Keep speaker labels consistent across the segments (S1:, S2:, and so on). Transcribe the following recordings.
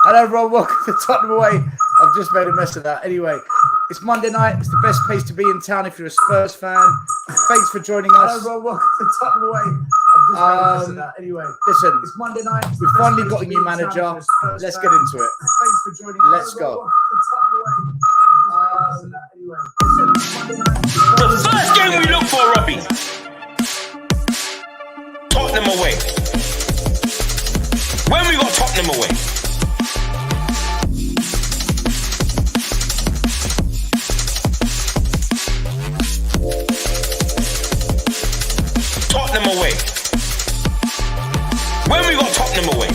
S1: Hello, everyone. Welcome to Tottenham Away. I've just made a mess of that. Anyway, it's Monday night. It's the best place to be in town if you're a Spurs fan. Thanks for joining us. Hello, everyone. Welcome to Tottenham Away. I've just made a mess of that. Anyway, listen. It's Monday night. We've finally got a new manager. Let's get into it. Thanks for joining us. Let's go.
S2: The first game we look for, Robbie. Tottenham away. When we got Tottenham away. Tottenham away. When we got Tottenham away.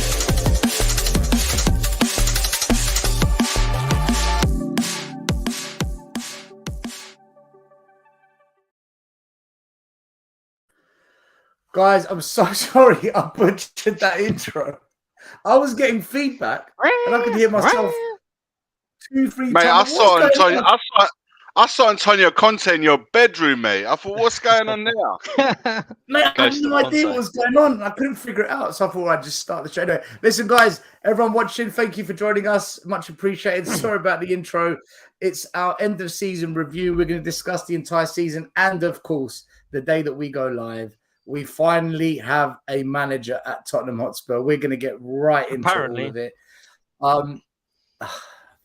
S1: Guys, I'm so sorry I butchered that intro. I was getting feedback and I could hear myself 2-3
S3: mate,
S1: times.
S3: I saw Antonio Conte in your bedroom, mate. I thought, what's going on there?
S1: Mate, I had no idea what was going on. I couldn't figure it out, so I thought I'd just start the show. Anyway, listen, guys, everyone watching, thank you for joining us. Much appreciated. Sorry about the intro. It's our end of season review. We're going to discuss the entire season and, of course, the day that we go live. We finally have a manager at Tottenham Hotspur. We're going to get right into all of it.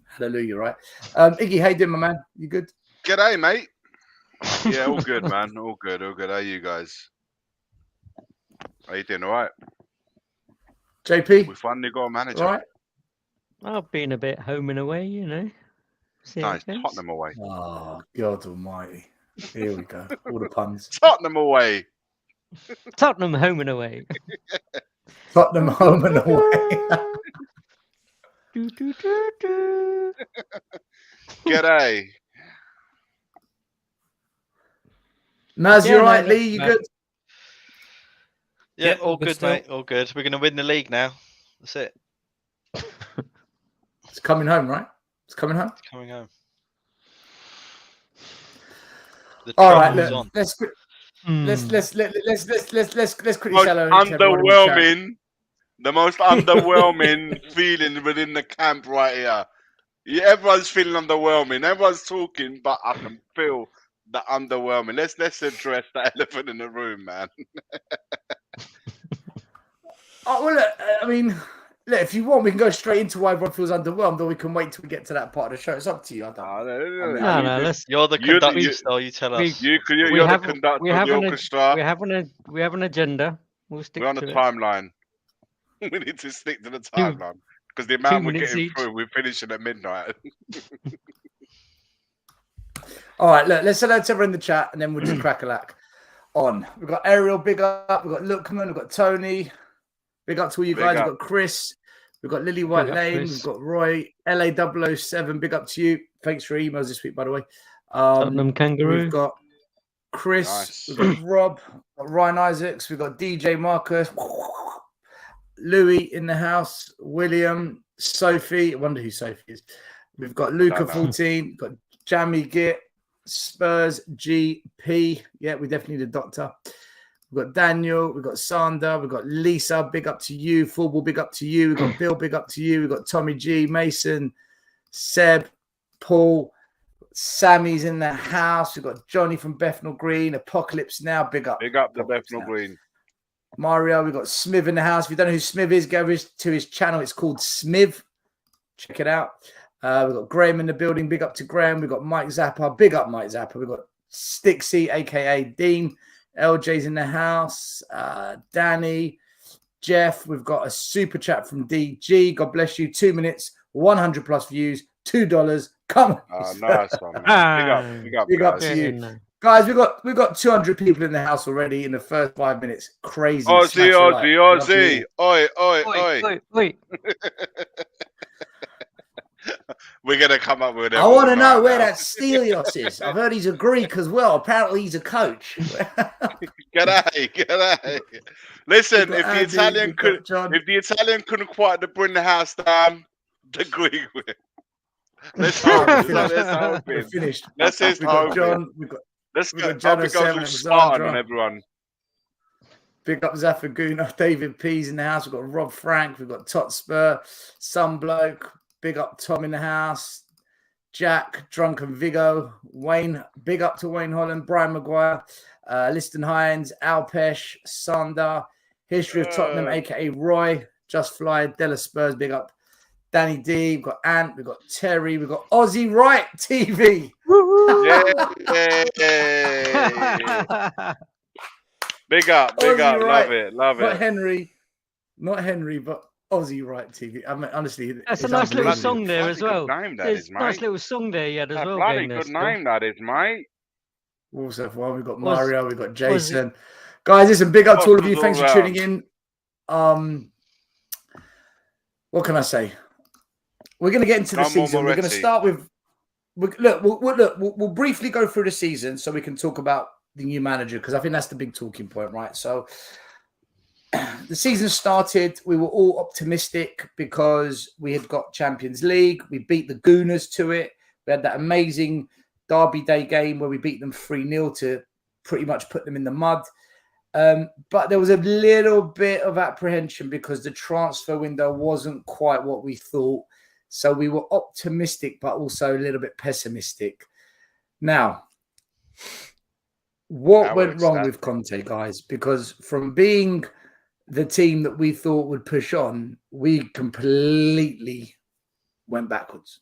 S1: Hallelujah, right? Iggy, how you doing, my man? You good?
S3: G'day, mate. Yeah, all good, man. All good, all good. How are you guys? Are you doing all right?
S1: JP?
S3: We finally got a manager.
S1: All right?
S4: I've been a bit home and away, you know.
S3: Nice, Tottenham away.
S1: Oh, God almighty. Here we go. All the puns.
S3: Tottenham away.
S4: Tottenham home and away.
S1: Tottenham home and away.
S3: G'day.
S1: Naz, you all right? Lee, you good?
S5: Yeah, all good, mate. All good. We're going to win the league now. That's it.
S1: It's coming home, right? It's coming home?
S5: It's coming home.
S1: All right, look, let's quickly hello.
S3: Underwhelming. The most underwhelming feeling within the camp right here. Yeah, everyone's feeling underwhelming. Everyone's talking, but I can feel the underwhelming. Let's address the elephant in the room, man.
S1: Oh, well, look, I mean, look, if you want, we can go straight into why everyone feels underwhelmed, or we can wait till we get to that part of the show. It's up to you. I don't know.
S4: No,
S5: you're the conductor, so you tell us.
S3: You're the conductor of the orchestra.
S4: We have an agenda. We're
S3: on the timeline. We need to stick to the timeline because the amount we're getting through, we're finishing at midnight.
S1: All right, look, let's hello to everyone in the chat, and then we'll just crack a lack on. We've got Ariel, big up. We've got Lookman. We've got Tony. Big up to all you guys. We've got Chris. We've got Lily White Lane. We've got Roy. LA007. Big up to you. Thanks for your emails this week, by the way.
S4: Tottenham Kangaroo.
S1: We've got Chris. Nice. We've got Rob. We've got Ryan Isaacs. We've got DJ Marcus. Louis in the house. William. Sophie. I wonder who Sophie is. We've got Luca 14. We've got Jamie Git. Spurs GP. Yeah, we definitely need a doctor. We've got Daniel, we've got Sander, we've got Lisa, big up to you. Football, big up to you. We've got Bill, big up to you. We've got Tommy G, Mason, Seb, Paul, Sammy's in the house. We've got Johnny from Bethnal Green, Apocalypse Now, big up.
S3: Big up the Bethnal Green.
S1: Mario, we've got Smiv in the house. If you don't know who Smiv is, go to his channel. It's called Smiv. Check it out. We've got Graham in the building. Big up to Graham. We've got Mike Zappa. Big up Mike Zappa. We've got Stixie, a.k.a. Dean. LJ's in the house. Danny, Jeff. We've got a super chat from DG. God bless you. 2 minutes, 100 plus views, $2. Come on.
S3: Oh, nice one, man. Big up
S1: to you. Guys, we've got 200 people in the house already in the first 5 minutes. Crazy.
S3: Aussie. Oi. We're going to come up with it.
S1: I want to know where that Stelios is. I've heard he's a Greek as well. Apparently, he's a coach.
S3: G'day. Listen, if the Italian couldn't quite bring the house down, the Greek will. Let's hope.
S1: We're
S3: Let's hope.
S1: We're finished.
S3: Let's just
S1: We've got
S3: hope.
S1: John.
S3: Let's
S1: we've
S3: go.
S1: got Jano
S3: Hope it goes
S1: 7,
S3: all Spartan on
S1: Alexandra.
S3: everyone.
S1: Big up Zafaguna, David P's in the house. We've got Rob Frank. We've got Totspur, Sunbloke. Big up Tom in the house. Jack, Drunken Vigo, Wayne. Big up to Wayne Holland, Brian Maguire, Liston Hines, Alpesh, Sander. History of Tottenham, aka Roy. Just Fly, Della Spurs. Big up Danny D. We've got Ant. We've got Terry. We've got Aussie Wright TV.
S3: Yeah. Big up,
S1: Aussie
S3: love
S1: Wright.
S3: it, love
S1: Not
S3: it.
S1: Not Henry, but Aussie Wright TV. I mean, honestly,
S4: That's a
S1: it's
S4: nice little
S1: unbelievable.
S4: song there as well.
S3: Good name, that
S4: There's
S3: is,
S4: a nice
S3: mate.
S4: little song there you had as
S3: That's
S4: well.
S3: bloody
S4: going there
S3: good
S4: still.
S3: name, that is, mate.
S1: Also, well, we've got
S4: Was-
S1: Mario, we've got Jason. Guys, listen, big up to all of you. Thanks for tuning in. What can I say? We're going to get into the season. We're going to start with. We'll briefly go through the season so we can talk about the new manager, because I think that's the big talking point, right? So the season started. We were all optimistic because we had got Champions League. We beat the Gooners to it. We had that amazing Derby Day game where we beat them 3-0 to pretty much put them in the mud. But there was a little bit of apprehension because the transfer window wasn't quite what we thought. So we were optimistic, but also a little bit pessimistic. Now, what went wrong with Conte, guys? Because from being the team that we thought would push on, we completely went backwards.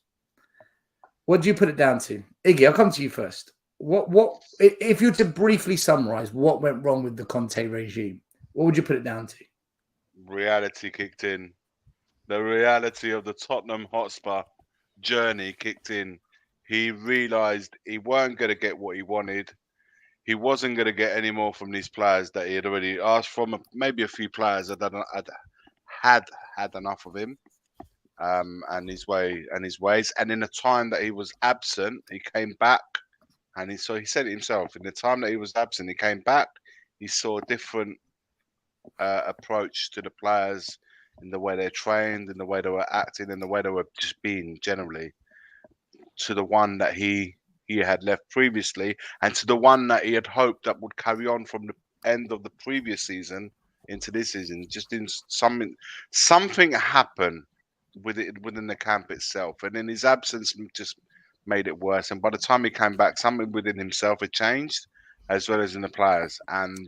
S1: What do you put it down to? Iggy, I'll come to you first. What if you were to briefly summarize what went wrong with the Conte regime, what would you put it down to?
S3: Reality kicked in. The reality of the Tottenham Hotspur journey kicked in. He realised he weren't going to get what he wanted. He wasn't going to get any more from these players that he had already asked from. Maybe a few players that had enough of him and his ways. And in the time that he was absent, he came back. And so he said it himself. In the time that he was absent, he came back. He saw a different approach to the players in the way they trained, in the way they were acting, in the way they were just being generally, to the one that he had left previously, and to the one that he had hoped that would carry on from the end of the previous season into this season. Just in something happened within the camp itself, and in his absence, just made it worse. And by the time he came back, something within himself had changed, as well as in the players, and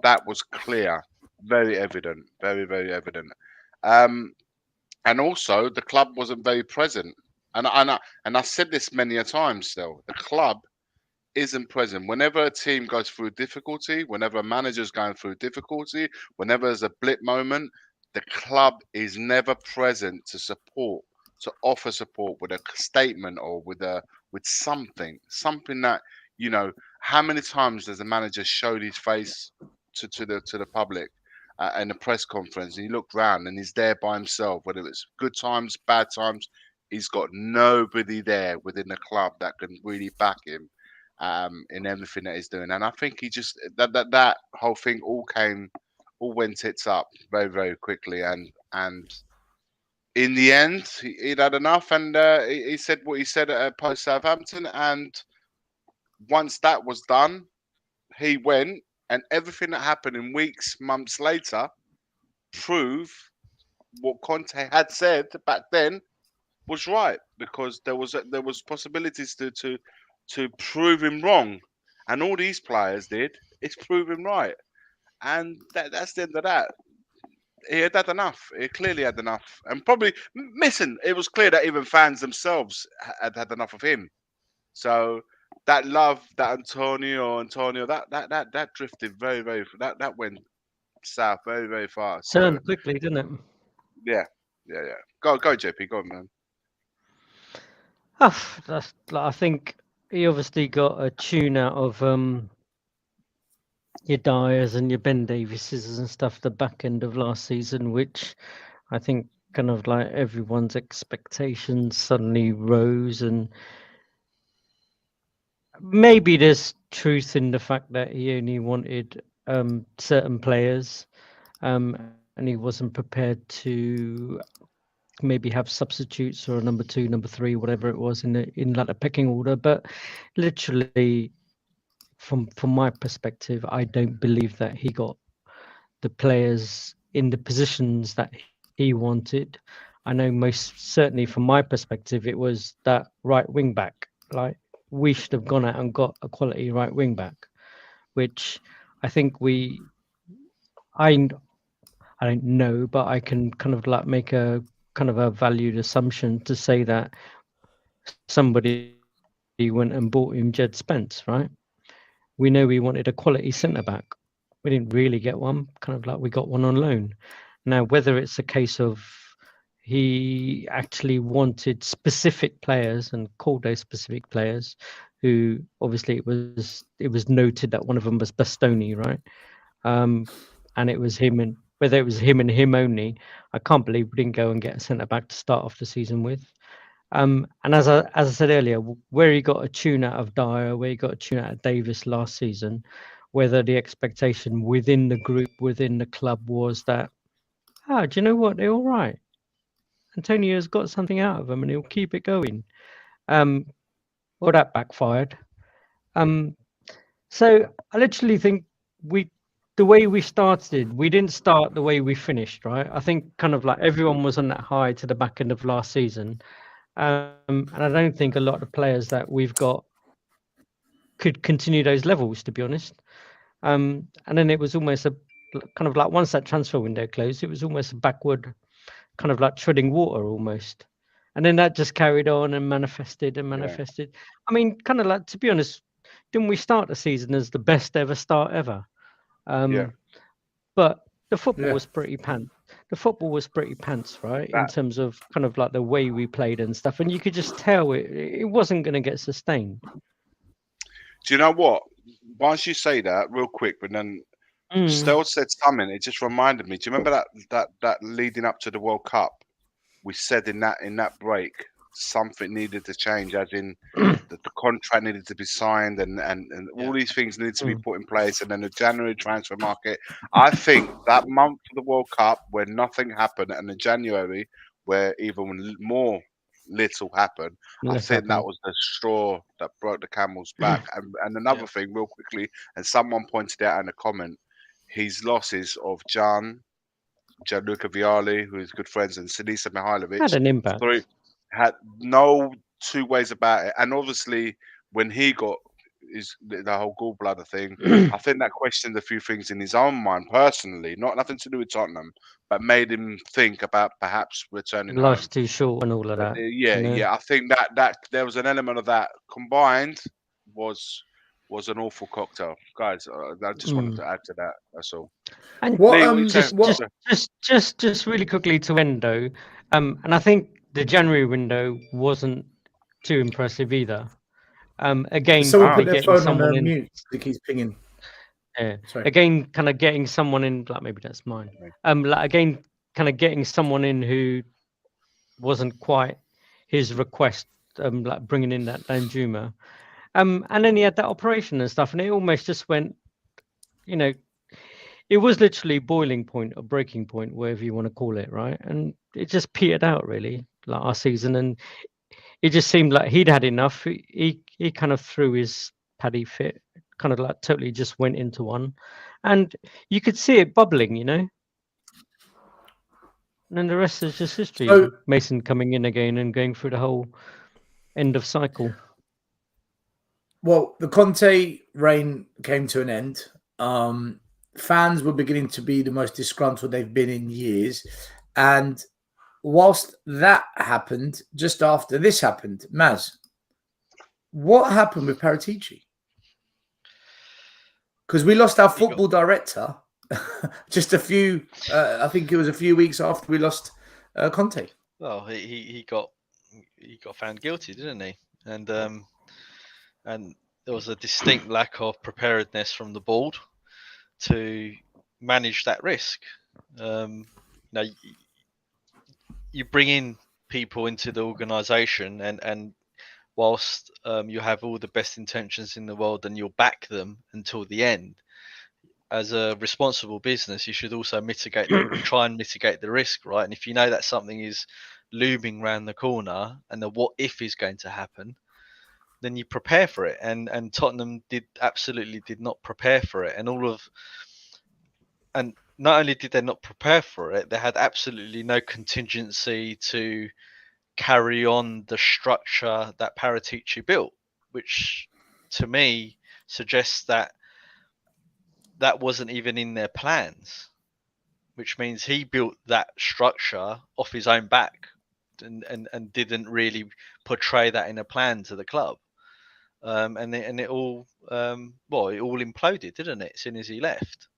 S3: that was clear, very evident, very, very evident. And also, the club wasn't very present. And I said this many a time still, the club isn't present. Whenever a team goes through difficulty, whenever a manager's going through difficulty, whenever there's a blip moment, the club is never present to support, to offer support with a statement or with something that, you know, how many times does the manager show his face to the public in a press conference, and you look round and he's there by himself, whether it's good times, bad times, he's got nobody there within the club that can really back him in everything that he's doing. And I think he just that whole thing all went tits up very, very quickly, and in the end he'd had enough, and he said what he said at post Southampton, and once that was done, he went, and everything that happened in weeks, months later prove what Conte had said back then was right, because there was possibilities to prove him wrong, and all these players did is prove him right, and that's the end of that. He had had enough. He clearly had enough, and probably missing. It was clear that even fans themselves had had enough of him. So that love, that Antonio, that drifted very, very. That went south very, very fast.
S4: Turned quickly, didn't it?
S3: Yeah. Go, JP. Go on, man.
S4: I think he obviously got a tune out of your Dyers and your Ben Davises and stuff the back end of last season, which I think kind of like everyone's expectations suddenly rose, and maybe there's truth in the fact that he only wanted certain players, and he wasn't prepared to maybe have substitutes or a number 2, number 3, whatever it was in like a pecking order. But literally, from my perspective, I don't believe that he got the players in the positions that he wanted. I know most certainly from my perspective, it was that right wing back. Like, we should have gone out and got a quality right wing back, which I think I don't know, but I can kind of like make a kind of a valued assumption to say that somebody went and bought him Jed Spence, right? We know we wanted a quality centre back. We didn't really get one, kind of like we got one on loan. Now, whether it's a case of he actually wanted specific players and called those specific players, who obviously it was noted that one of them was Bastoni, right? And it was him, and whether it was him and him only, I can't believe we didn't go and get a centre back to start off the season with. And as I said earlier, where he got a tune out of Dyer, where he got a tune out of Davis last season, whether the expectation within the group, within the club was that, do you know what, they're all right. Antonio's got something out of them and he'll keep it going. Well, that backfired. So I literally think the way we started, we didn't start the way we finished, right? I think kind of like everyone was on that high to the back end of last season. And I don't think a lot of the players that we've got could continue those levels, to be honest. And then it was almost a kind of like, once that transfer window closed, it was almost a backward, kind of like treading water almost. And then that just carried on and manifested and manifested. Yeah. I mean, kind of like, to be honest, didn't we start the season as the best ever start ever? But the football was pretty pants. The football was pretty pants, right? In terms of kind of like the way we played and stuff. And you could just tell it wasn't going to get sustained.
S3: Do you know what? Once you say that, real quick, but then Stel said something. It just reminded me. Do you remember that leading up to the World Cup? We said in that break, something needed to change, as in the contract needed to be signed and all these things needed to be put in place, and then the January transfer market. I think that month of the World Cup where nothing happened, and the January where even more little happened, I think that was the straw that broke the camel's back. And another thing, real quickly, and someone pointed out in a comment, his losses of Gianluca Vialli, who is good friends, and Sinisa Mihailovic
S4: had an impact.
S3: Had no two ways about it. And obviously, when he got the whole gallbladder thing, I think that questioned a few things in his own mind personally, nothing to do with Tottenham, but made him think about perhaps returning
S4: Life's
S3: home.
S4: too short and all of that.
S3: Yeah. I think that there was an element of that combined was an awful cocktail, guys. I just wanted to add to that. That's all.
S4: And
S3: Lee,
S4: just really quickly to end though, and I think the January window wasn't too impressive either. Again,
S1: someone put their phone on mute. I think he's pinging.
S4: Yeah. Again, kind of getting someone in, like maybe that's mine. Like again, kind of getting someone in who wasn't quite his request. Like bringing in that Danjuma. And then he had that operation and stuff, and it almost just went, it was literally boiling point or breaking point, whatever you want to call it, right? And it just petered out really, like our season, and it just seemed like he'd had enough. He kind of threw his paddy fit, kind of like totally just went into one, and you could see it bubbling, And then the rest is just history. So, Mason coming in again and going through the whole end of cycle.
S1: Well, the Conte reign came to an end. Fans were beginning to be the most disgruntled they've been in years. And whilst that happened, just after this happened, Maz, what happened with Paratici? Because we lost our football director just a few, I think it was a few weeks after we lost Conte.
S5: Well, he got found guilty, didn't he? And there was a distinct lack of preparedness from the board to manage that risk. You bring in people into the organisation, and whilst you have all the best intentions in the world and you'll back them until the end, as a responsible business, you should also try and mitigate the risk, right? And if you know that something is looming around the corner and the what if is going to happen, then you prepare for it. And Tottenham absolutely did not prepare for it. And not only did they not prepare for it, they had absolutely no contingency to carry on the structure that Paratici built, which to me suggests that wasn't even in their plans, which means he built that structure off his own back and didn't really portray that in a plan to the club. And it all it all imploded, didn't it, as soon as he left?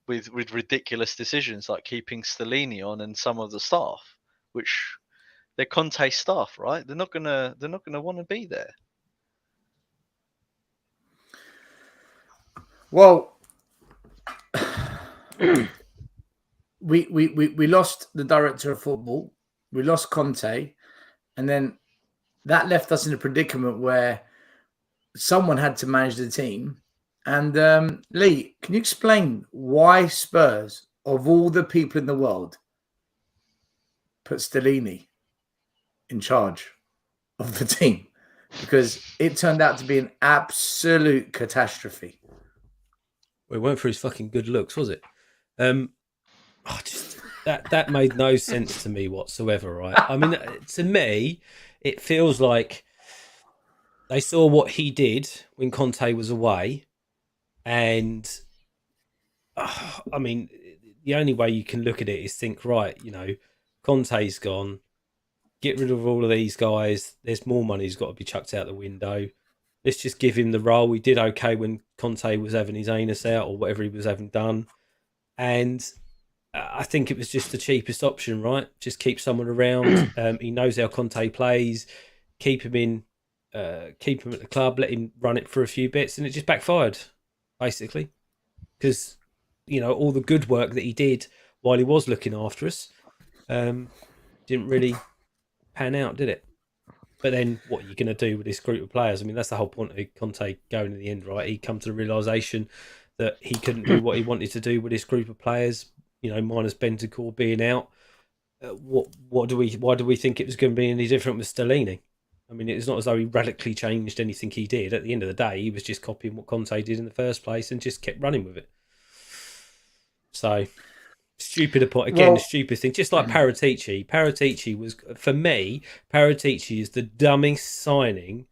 S5: With ridiculous decisions like keeping Stellini on and some of the staff, which they're Conte staff, right? They're not gonna want to be there.
S1: Well, we lost the director of football, we lost Conte, and then that left us in a predicament where someone had to manage the team. And Lee, can you explain why Spurs, of all the people in the world, put Stellini in charge of the team? Because it turned out to be an absolute catastrophe.
S6: Well, it weren't for his fucking good looks, was it? That made no sense to me whatsoever, right? I mean, to me, it feels like they saw what he did when Conte was away, and I mean, the only way you can look at it is think, right, Conte's gone, get rid of all of these guys, there's more money's got to be chucked out the window. Let's just give him the role. We did okay when Conte was having his anus out or whatever he was having done. And I think it was just the cheapest option, right? Just keep someone around. He knows how Conte plays. Keep him at the club, let him run it for a few bits. And it just backfired, basically. Because, all the good work that he did while he was looking after us didn't really pan out, did it? But then what are you going to do with this group of players? I mean, that's the whole point of Conte going in the end, right? He come to the realisation that he couldn't do what he wanted to do with this group of players, minus Bentancur being out. Why do we think it was going to be any different with Stellini? I mean, it's not as though he radically changed anything he did. At the end of the day, he was just copying what Conte did in the first place and just kept running with it. So... stupid thing. Just like Paratici. Paratici was, for me, Paratici is the dumbest signing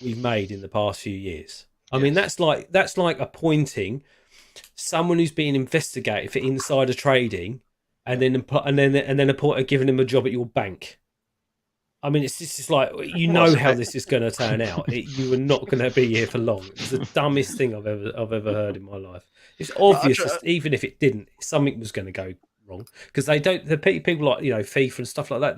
S6: we've made in the past few years. I mean, that's like appointing someone who's being investigated for insider trading, and then giving him a job at your bank. I mean, it's just like, how this is going to turn out. You are not going to be here for long. It's the dumbest thing I've ever heard in my life. It's obvious, even if it didn't, something was going to go wrong, because they don't. The people like FIFA and stuff like that.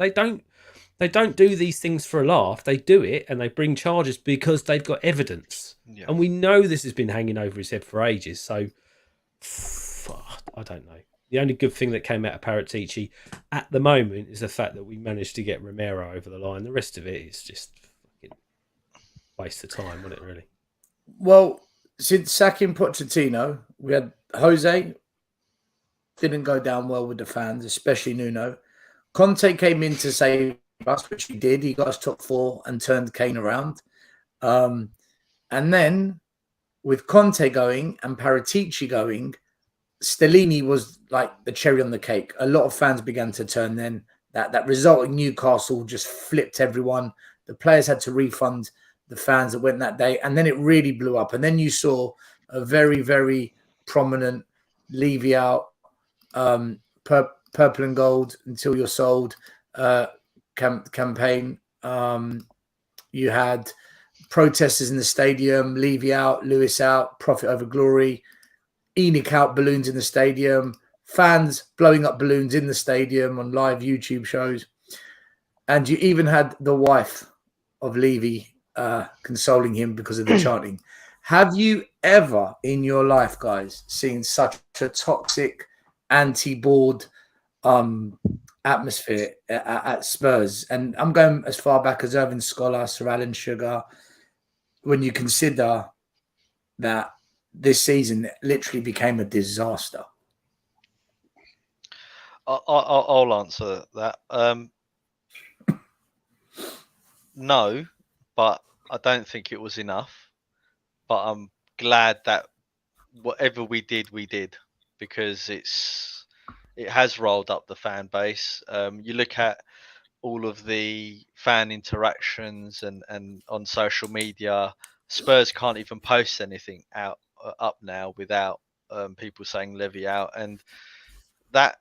S6: They don't do these things for a laugh. They do it and they bring charges because they've got evidence. Yeah. And we know this has been hanging over his head for ages. So I don't know. The only good thing that came out of Paratici at the moment is the fact that we managed to get Romero over the line. The rest of it is just fucking waste of time, wasn't it, really?
S1: Well, since sacking Pochettino, we had Jose, didn't go down well with the fans, especially Nuno. Conte came in to save us, which he did. He got us top 4 and turned Kane around. And then with Conte going and Paratici going, Stellini was like the cherry on the cake. A lot of fans began to turn then. That result in Newcastle just flipped everyone. The players had to refund the fans that went that day. And then it really blew up. And then you saw a very, very prominent Levy out, purple and gold until you're sold campaign. You had protesters in the stadium, Levy out, Lewis out, profit over glory, ENIC out, balloons in the stadium, fans blowing up balloons in the stadium on live YouTube shows. And you even had the wife of Levy consoling him because of the chanting. Have you ever in your life, guys, seen such a toxic, anti-board atmosphere at Spurs? And I'm going as far back as Irving Scholar, Sir Alan Sugar. When you consider that this season literally became a disaster?
S5: I'll answer that. No, but I don't think it was enough. But I'm glad that whatever we did, because it has rolled up the fan base. You look at all of the fan interactions and on social media, Spurs can't even post anything up now without people saying Levy out, and that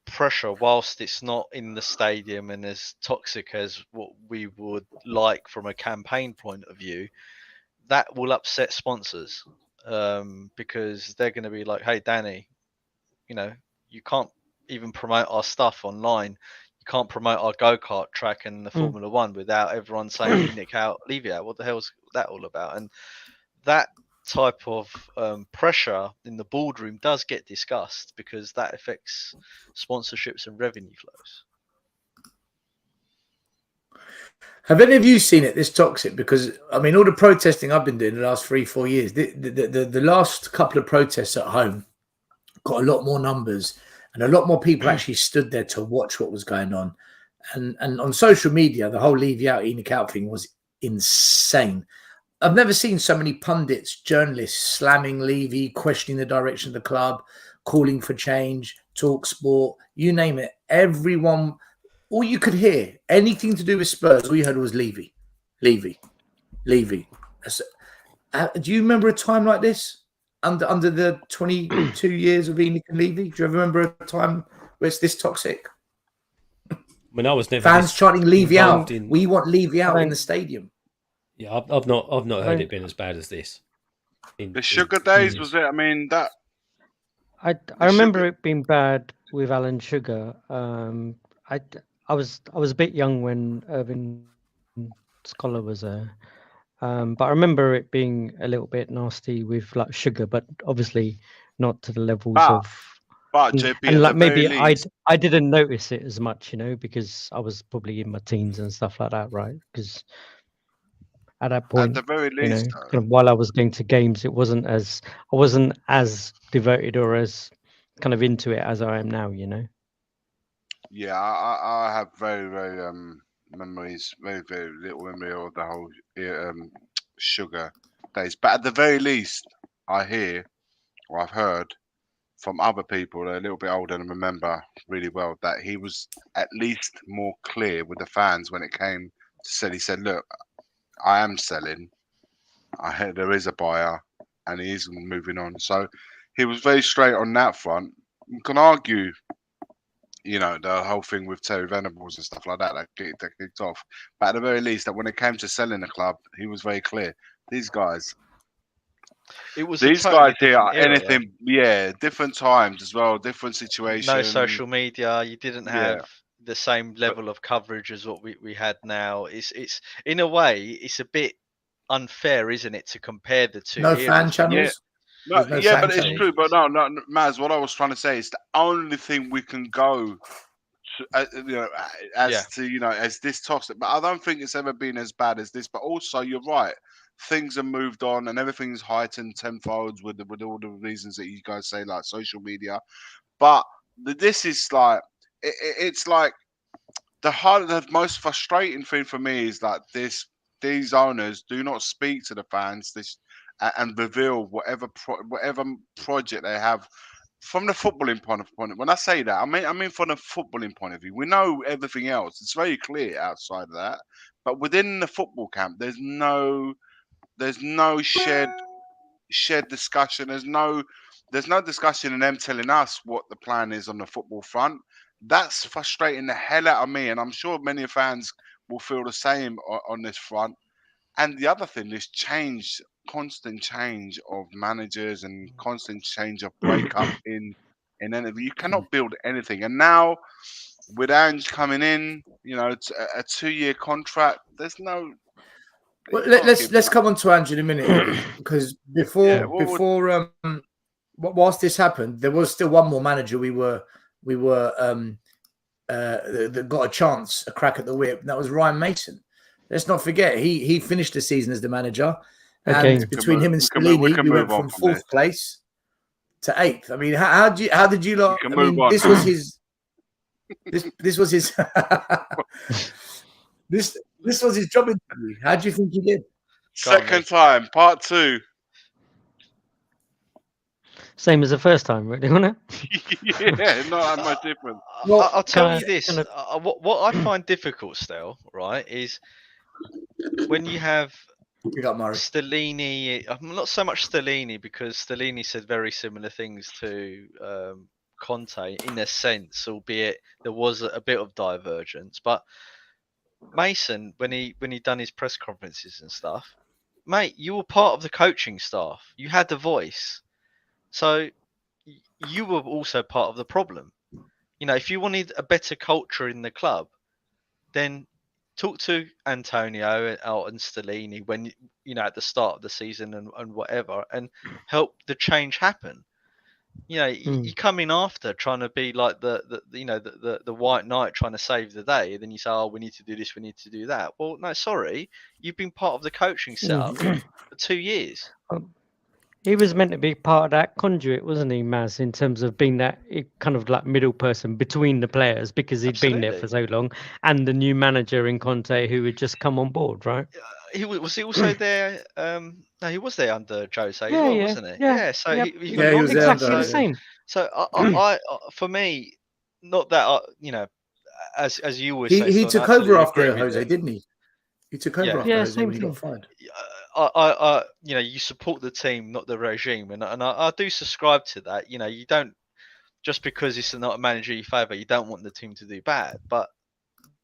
S5: pressure, whilst it's not in the stadium and as toxic as what we would like from a campaign point of view, that will upset sponsors, because they're going to be like, hey Danny, you can't even promote our stuff online. You can't promote our go-kart track and the Formula One without everyone saying Nick out, leave it out. What the hell's that all about? And that type of pressure in the boardroom does get discussed, because that affects sponsorships and revenue flows.
S1: Have any of you seen it this toxic? Because I mean, all the protesting I've been doing the last 3-4 years, the last couple of protests at home got a lot more numbers, and a lot more people actually stood there to watch what was going on. And on social media, the whole leave you out, Enoch out thing was insane. I've never seen so many pundits, journalists slamming Levy, questioning the direction of the club, calling for change, talk sport, you name it. Everyone, all you could hear, anything to do with Spurs, all you heard was Levy, Levy, Levy. Do you remember a time like this under the 22 years of Enoch and Levy? Do you ever remember a time where it's this toxic?
S6: When I was never
S1: fans chanting Levy out.
S6: in...
S1: We want Levy out in the stadium.
S6: Yeah, I've not heard it been as bad as this.
S3: The sugar days was it? I mean that.
S4: I remember it being bad with Alan Sugar. I was a bit young when Irving Scholar was there, but I remember it being a little bit nasty with like Sugar, but obviously not to the levels of.
S3: But JP,
S4: and like maybe I didn't notice it as much, because I was probably in my teens and stuff like that, right? Because at that point,
S3: at the very least,
S4: kind of while I was going to games, I wasn't as devoted or as kind of into it as I am now,
S3: Yeah, I have very, very memories, very, very little memory of the whole Sugar days. But at the very least, I hear, or I've heard from other people that are a little bit older and remember really well, that he was at least more clear with the fans when it came to sell. He said, look, I am selling. I heard there is a buyer and he is moving on. So he was very straight on that front. You can argue, the whole thing with Terry Venables and stuff like that kicked off. But at the very least, that when it came to selling the club, he was very clear. These guys, these guys here are anything, different times as well, different situations.
S5: No social media. You didn't have the same level of coverage as what we had now. It's in a way, it's a bit unfair, isn't it, to compare the two?
S1: No fan channels.
S3: But it's true. But no, Maz, what I was trying to say is the only thing we can go to, as this toxic. But I don't think it's ever been as bad as this. But also, you're right. Things have moved on, and everything's heightened tenfold with all the reasons that you guys say, like social media. But this is like it's like the most frustrating thing for me is that these owners do not speak to the fans and reveal whatever project they have from the footballing point of view. When I say that, I mean from the footballing point of view. We know everything else; it's very clear outside of that. But within the football camp, there's no shared discussion. There's no discussion in them telling us what the plan is on the football front. That's frustrating the hell out of me, and I'm sure many fans will feel the same on this front. And the other thing, this constant change of managers and constant change of breakup in anything. You cannot build anything. And now with Ange coming in, it's a 2-year contract. There's no.
S1: Well, let's come on to Ange in a minute, because whilst this happened, there was still one more manager we were that got a crack at the whip, and that was Ryan Mason. Let's not forget he finished the season as the manager.
S4: Okay.
S1: And between him and
S3: we
S1: Stellini,
S3: can
S1: we
S3: move
S1: went
S3: on
S1: from
S3: from
S1: fourth place to eighth. I mean, how did you lot?
S3: can
S1: I mean,
S3: move on.
S1: this was his. This was his. this was his job interview. How do you think he did?
S3: Second time, part 2.
S4: Same as the first time, really, wasn't it?
S3: Yeah, not that much different.
S1: Well,
S5: I'll tell
S4: can
S5: you
S4: I-
S5: this.
S4: can
S5: What I find difficult still, right, is when you have
S1: we got Mahri.
S5: Stellini. Not so much Stellini, because Stellini said very similar things to Conte in a sense, albeit there was a bit of divergence. But Mason, when he done his press conferences and stuff, mate, you were part of the coaching staff. You had the voice, so you were also part of the problem. You know, if you wanted a better culture in the club, then talk to Antonio and Stellini when at the start of the season and whatever, and help the change happen. You know, you come in after trying to be like the white knight trying to save the day, and then you say, "Oh, we need to do this, we need to do that." Well, no, sorry, you've been part of the coaching setup for 2 years.
S4: He was meant to be part of that conduit, wasn't he, Maz, in terms of being that kind of like middle person between the players, because he'd been there for so long, and the new manager in Conte who had just come on board, right?
S5: Was he also there? No, he was there under Jose as
S4: Yeah,
S5: well,
S4: yeah,
S5: wasn't he?
S4: yeah,
S5: So
S4: yep.
S5: he
S1: Yeah, he was there
S4: exactly
S1: under,
S4: the same.
S5: So I for me, not that as you always say,
S1: He
S5: Son, I
S1: took over
S5: absolutely
S1: after
S5: agree with
S1: Jose,
S5: you.
S1: didn't he? He took over
S5: Yeah.
S1: after
S4: Yeah,
S1: Jose
S4: same
S1: when he got
S4: thing.
S1: fired.
S5: I you support the team, not the regime, and I do subscribe to that. You don't, just because it's not a manager you favour, you don't want the team to do bad. But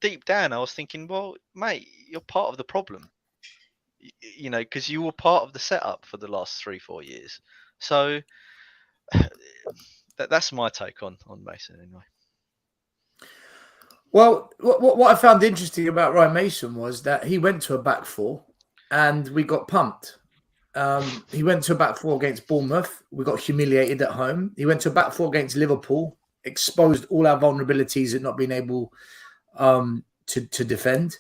S5: deep down, I was thinking, well, mate, you're part of the problem. Because you were part of the setup for the last 3-4 years. So that's my take on Mason anyway.
S1: Well, what I found interesting about Ryan Mason was that he went to a back four and we got pumped. He went to a back four against Bournemouth. We got humiliated at home. He went to a back four against Liverpool, exposed all our vulnerabilities and not being able to defend.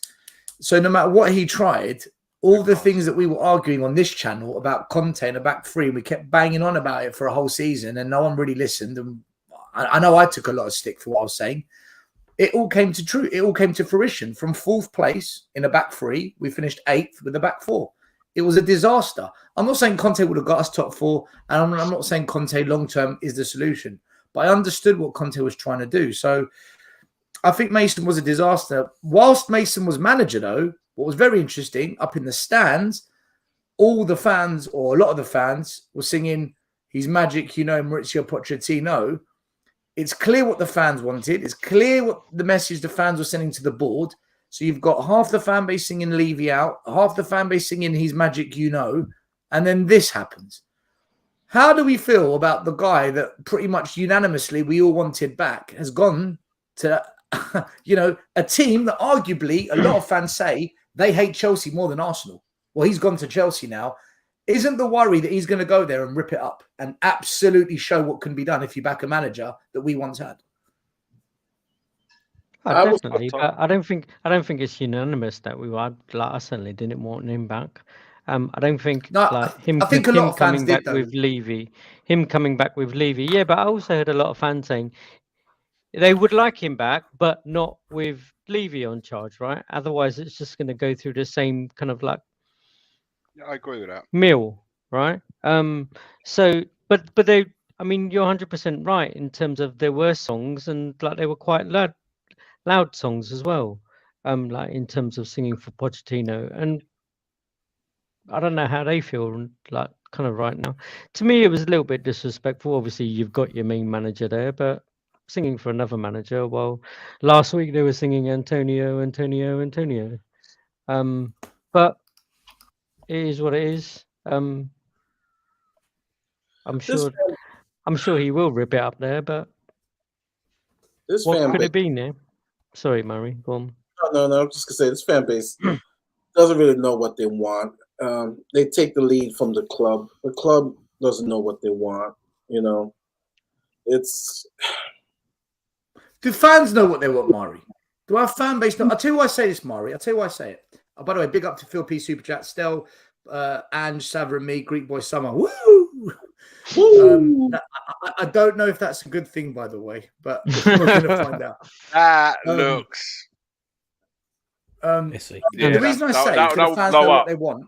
S1: So no matter what he tried, all the things that we were arguing on this channel about Conte and a back three, we kept banging on about it for a whole season and no one really listened. And I know I took a lot of stick for what I was saying. It all came to true. It all came to fruition. From fourth place in a back three, we finished 8th with a back four. It was a disaster. I'm not saying Conte would have got us top 4, and I'm not saying Conte long-term is the solution, but I understood what Conte was trying to do. So I think Mason was a disaster. Whilst Mason was manager, though, what was very interesting, up in the stands, all the fans, or a lot of the fans, were singing, "He's magic, Maurizio Pochettino." It's clear what the fans wanted. It's clear what the message the fans were sending to the board. So you've got half the fan base singing Levy out, half the fan base singing "He's magic, and then this happens. How do we feel about the guy that pretty much unanimously we all wanted back has gone to, a team that arguably a lot of fans say they hate Chelsea more than Arsenal? Well, he's gone to Chelsea now. Isn't the worry that he's going to go there and rip it up and absolutely show what can be done if you back a manager that we once had?
S4: Definitely, but I don't think it's unanimous that we were. Like, I certainly didn't want him back. I don't think
S1: I think a lot of fans
S4: coming
S1: did,
S4: back with Levy. Him coming back with Levy, yeah. But I also heard a lot of fans saying they would like him back, but not with Levy on charge, right? Otherwise, it's just going to go through the same kind of like.
S3: Yeah, I agree with that.
S4: Mill, right? So, but they, I mean, you're 100% right in terms of there were songs and like they were quite loud songs as well. Like in terms of singing for Pochettino, and I don't know how they feel like kind of right now. To me, it was a little bit disrespectful. Obviously, you've got your main manager there, but singing for another manager. Well, last week they were singing Antonio. But it is what it is. I'm sure he will rip it up there, but what could it be now? Sorry, Mahri, go on.
S7: No. I'm just gonna say this fan base doesn't really know what they want. They take the lead from the club. The club doesn't know what they want. It's.
S1: Do fans know what they want, Mahri? Do our fan base know? I'll tell you why I say this, Mahri. I'll tell you why I say it. By the way, big up to Phil P. Super Chat. Stel, Ange, Savra, and me, Greek boy summer. Woo!
S7: Woo!
S1: I don't know if that's a good thing, by the way, but we're going to find out.
S3: That looks.
S6: Let's see.
S3: Yeah,
S1: The reason I say
S3: that
S1: to the
S3: would
S1: fans
S3: blow
S1: know what
S3: up.
S1: they want.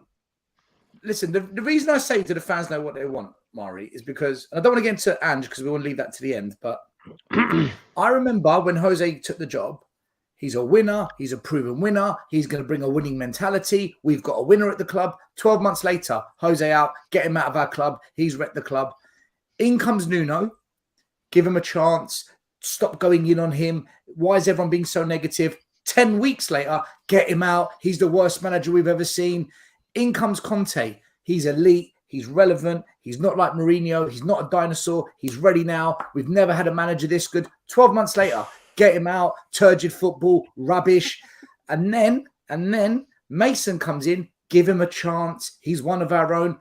S1: Listen, the reason I say to the fans know what they want, Mahri, is because I don't want to get into Ange because we want to leave that to the end. But I remember when Jose took the job, he's a winner. He's a proven winner. He's going to bring a winning mentality. We've got a winner at the club. 12 months later, Jose out, get him out of our club. He's wrecked the club. In comes Nuno. Give him a chance. Stop going in on him. Why is everyone being so negative? 10 weeks later, get him out. He's the worst manager we've ever seen. In comes Conte. He's elite. He's relevant. He's not like Mourinho. He's not a dinosaur. He's ready now. We've never had a manager this good. 12 months later, get him out. Turgid football, rubbish. And then Mason comes in. Give him a chance. He's one of our own.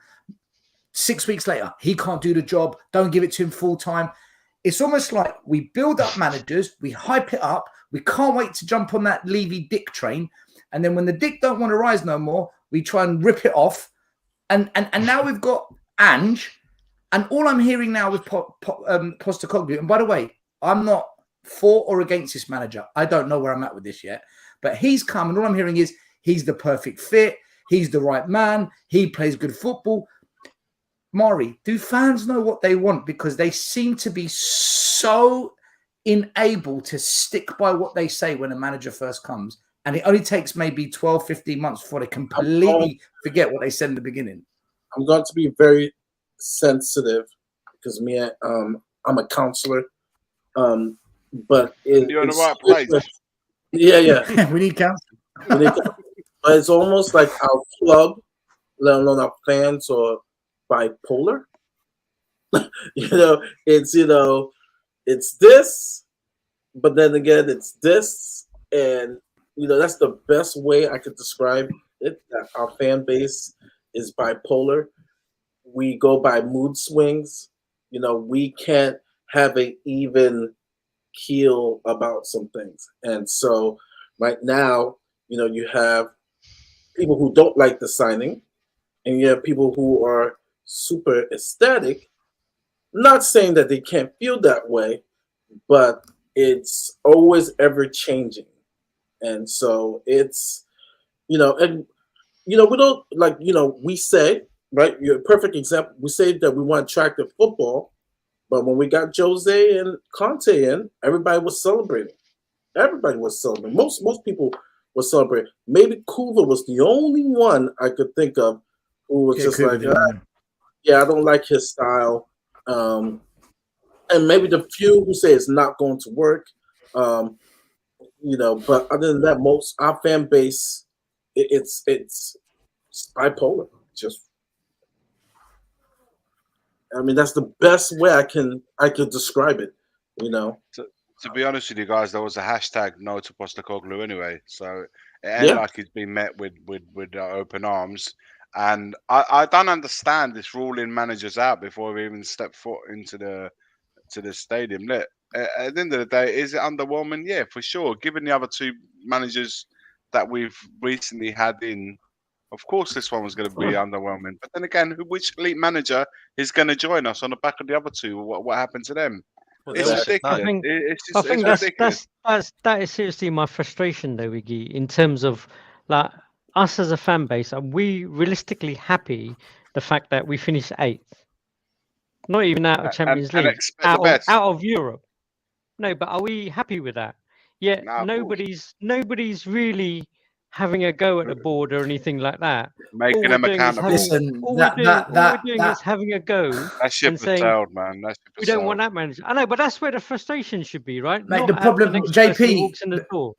S1: 6 weeks later, he can't do the job. Don't give it to him full time. It's almost like we build up managers. We hype it up. We can't wait to jump on that Levy Dick train. And then when the Dick don't want to rise no more, we try and rip it off. And now we've got Ange. And all I'm hearing now with Postecoglou, and by the way, I'm not for or against this manager. I don't know where I'm at with this yet. But he's come, and all I'm hearing is he's the perfect fit. He's the right man. He plays good football. Mahri, do fans know what they want? Because they seem to be so unable to stick by what they say when a manager first comes. And it only takes maybe 12, 15 months before they completely forget what they said in the beginning.
S7: I'm going to be very sensitive because I'm a counselor. But
S3: You're in the right place.
S7: Yeah.
S1: We need counseling.
S7: But it's almost like our club, let alone our fans, are bipolar. It's this, but then again, it's this. And, that's the best way I could describe it, that our fan base is bipolar. We go by mood swings. We can't have an even keel about some things. And so right now, you have people who don't like the signing, and you have people who are super ecstatic. Not saying that they can't feel that way, but it's always ever changing. And so it's, we don't we say, right? You're a perfect example. We say that we want attractive football, but when we got Jose and Conte in, everybody was celebrating. Most people were celebrating. Maybe Kuva was the only one I could think of who was just like, I don't like his style. And maybe the few who say it's not going to work. But other than that, most our fan base, it's bipolar. That's the best way I could describe it.
S3: To be honest with you guys, there was a hashtag no to Postecoglou anyway, so it ain't like he's been met with open arms. And I don't understand this ruling managers out before we even step foot into the stadium. Look, at the end of the day, is it underwhelming? Yeah, for sure. Given the other two managers that we've recently had in, of course this one was going to be underwhelming. But then again, which elite manager is going to join us on the back of the other two? What happened to them? It's ridiculous.
S4: I think that is seriously my frustration, though, Iggy, in terms of like us as a fan base. Are we realistically happy the fact that we finished 8th? Not even out of Champions League, out of Europe. No, but are we happy with that? Yeah, nobody's really having a go at the board or anything like that.
S3: Making them accountable.
S4: All we're doing is having a go
S3: and saying, man.
S4: We don't want that manager. I know, but that's where the frustration should be, right?
S1: Mate, the problem, JP,
S4: walks in the door.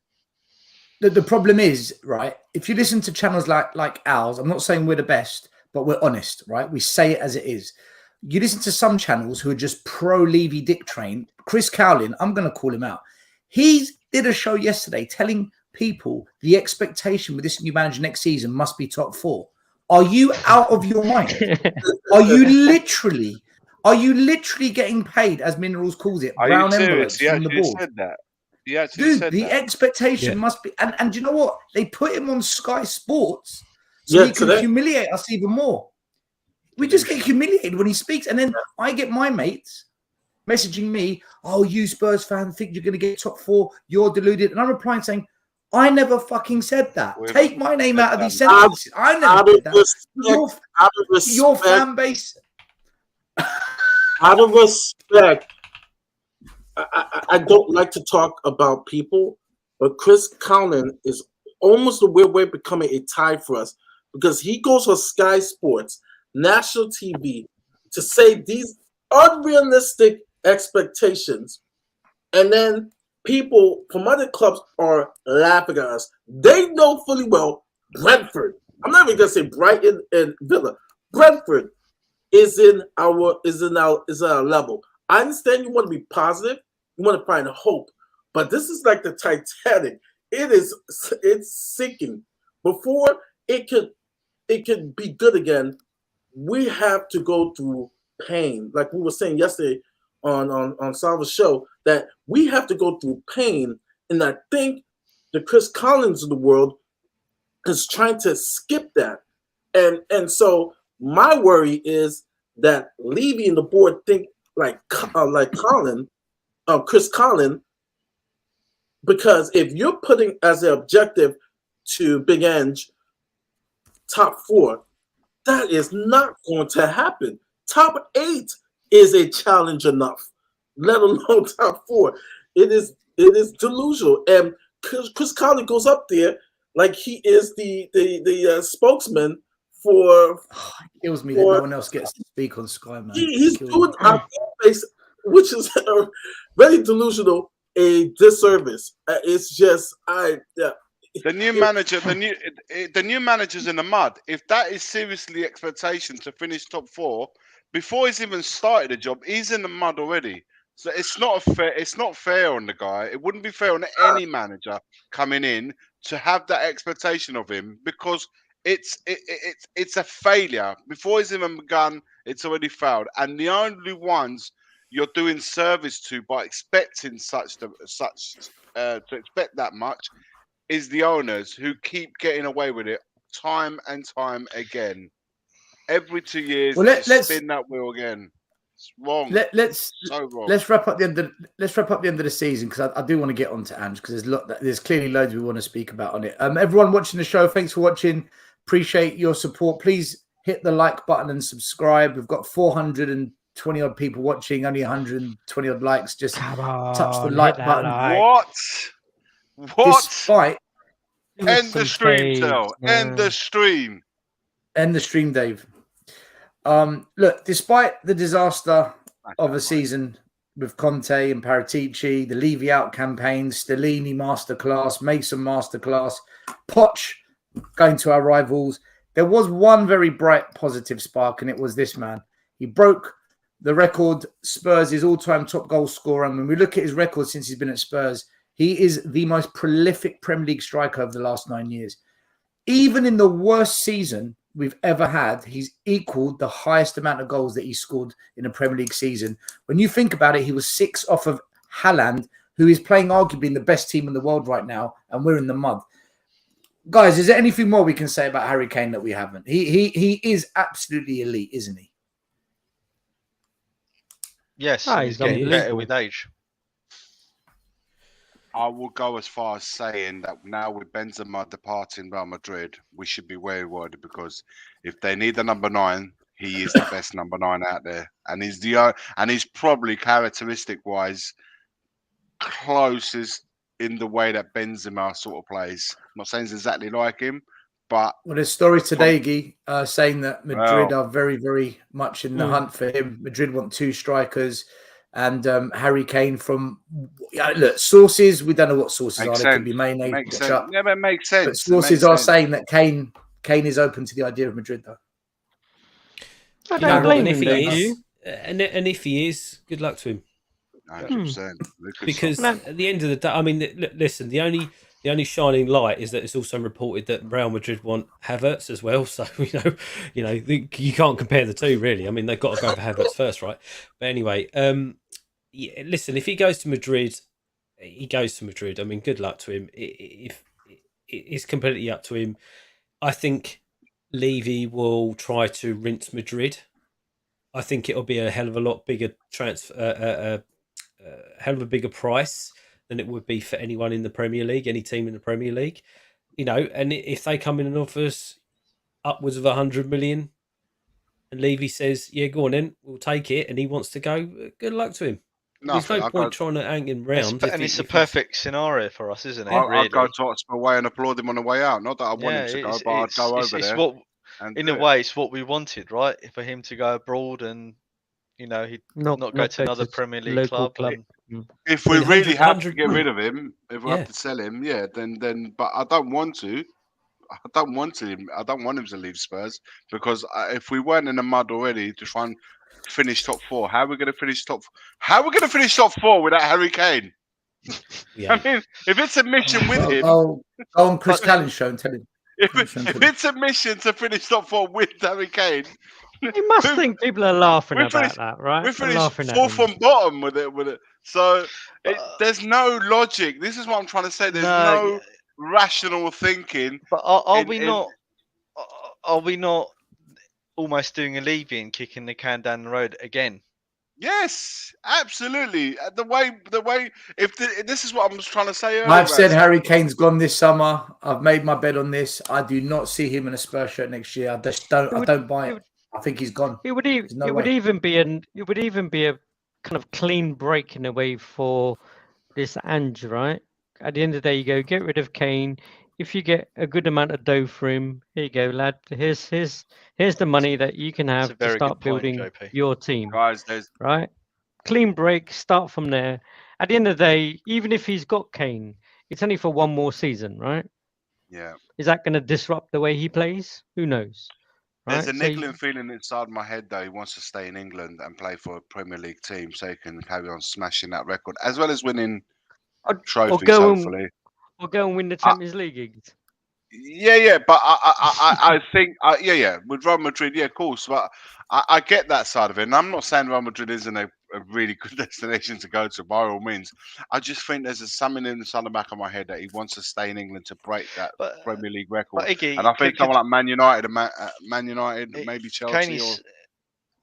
S1: The problem is, right, if you listen to channels like ours, I'm not saying we're the best, but we're honest, right? We say it as it is. You listen to some channels who are just pro-Levy Dick train. Chris Cowlin, I'm going to call him out. He did a show yesterday telling people the expectation with this new manager next season must be top 4. Are you out of your mind? Are you literally getting paid, as Minerals calls it, brown envelopes from the board?
S3: Said that.
S1: Dude, the expectation must be, and you know what? They put him on Sky Sports so
S7: Yeah,
S1: he can
S7: today.
S1: humiliate us even more. We just get humiliated when he speaks, and then I get my mates messaging me, "Oh, you Spurs fan think you're going to get top 4? You're deluded." And I'm replying saying, "I never fucking said that.
S3: We've
S1: Take my name out of these
S3: said
S1: sentences. I never
S7: Out of
S1: said that.
S7: respect, out of
S1: Your
S7: respect,
S1: fan base."
S7: out of respect, I don't like to talk about people, but Chris Collin is almost a weird way becoming a tie for us because he goes on Sky Sports, national TV, to say these unrealistic expectations, and then people from other clubs are laughing at us. They know fully well Brentford. I'm not even gonna say Brighton and Villa. Brentford is in our level. I understand you want to be positive, you want to find hope, but this is like the Titanic. It's sinking. Before it could be good again, we have to go through pain. Like we were saying yesterday on Salva's show, that we have to go through pain. And I think the Chris Collins of the world is trying to skip that. And so my worry is that Levy and the board think like Chris Collin, because if you're putting as an objective to Big Ange top 4, that is not going to happen. Top 8 is a challenge enough, let alone top 4. It is delusional, and Chris Collin goes up there like he is the spokesman for.
S1: It kills me that no one else gets to speak on Sky, man.
S7: He's doing our face, which is very delusional, a disservice. It's just
S3: the new manager, the new manager's in the mud. If that is seriously expectation to finish top 4 before he's even started the job, he's in the mud already. So it's not fair on the guy. It wouldn't be fair on any manager coming in to have that expectation of him, because it's a failure. Before he's even begun, it's already failed. And the only ones you're doing service to by expecting to expect that much is the owners, who keep getting away with it time and time again. Every 2 years, let's spin that wheel again. It's wrong.
S1: Let's
S3: so wrong.
S1: Let's wrap up the end of the season, because I do want to get on to Ange, because there's clearly loads we want to speak about on it. Everyone watching the show, thanks for watching. Appreciate your support. Please hit the like button and subscribe. We've got 420 odd people watching, only 120 odd likes. Just touch the like button.
S3: What?
S1: Despite
S3: end the stream, Tel. End the stream.
S1: End the stream, Dave. Look, despite the disaster of a season with Conte and Paratici, the Levy out campaign, Stellini masterclass, Mason masterclass, Poch going to our rivals, there was one very bright positive spark, and it was this man. He broke the record, Spurs' all-time top goal scorer. And when we look at his record since he's been at Spurs, he is the most prolific Premier League striker over the last 9 years. Even in the worst season we've ever had, he's equaled the highest amount of goals that he scored in a Premier League season. When you think about it, he was 6 off of Haaland, who is playing arguably in the best team in the world right now, and we're in the mud. Guys, is there anything more we can say about Harry Kane that we haven't? He is absolutely elite, isn't he?
S5: Yes, he's getting better with age.
S3: I will go as far as saying that now with Benzema departing Real Madrid, we should be very worried, because if they need a number 9, he is the best number 9 out there, and he's probably characteristic-wise closest in the way that Benzema sort of plays. I'm not saying it's exactly like him, but
S1: there's stories today, Guy, saying that Madrid are very, very much in the hunt for him. Madrid want 2 strikers. And Harry Kane from look, sources, we don't know what sources are. They could be mayonnaise.
S3: Makes sense. Yeah, but it makes sense.
S1: But sources are saying that Kane is open to the idea of Madrid, though.
S4: I don't blame him,
S6: and if he is, good luck to him.
S3: 100%.
S6: Because at the end of the day, I mean, listen, the only shining light is that it's also reported that Real Madrid want Havertz as well. So you can't compare the two, really. I mean, they've got to go for Havertz first, right? But anyway, listen, if he goes to Madrid, he goes to Madrid. I mean, good luck to him. If it's completely up to him. I think Levy will try to rinse Madrid. I think it'll be a hell of a lot bigger hell of a bigger price than it would be for anyone in the Premier League, any team in the Premier League. And if they come in and offer us upwards of 100 million, and Levy says, "Yeah, go on then, we'll take it," and he wants to go, good luck to him. There's no point trying to hang him round.
S5: It's a perfect scenario for us, isn't it?
S3: I'd go to Tottenham Away and applaud him on the way out. Not that I want him to go, but I'd go over there.
S5: In a way, it's what we wanted, right? For him to go abroad and, he'd not go to another Premier League club.
S3: If we really have to get rid of him, if we have to sell him, then. But I don't want to. I don't want him to leave Spurs, because if we weren't in the mud already to try and finish top four, how are we going to finish top? How are we going to finish top four without Harry Kane?
S6: Yeah.
S3: I mean, if it's a mission with him,
S1: go on Chris Callen's show and tell him.
S3: If it's a mission to finish top four with Harry Kane,
S4: you must think people are laughing about that, right?
S3: We finished fourth from bottom with it. So there's no logic. This is what I'm trying to say. There's no rational thinking.
S5: But are we not almost doing a Levy and kicking the can down the road again?
S3: Yes, absolutely. The way. This is what I'm trying to say earlier.
S1: I've said Harry Kane's gone this summer. I've made my bet on this. I do not see him in a Spurs shirt next year. I just don't. I don't buy it. I think he's gone.
S4: It would even be a kind of clean break in a way for this Ange, right? At the end of the day, you go get rid of Kane. If you get a good amount of dough for him, here you go, lad. Here's the money that you can have to start building your team.
S3: Guys,
S4: right? Clean break, start from there. At the end of the day, even if he's got Kane, it's only for one more season, right?
S3: Yeah.
S4: Is that going to disrupt the way he plays? Who knows? Right?
S3: There's a niggling feeling inside my head, though. He wants to stay in England and play for a Premier League team so he can carry on smashing that record, as well as winning trophies, hopefully.
S4: Or go and win the Champions League gigs.
S3: Yeah, but I think, with Real Madrid, of course, but I get that side of it. And I'm not saying Real Madrid isn't a really good destination to go to, by all means. I just think there's something inside the back of my head that he wants to stay in England to break that Premier League record.
S5: Iggy,
S3: and I think someone like Man United, maybe Chelsea.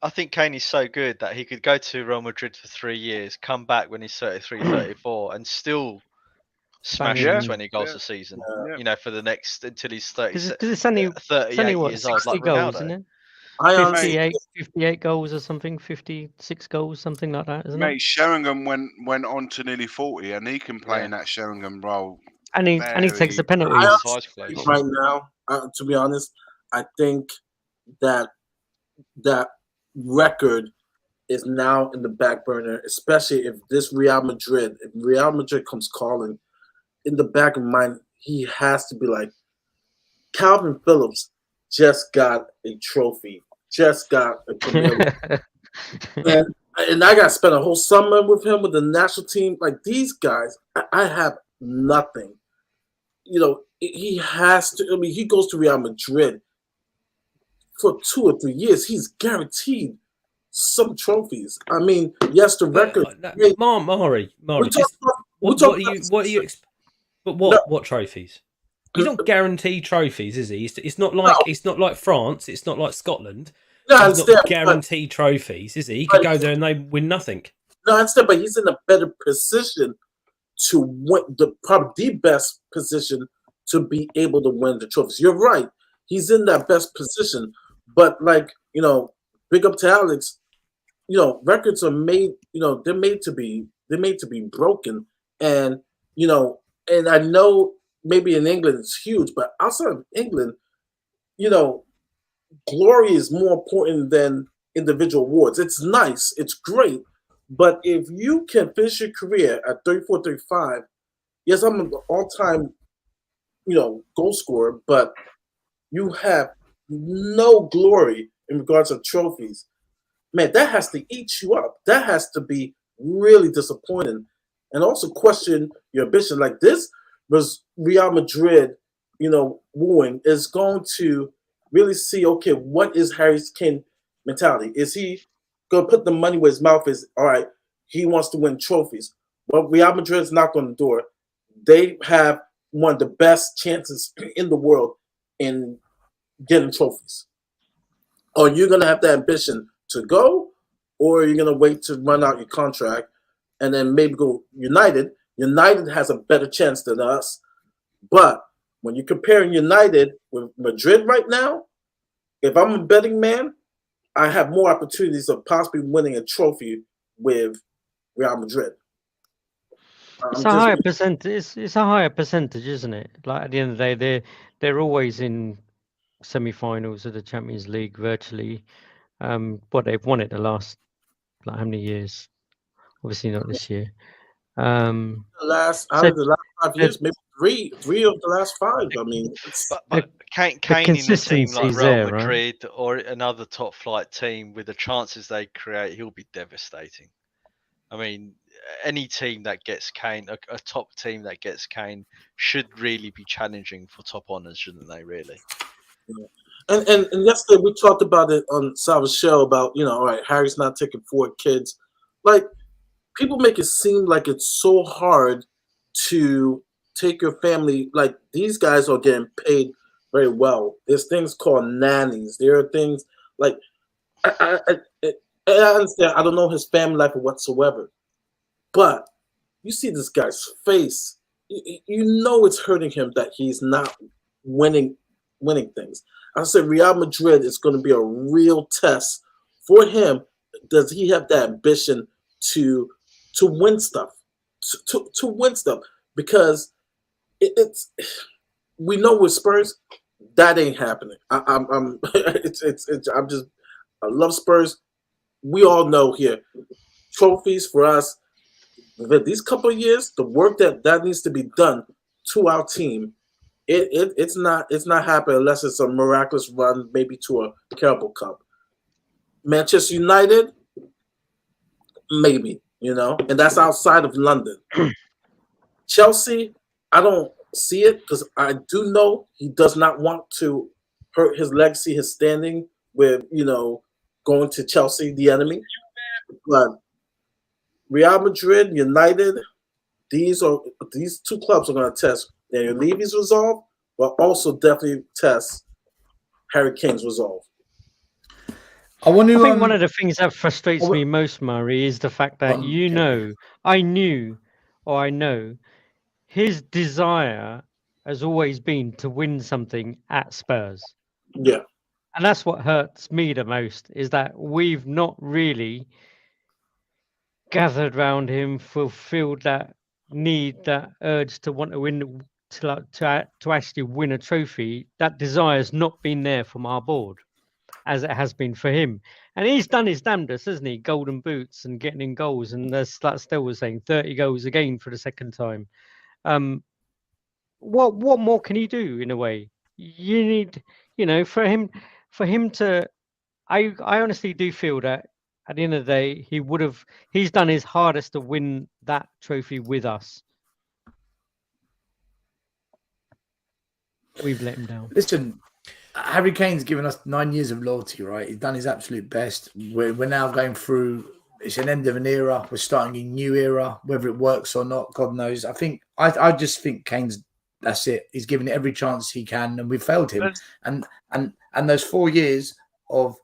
S5: I think Kane is so good that he could go to Real Madrid for 3 years, come back when he's 33, 34, and still smashing 20 goals a season, for the next until he's 30.
S4: Because it's only
S5: 38
S4: what,
S5: years old,
S4: 60
S5: like
S4: goals,
S5: Ronaldo.
S4: isn't it? 58 goals or something, 56 goals, something like that, isn't it?
S3: Sheringham went on to nearly 40, and he can play in that Sheringham role.
S4: And he takes the penalties.
S7: Right now, to be honest, I think that record is now in the back burner, especially if Real Madrid comes calling. In the back of mind, he has to be like, Calvin Phillips just got a trophy, just got a Premier League. and I got to spend a whole summer with him with the national team. Like these guys, I have nothing. He has to. I mean, he goes to Real Madrid for 2 or 3 years. He's guaranteed some trophies. I mean, yes, the record.
S6: Mahri, what are you? But what trophies? He's not guaranteed trophies, is he? It's not like France. It's not like Scotland.
S7: No,
S6: he's not guaranteed trophies, is he? He could go there and they win nothing.
S7: No, I understand, but he's in a better position to win, probably the best position to be able to win the trophies. You're right. He's in that best position. But big up to Alex. Records are made. They're made to be broken, and and I know maybe in England it's huge, but outside of England, glory is more important than individual awards. It's nice, it's great, but if you can finish your career at 34, 35, yes, I'm an all-time, goal scorer, but you have no glory in regards to trophies. Man, that has to eat you up. That has to be really disappointing. And also question your ambition. Like this was Real Madrid, wooing is going to really see, okay, what is Harry Kane mentality? Is he going to put the money where his mouth is? All right, he wants to win trophies. Well, Real Madrid's knocked on the door. They have one of the best chances in the world in getting trophies. Or you're going to have the ambition to go, or you're going to wait to run out your contract and then maybe go United. United has a better chance than us. But when you're comparing United with Madrid right now, if I'm a betting man, I have more opportunities of possibly winning a trophy with Real Madrid.
S4: It's a higher percentage. It's a higher percentage, isn't it? Like at the end of the day, they're always in semi-finals of the Champions League virtually. But they've won it the last like how many years? Obviously not this year.
S7: Out of the last 5 years, maybe three of the last 5. I mean,
S5: but Kane in a team like Real Madrid or another top flight team with the chances they create, he'll be devastating. I mean, any team that gets Kane, a top team that gets Kane, should really be challenging for top honours, shouldn't they? Really.
S7: Yeah. And yesterday we talked about it on Salva's show about, all right, Harry's not taking 4 kids. Like, people make it seem like it's so hard to take your family. Like, these guys are getting paid very well. There's things called nannies. There are things like, I understand. I don't know his family life whatsoever. But you see this guy's face. You know it's hurting him that he's not winning things. I said Real Madrid is going to be a real test for him. Does he have that ambition to win stuff? To win stuff? Because it's we know with Spurs that ain't happening. I love Spurs. We all know here trophies for us. These couple of years, the work that needs to be done to our team, it's not happening unless it's a miraculous run, maybe to a Carabao Cup. Manchester United, maybe, and that's outside of London. Chelsea, I don't see it because I do know he does not want to hurt his legacy, his standing with, going to Chelsea, the enemy. But Real Madrid, United, these 2 clubs are going to test Daniel Levy's resolve, but also definitely test Harry Kane's resolve.
S4: I think one of the things that frustrates me most, Mahri, is the fact that I know his desire has always been to win something at Spurs.
S7: Yeah.
S4: And that's what hurts me the most, is that we've not really gathered around him, fulfilled that need, that urge to want to win, to actually win a trophy. That desire has not been there from our board, as it has been for him. And he's done his damnedest, hasn't he? Golden boots and getting in goals. And that's still was saying 30 goals again for the second time. What more can he do in a way? You need, for him to, I honestly do feel that at the end of the day, he's done his hardest to win that trophy with us. We've let him down.
S1: Listen, Harry Kane's given us 9 years of loyalty, right? He's done his absolute best. We're now going through, it's an end of an era. We're starting a new era, whether it works or not, God knows. I just think Kane's, that's it. He's given it every chance he can, and we've failed him. And those 4 years of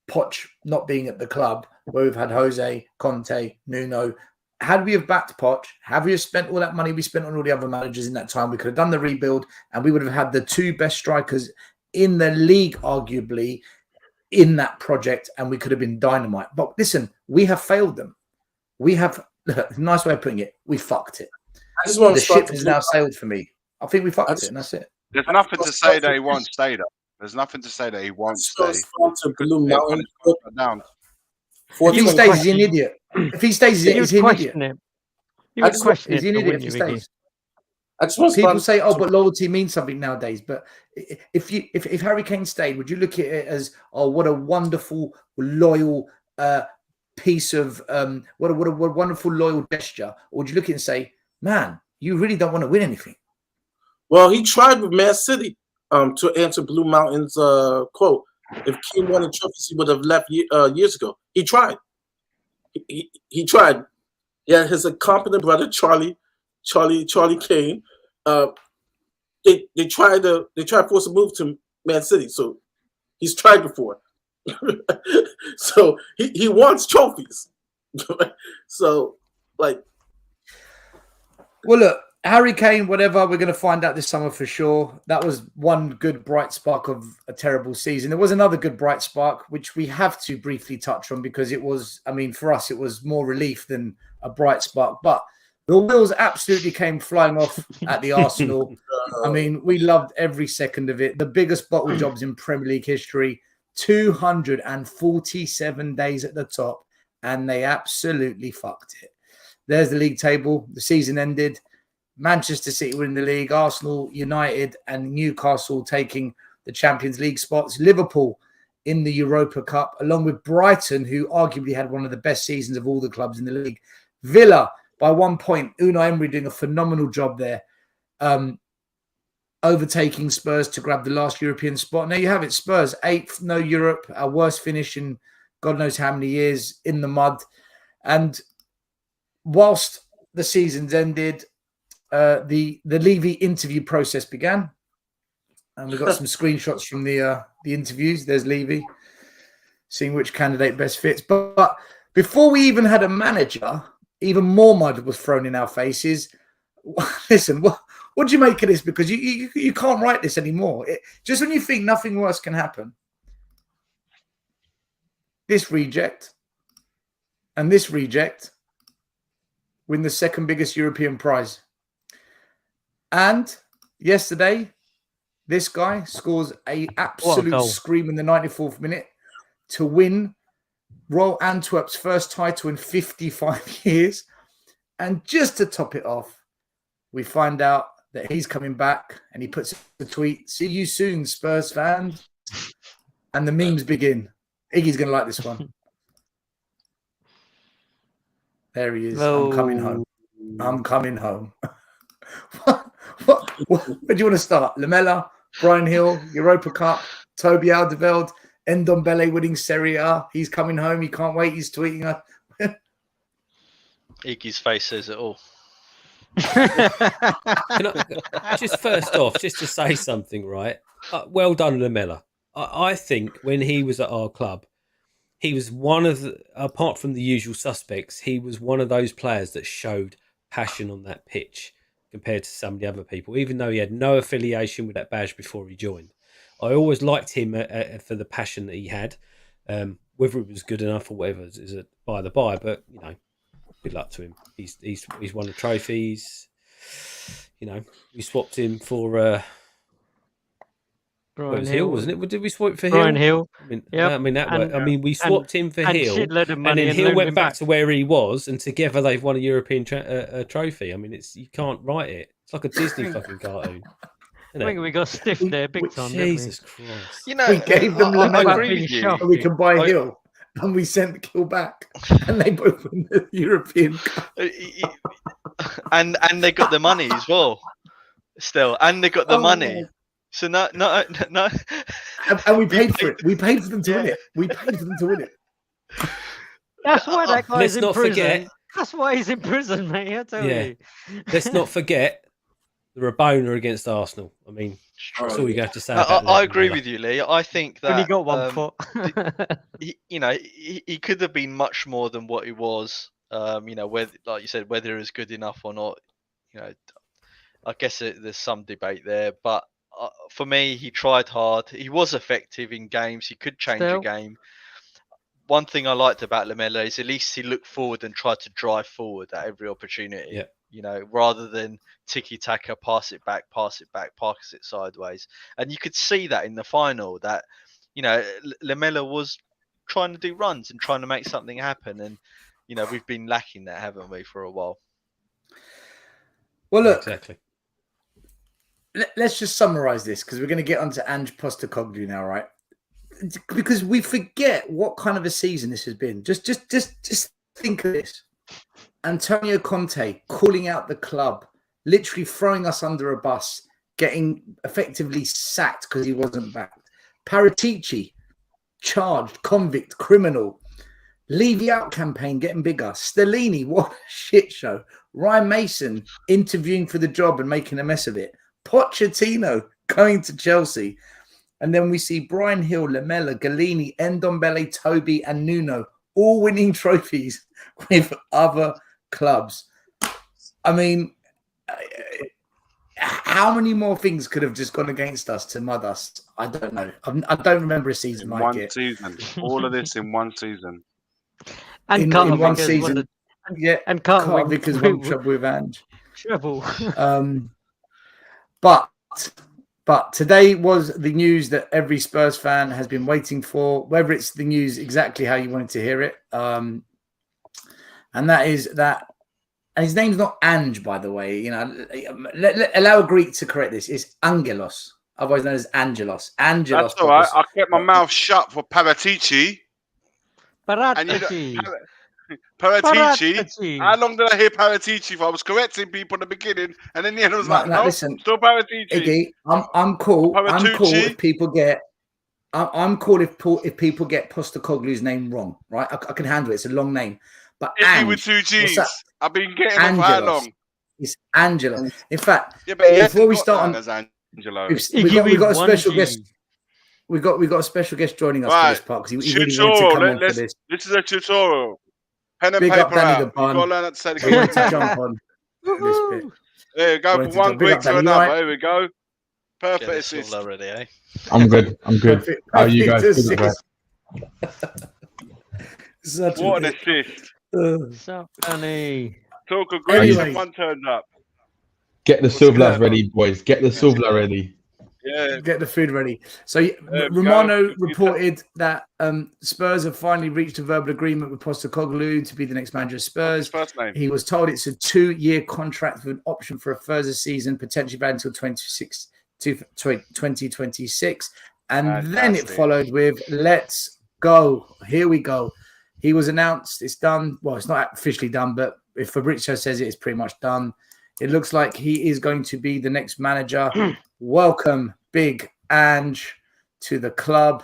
S1: Poch not being at the club, where we've had Jose, Conte, Nuno. Had we have backed Poch, have we have spent all that money we spent on all the other managers in that time, we could have done the rebuild, and we would have had the 2 best strikers in the league, arguably, in that project, and we could have been dynamite. But listen, we have failed them. We have, nice way of putting it, we fucked it. The ship has now sailed for me. I think we fucked it, and that's it.
S3: There's nothing to say that he won't stay, though. There's nothing to say that he won't stay.
S1: If he stays, he's an idiot. If he stays, he's an idiot.
S4: You would question it.
S1: He's an idiot if he stays. People say, "Oh, but loyalty means something nowadays." But if Harry Kane stayed, would you look at it as, "Oh, what a wonderful, loyal piece of what a wonderful loyal gesture," or would you look at it and say, "Man, you really don't want to win anything"?
S7: Well, he tried with Man City. To answer Blue Mountain's quote, if Kane won the trophies, he would have left years ago. He tried. He tried. Yeah, his incompetent brother Charlie Kane. They tried to force a move to Man City, so he's tried before. So he wants trophies. So, like,
S1: well, look, Harry Kane, whatever, we're going to find out this summer for sure. That was one good bright spark of a terrible season. There was another good bright spark, which we have to briefly touch on because it was, I mean, for us, it was more relief than a bright spark. But the wheels absolutely came flying off at the Arsenal. I mean, we loved every second of it. The biggest bottle jobs in Premier League history, 247 days at the top, and they absolutely fucked it. There's the league table. The season ended. Manchester City were in the league, Arsenal, United, and Newcastle taking the Champions League spots. Liverpool in the Europa Cup, along with Brighton, who arguably had one of the best seasons of all the clubs in the league. Villa, by 1 point, Unai Emery doing a phenomenal job there, overtaking Spurs to grab the last European spot. And there you have it, Spurs, 8th, no Europe, our worst finish in God knows how many years, in the mud. And whilst the season's ended, the Levy interview process began, and we got some screenshots from the interviews. There's Levy seeing which candidate best fits. But before we even had a manager, even more mud was thrown in our faces. Listen, what do you make of this? Because you can't write this anymore. Just when you think nothing worse can happen, this reject and this reject win the second biggest European prize. And yesterday, this guy scores an absolute scream in the 94th minute to win Royal Antwerp's first title in 55 years. And just to top it off, we find out that he's coming back, and he puts a tweet, "See you soon, Spurs fans." And the memes begin. Iggy's going to like this one. There he is. I'm coming home. I'm coming home. Where do you want to start? Lamela, Brian Hill, Europa Cup, Toby Alderweireld, Ndombele winning Serie A. He's coming home. He can't wait. He's tweeting us.
S5: Iggy's face says it all.
S6: Just first off, just to say something, right? Well done, Lamela. I think when he was at our club, he was one of the, apart from the usual suspects, he was one of those players that showed passion on that pitch compared to some of the other people, even though he had no affiliation with that badge before he joined. I always liked him for the passion that he had. Whether it was good enough or whatever is by the by, but you know, good luck to him. He's won the trophies. You know, we swapped him for
S4: Brian
S6: Hill, wasn't it? Did we swap for
S4: Brian
S6: Hill?
S4: Hill.
S6: I mean that way. I mean, we swapped him for Hill, and then Hill went back to where he was, and together they've won a European trophy. I mean, you can't write it. It's like a Disney fucking cartoon.
S4: I think we got stiff there, big time.
S6: Jesus Christ!
S5: You know,
S1: we gave them
S5: I agree with you.
S1: so we can buy Hill, and we sent Hill back, and they both win the European Cup.
S5: And they got the money as well. Still, and they got the money.
S1: Man.
S5: So no.
S1: And we paid for it. We paid for them to win it. We paid for them to win it.
S4: That's why that guy's in prison.
S6: Forget.
S4: That's why he's in prison, mate. I tell you.
S6: Let's not forget the Rabona against Arsenal. I mean, that's all you have to say.
S5: I agree with you, Lee. I think that
S4: When he got 1 foot.
S5: he could have been much more than what he was. Whether, like you said, whether it was good enough or not. I guess there's some debate there, but for me, he tried hard. He was effective in games. He could change a game. One thing I liked about Lamela is at least he looked forward and tried to drive forward at every opportunity. Yeah. Rather than tiki-taka, pass it back, pass it sideways. And you could see that in the final that, Lamela was trying to do runs and trying to make something happen. And, we've been lacking that, haven't we, for a while?
S1: Well, look.
S6: Exactly.
S1: Let's just summarize this because we're going to get onto Ange Postecoglou now, right? Because we forget what kind of a season this has been. Just think of this. Antonio Conte calling out the club, literally throwing us under a bus, getting effectively sacked because he wasn't backed. Paratici, charged, convict, criminal. Levy out campaign getting bigger. Stellini, what a shit show. Ryan Mason interviewing for the job and making a mess of it. Pochettino going to Chelsea. And then we see Brian Hill, Lamella, Galini, Ndombele, Toby, and Nuno all winning trophies with other clubs. I mean, how many more things could have just gone against us to mud us? I don't know. I don't remember a season like
S3: one
S1: it.
S3: season. All of this in one season.
S4: And
S1: In
S4: Carl
S1: one
S4: Vickers
S1: season.
S4: won
S1: Yeah,
S4: and Carl
S1: Carl Vickers won trouble with Ange.
S4: treble.
S1: But today was the news that every Spurs fan has been waiting for, whether it's the news exactly how you wanted to hear it. And that is that, and his name's not Ange, by the way. You know, allow a Greek to correct this. It's Angelos, otherwise known as Angelos. Angelos.
S3: That's all right. I kept my mouth shut for Paratici.
S4: Paratici.
S3: Paratici. How long did I hear Paratici for? I was correcting people at the beginning, and then the end I was like, no,
S1: listen,
S3: still Paratici.
S1: Iggy, I'm cool. I'm cool if people get. I'm cool if people get Postecoglou's name wrong, right? I can handle it. It's a long name, but
S3: Ange, with two G's. I've been getting them for how long?
S1: It's Angelo. In fact,
S3: yeah, but
S1: before we start on,
S3: as Angelo,
S1: we got a special guest. We got a special guest joining us for this part because he really wanted to come on for this.
S3: This is a tutorial. Pen and
S1: Big
S3: paper
S1: up Danny
S3: out.
S1: the
S3: You've got to learn how to say the
S1: We want to jump on this bit.
S3: There you go. From one Greek to another. Here we go. Perfect assist.
S5: Already, eh?
S8: I'm good. How are you guys?
S3: What an assist.
S4: So funny.
S3: Talk of Greece and one turned up.
S8: Get the silver ready, boys. Get the silver ready.
S3: Yeah.
S1: Get the food ready. So Romano reported that Spurs have finally reached a verbal agreement with Postecoglou to be the next manager of Spurs. He was told it's a 2-year contract with an option for a further season, potentially valid until 2026. And then it followed with, let's go. Here we go. He was announced. It's done. Well, it's not officially done, but if Fabrizio says it, it's pretty much done. It looks like he is going to be the next manager. Welcome, Big Ange, to the club.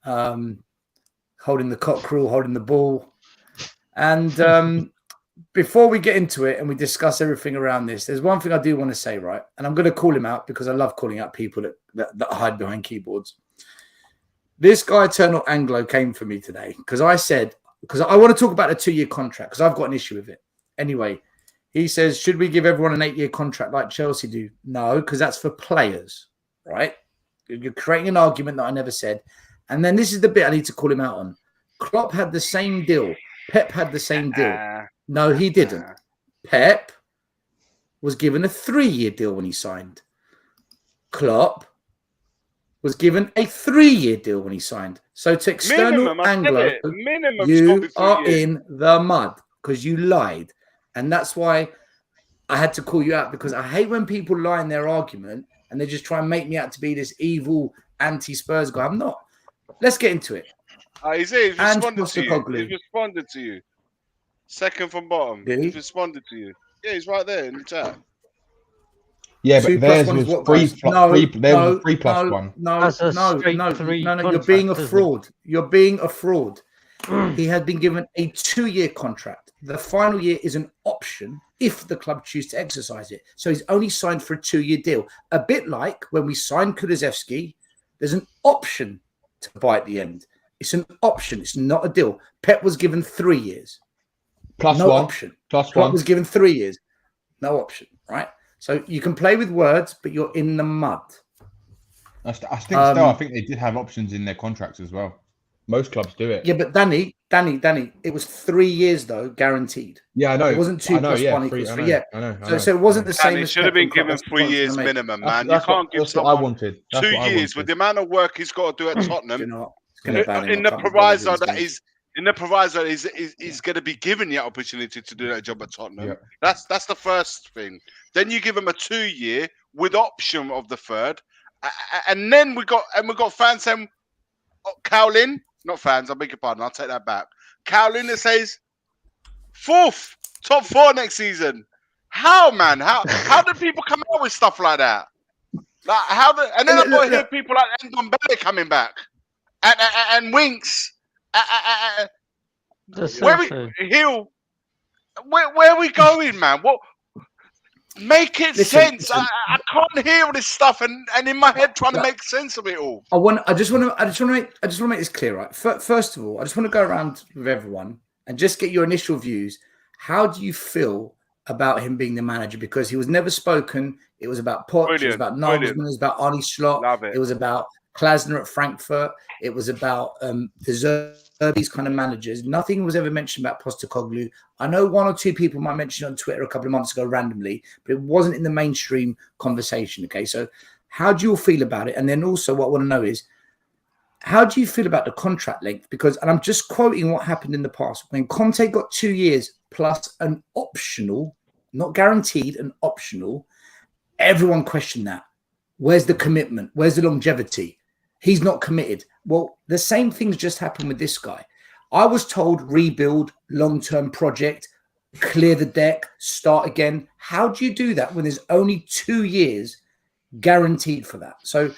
S1: Holding the cockerel, holding the ball. And before we get into it and we discuss everything around this, there's one thing I do want to say, right? And I'm going to call him out because I love calling out people that hide behind keyboards. This guy, Eternal Anglo, came for me today because I said, because I want to talk about a 2-year contract because I've got an issue with it. Anyway, he says, should we give everyone an 8-year contract like Chelsea do? No, because that's for players, right? You're creating an argument that I never said. And then this is the bit I need to call him out on. Klopp had the same deal. Pep had the same deal. No, he didn't. Pep was given a 3-year deal when he signed. Klopp was given a 3-year deal when he signed. So to External Anglo, you are in the mud because you lied. And that's why I had to call you out because I hate when people lie in their argument and they just try and make me out to be this evil anti-Spurs guy. I'm not. Let's get into it.
S3: He's responded to you. He's responded to you. Second from bottom. He's responded to you. Yeah, he's right there in the chat.
S8: Yeah, but theirs was 3+1.
S1: No, you're being a fraud. You're being a fraud. He had been given a 2-year contract. The final year is an option if the club choose to exercise it. So he's only signed for a 2-year deal. A bit like when we signed Kulusevski, there's an option to buy at the end. It's an option. It's not a deal. Pep was given 3 years. No option. Klopp was given 3 years. No option, right? So you can play with words, but you're in the mud.
S8: I think they did have options in their contracts as well. Most clubs do it.
S1: Yeah, but Danny, it was 3 years though, guaranteed.
S8: Yeah, I know.
S1: It wasn't 2 plus 1 equals 3. Yeah, I know. So it wasn't the same.
S3: He should have been given 3 years minimum, man. You can't give
S8: someone I wanted.
S3: 2 years with the amount of work he's got to do at Tottenham.
S1: You know,
S3: in the proviso that he's going to be given the opportunity to do that job at Tottenham. Yeah. That's the first thing. Then you give him a 2-year with option of the third, and then we got fans saying, Cowlin, not fans. I beg your pardon. I'll take that back. Cowlin that says 4th, top 4 next season. How, man? How do people come out with stuff like that? Like and then I've got to hear people like Ndombele coming back and Winks. Where are we going, man? What? Make it
S1: Listen,
S3: sense. I can't hear all this stuff and in my head trying to make sense of it all.
S1: I just want to make this clear, right? First of all, I just want to go around with everyone and just get your initial views. How do you feel about him being the manager? Because he was never spoken. It was about Poch. It was about Nagelsmann. It was about Arne Slot.
S3: Love it.
S1: It was about Klasner at Frankfurt. It was about these kind of managers. Nothing was ever mentioned about Postecoglou. I know one or two people might mention it on Twitter a couple of months ago randomly, but it wasn't in the mainstream conversation. Okay, so how do you all feel about it? And then also what I want to know is, how do you feel about the contract length? Because, and I'm just quoting what happened in the past, when Conte got 2 years plus an optional, not guaranteed, an optional, everyone questioned that. Where's the commitment? Where's the longevity? He's not committed. Well, the same things just happened with this guy. I was told rebuild, long-term project, clear the deck, start again. How do you do that when there's only 2 years guaranteed for that? So,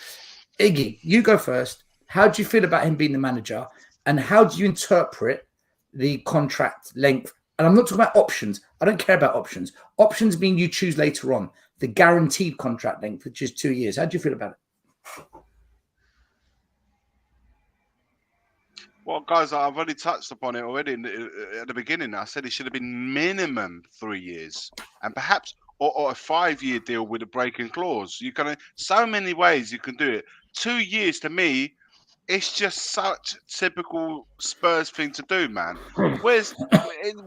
S1: Iggy, you go first. How do you feel about him being the manager? And how do you interpret the contract length? And I'm not talking about options. I don't care about options. Options mean you choose later on. The guaranteed contract length, which is 2 years. How do you feel about it?
S3: Well, guys, I've already touched upon it already at the beginning. I said it should have been minimum 3 years, and perhaps or a 5-year deal with a breaking clause. You can so many ways you can do it. 2 years to me, it's just such typical Spurs thing to do, man. Where's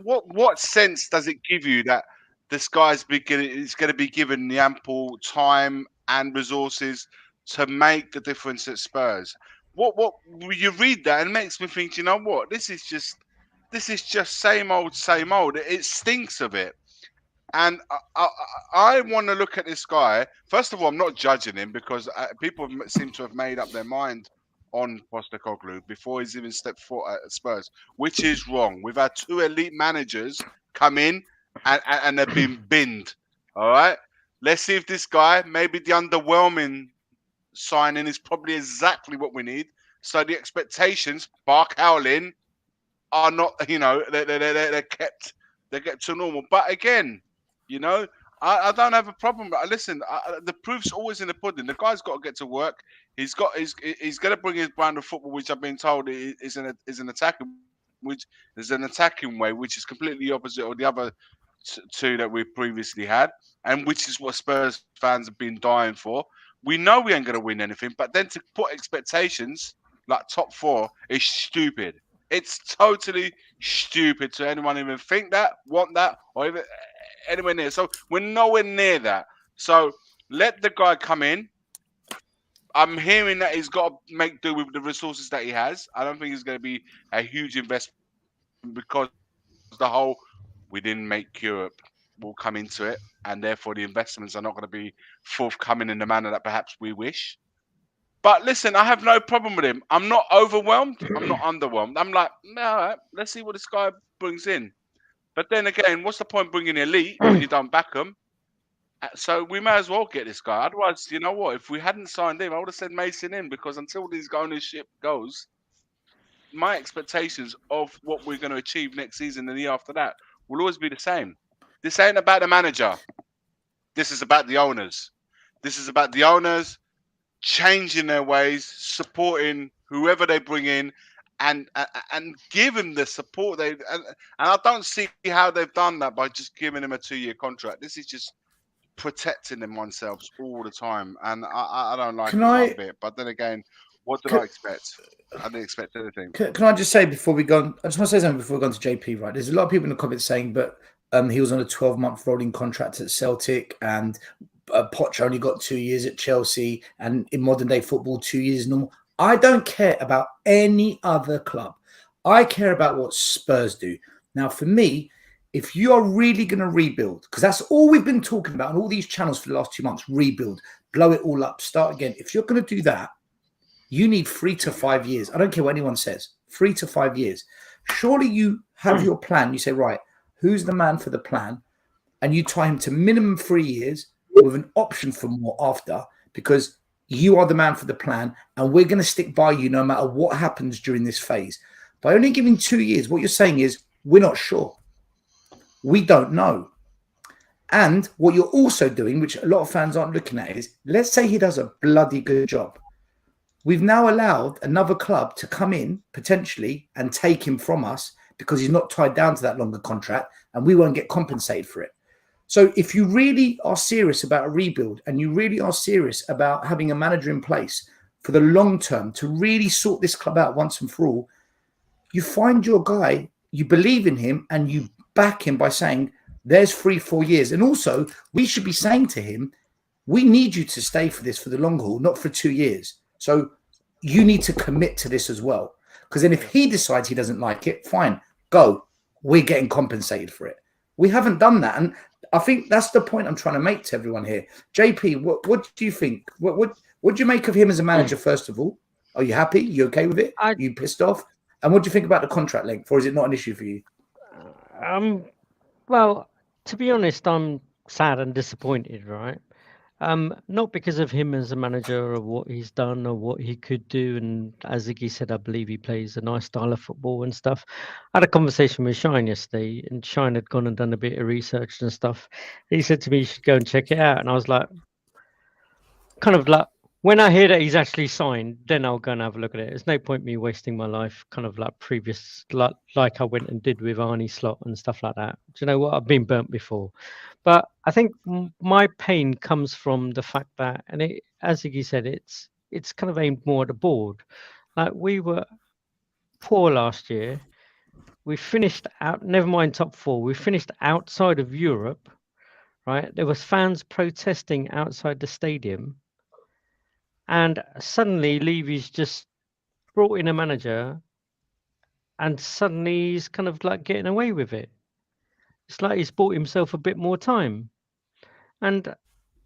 S3: what sense does it give you that this guy's is going to be given the ample time and resources to make the difference at Spurs? What you read that and it makes me think, you know what? This is just same old, same old. It stinks of it. And I want to look at this guy. First of all, I'm not judging him because people seem to have made up their mind on Postecoglou before he's even stepped foot at Spurs, which is wrong. We've had 2 elite managers come in and they've been binned. All right? Let's see if this guy, maybe the underwhelming signing is probably exactly what we need. So the expectations, Bark howling, are not, they're kept to normal. But again, I don't have a problem. Listen, the proof's always in the pudding. The guy's got to get to work. He's going to bring his brand of football, which I've been told is an attacking, which is an attacking way, which is completely opposite of the other two that we've previously had, and which is what Spurs fans have been dying for. We know we ain't going to win anything, but then to put expectations like top 4 is stupid. It's totally stupid to anyone even think that, want that, or even anywhere near. So we're nowhere near that. So let the guy come in. I'm hearing that he's got to make do with the resources that he has. I don't think it's going to be a huge investment because the whole we didn't make Europe will come into it, and therefore the investments are not going to be forthcoming in the manner that perhaps we wish. But listen, I have no problem with him. I'm not overwhelmed. I'm not underwhelmed. I'm like, all right, let's see what this guy brings in. But then again, what's the point bringing elite when you don't back them? So we may as well get this guy. Otherwise, you know what? If we hadn't signed him, I would have said Mason in, because until this ownership goes, my expectations of what we're going to achieve next season and the year after that will always be the same. This ain't about the manager. This is about the owners. This is about the owners changing their ways, supporting whoever they bring in, and give them the support and I don't see how they've done that by just giving him a 2-year contract. This is just protecting them oneself all the time, and I don't like it a bit. But then again, what did I expect? I didn't expect anything.
S1: Can I just say before we go? I just want to say something before we go on to JP. Right, there's a lot of people in the comments saying, but he was on a 12-month rolling contract at Celtic, and Poch only got 2 years at Chelsea, and in modern day football, 2 years is normal. I don't care about any other club. I care about what Spurs do. Now, for me, if you are really going to rebuild, because that's all we've been talking about on all these channels for the last 2 months, rebuild, blow it all up, start again. If you're going to do that, you need 3 to 5 years. I don't care what anyone says, 3 to 5 years. Surely you have your plan. You say, right, who's the man for the plan? And you tie him to minimum 3 years with an option for more after, because you are the man for the plan, and we're going to stick by you no matter what happens during this phase. By only giving 2 years, what you're saying is we're not sure. We don't know. And what you're also doing, which a lot of fans aren't looking at, is let's say he does a bloody good job. We've now allowed another club to come in potentially and take him from us because he's not tied down to that longer contract, and we won't get compensated for it. So if you really are serious about a rebuild and you really are serious about having a manager in place for the long term to really sort this club out once and for all, you find your guy, you believe in him, and you back him by saying, there's 3-4 years. And also, we should be saying to him, we need you to stay for this for the long haul, not for 2 years. So you need to commit to this as well. Because then if he decides he doesn't like it, fine, go. We're getting compensated for it. We haven't done that. And I think that's the point I'm trying to make to everyone here. JP, what do you think? What do you make of him as a manager, first of all? Are you happy? You okay with it? Are you pissed off? And what do you think about the contract length? Or is it not an issue for you?
S4: Well, to be honest, I'm sad and disappointed, right? Not because of him as a manager or what he's done or what he could do. And as Iggy said, I believe he plays a nice style of football and stuff. I had a conversation with Shine yesterday, and Shine had gone and done a bit of research and stuff. He said to me, you should go and check it out. And I was like, kind of like, when I hear that he's actually signed, then I'll go and have a look at it. There's no point me wasting my life, kind of like previous, like I went and did with Arnie Slot and stuff like that. Do you know what? I've been burnt before. But I think my pain comes from the fact that, and it, as Iggy said, it's kind of aimed more at the board. Like, we were poor last year. We finished out, never mind top 4, we finished outside of Europe, right? There was fans protesting outside the stadium. And suddenly Levy's just brought in a manager, and suddenly he's kind of like getting away with it. It's like he's bought himself a bit more time. And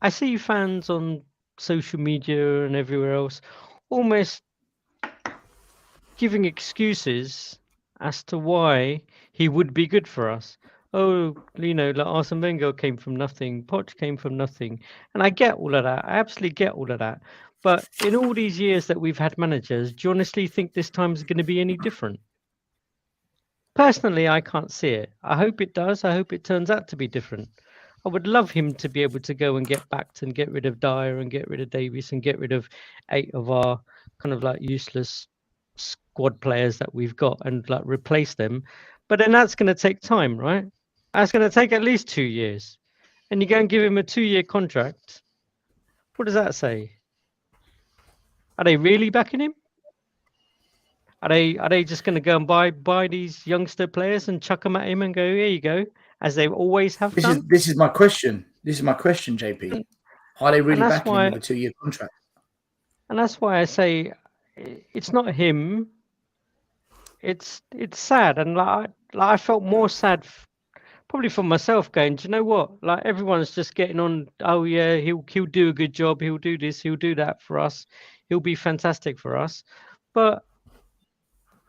S4: I see fans on social media and everywhere else almost giving excuses as to why he would be good for us. Oh, you know, like Arsene Wenger came from nothing, Poch came from nothing. And I get all of that. I absolutely get all of that. But in all these years that we've had managers, do you honestly think this time is going to be any different? Personally, I can't see it. I hope it does. I hope it turns out to be different. I would love him to be able to go and get backed and get rid of Dyer and get rid of Davies and get rid of 8 of our kind of like useless squad players that we've got and like replace them. But then that's going to take time, right? That's going to take at least 2 years. And you go and give him a 2-year contract. What does that say? Are they really backing him? Are they just going to go and buy these youngster players and chuck them at him and go, here you go, as they always have done?
S1: This is my question. This is my question, JP. Are they really backing him with a 2-year contract?
S4: And that's why I say it's not him. It's sad, and like I felt more sad, probably for myself, going, do you know what? Like, everyone's just getting on. Oh yeah, he'll do a good job. He'll do this. He'll do that for us. He'll be fantastic for us. But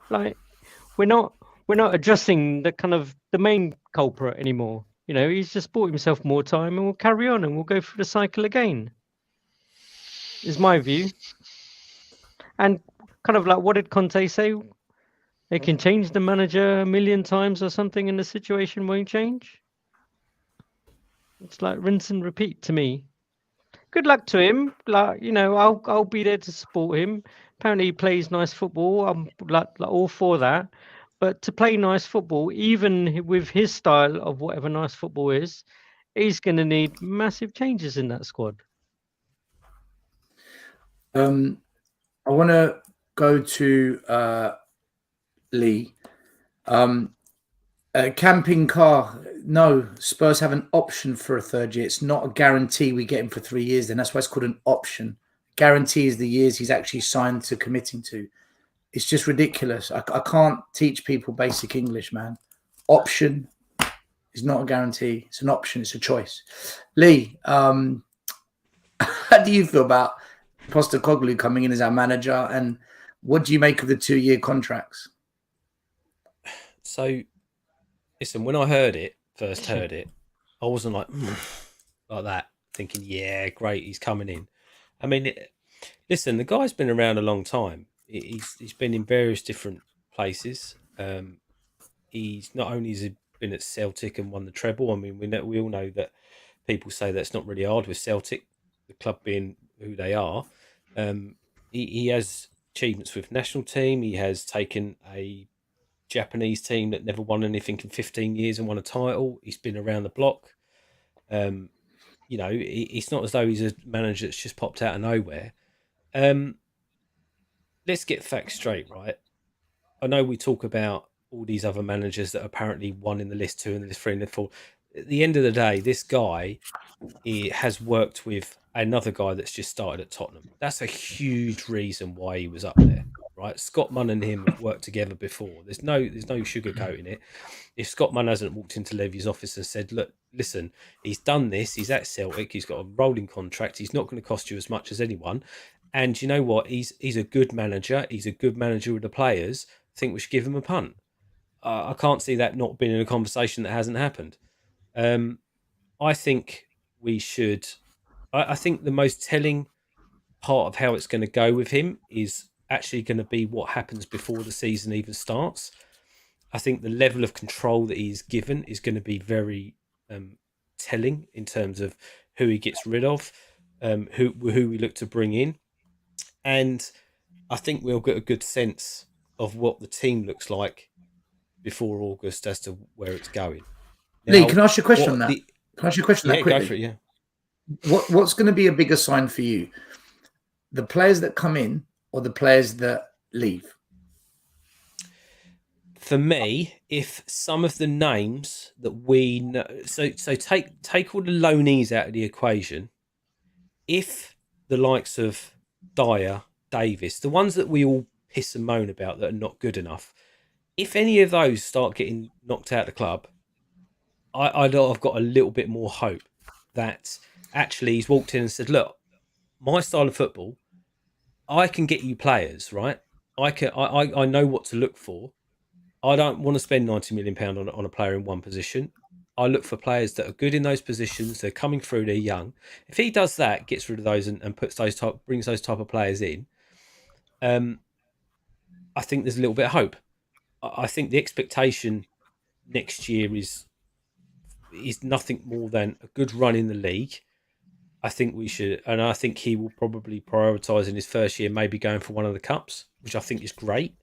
S4: like, we're not addressing the kind of the main culprit anymore. You know, he's just bought himself more time, and we'll carry on and we'll go through the cycle again. Is my view. And kind of like, what did Conte say? They can change the manager 1,000,000 times or something, and the situation won't change. It's like rinse and repeat to me. Good luck to him. Like, you know, I'll be there to support him. Apparently, he plays nice football. I'm like all for that. But to play nice football, even with his style of whatever nice football is, he's going to need massive changes in that squad.
S1: I want to go to Lee. Camping car. No, Spurs have an option for a 3rd year. It's not a guarantee we get him for 3 years. Then that's why it's called an option. Guarantee is the years he's actually signed to committing to. It's just ridiculous. I can't teach people basic English, man. Option is not a guarantee. It's an option. It's a choice. Lee, how do you feel about Postecoglou coming in as our manager, and what do you make of the 2-year contracts?
S6: So, listen, when I first heard it, I wasn't like that, thinking, yeah, great, he's coming in. I mean, listen, the guy's been around a long time. He's been in various different places. He's not only has he been at Celtic and won the treble. I mean, we all know that people say that's not really hard with Celtic, the club being who they are. He has achievements with national team. He has taken a Japanese team that never won anything in 15 years and won a title. He's been around the block. It's not as though he's a manager that's just popped out of nowhere. Let's get facts straight, right? I know we talk about all these other managers that apparently won in the list 2 and the list 3 and the 4. At the end of the day, this guy has worked with another guy that's just started at Tottenham. That's a huge reason why he was up there, right? Scott Munn and him have worked together before. There's no sugarcoating it. If Scott Munn hasn't walked into Levy's office and said, look, listen, he's done this, he's at Celtic, he's got a rolling contract, he's not going to cost you as much as anyone. And you know what? He's a good manager. He's a good manager with the players. I think we should give him a punt. I can't see that not being in a conversation that hasn't happened. I think we should. I think the most telling part of how it's going to go with him is actually going to be what happens before the season even starts. I think the level of control that he's given is going to be very telling in terms of who he gets rid of, who we look to bring in. And I think we'll get a good sense of what the team looks like before August as to where it's going. Now,
S1: Lee, can I ask you a question on that? Can I ask you a question that quickly?
S6: Go for it, yeah.
S1: What's going to be a bigger sign for you? The players that come in or the players that leave?
S6: For me, if some of the names that we know, so take all the loanees out of the equation. If the likes of Dyer, Davis, the ones that we all piss and moan about that are not good enough, if any of those start getting knocked out of the club, I've got a little bit more hope that actually he's walked in and said, look, my style of football, I can get you players, right? I know what to look for. I don't want to spend £90 million on a player in one position. I look for players that are good in those positions. They're coming through. They're young. If he does that, gets rid of those and brings those type of players in, I think there's a little bit of hope. I think the expectation next year is nothing more than a good run in the league. I think we should, and I think he will probably prioritise in his first year, maybe going for one of the cups, which I think is great.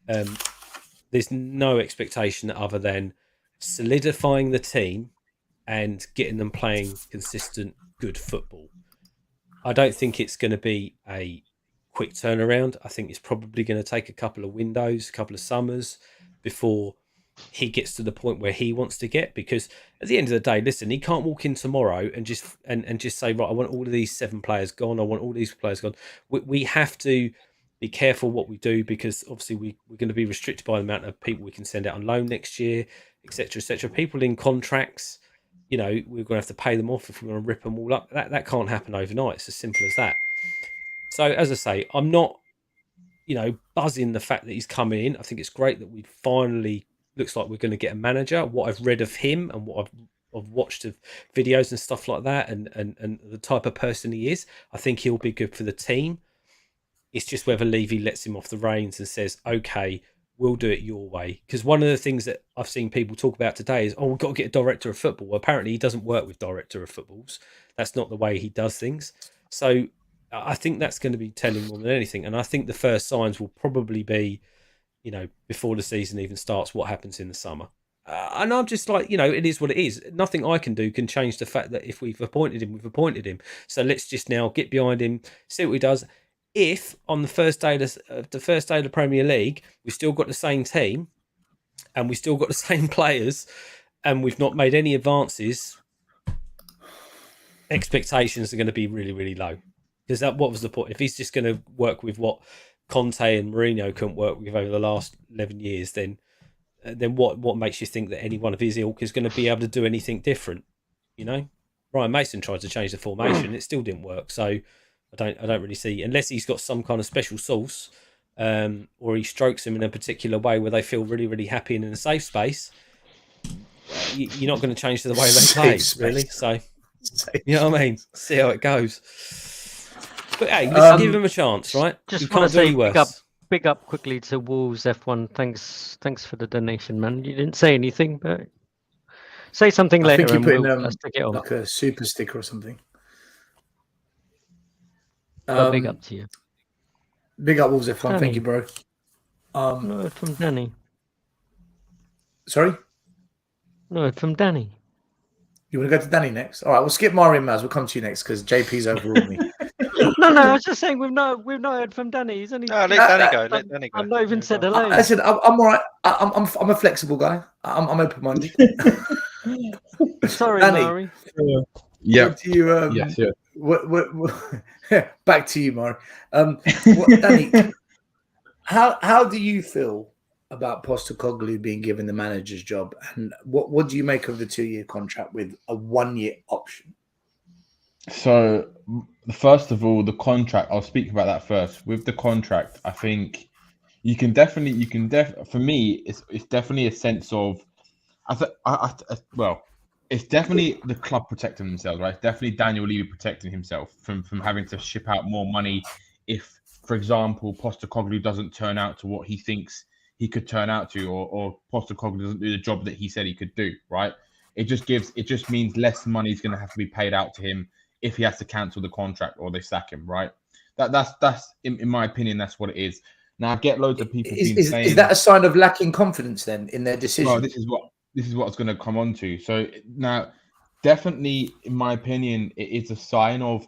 S6: There's no expectation other than solidifying the team and getting them playing consistent, good football. I don't think it's going to be a quick turnaround. I think it's probably going to take a couple of windows, a couple of summers before he gets to the point where he wants to get, because at the end of the day, listen, he can't walk in tomorrow and just say, right, I want all of these 7 players gone. I want all these players gone. We have to be careful what we do, because obviously we're going to be restricted by the amount of people we can send out on loan next year, etc., etc. People in contracts, we're going to have to pay them off if we're going to rip them all up. That can't happen overnight. It's as simple as that. So as I say, I'm not, buzzing the fact that he's coming in. I think it's great that we finally looks like we're going to get a manager. What I've read of him and what I've watched of videos and stuff like that, and the type of person he is, I think he'll be good for the team. It's just whether Levy lets him off the reins and says, okay, we'll do it your way. Because one of the things that I've seen people talk about today is, we've got to get a director of football. Well, apparently he doesn't work with director of footballs. That's not the way he does things. So I think that's going to be telling more than anything. And I think the first signs will probably be, before the season even starts, what happens in the summer. And I'm just like, it is what it is. Nothing I can do can change the fact that if we've appointed him, we've appointed him. So let's just now get behind him, see what he does. If on the first day of the Premier League, we've still got the same team and we've still got the same players and we've not made any advances, expectations are going to be really, really low. Because what was the point? If he's just going to work with what Conte and Mourinho couldn't work with over the last 11 years, then what makes you think that any one of his ilk is going to be able to do anything different? Ryan Mason tried to change the formation, it still didn't work. So I don't really see, unless he's got some kind of special sauce, or he strokes them in a particular way where they feel really, really happy and in a safe space. You're not going to change the way they play, really. So you know what I mean? See how it goes. But hey, let's give him a chance, right?
S4: Just
S6: you can't do any worse.
S4: Big up quickly to Wolves F1. Thanks for the donation, man. You didn't say anything, but Say something
S1: I
S4: later
S1: think you
S4: and
S1: put in
S4: we'll stick it on.
S1: like a super sticker or something.
S4: But big up to you.
S1: Big up Wolves F1. Thank
S4: Danny.
S1: you, bro.
S4: No, from Danny.
S1: Sorry?
S4: No, from Danny.
S1: You want to go to Danny next? All right, we'll skip Mahri and Maz. We'll come to you next because JP's overruled me.
S4: No, I was just saying we've not heard from Danny. He's only.
S5: No, let Danny go. Let Danny go.
S4: I've not even said hello.
S1: I said I'm all right. I'm a flexible guy. I'm open-minded.
S4: Sorry,
S1: Danny.
S4: Mahri.
S8: Yeah.
S1: What do you,
S8: Yes. Yeah.
S1: back to you, Mahri. Danny, how do you feel about Postecoglou being given the manager's job, and what do you make of the 2-year contract with a 1-year option?
S8: So, first of all, the contract. I'll speak about that first. With the contract, I think for me, it's definitely a sense of, well, it's definitely the club protecting themselves, right? It's definitely Daniel Levy protecting himself from having to ship out more money if, for example, Postecoglou doesn't turn out to what he thinks he could turn out to, or Postecoglou doesn't do the job that he said he could do, right? It just means less money is going to have to be paid out to him if he has to cancel the contract or they sack him, right? That's in my opinion, that's what it is. Now I get loads of people saying,
S1: is that a sign of lacking confidence then in their decision?
S8: Well, this is what it's going to come on to. So now, definitely, in my opinion, it is a sign of.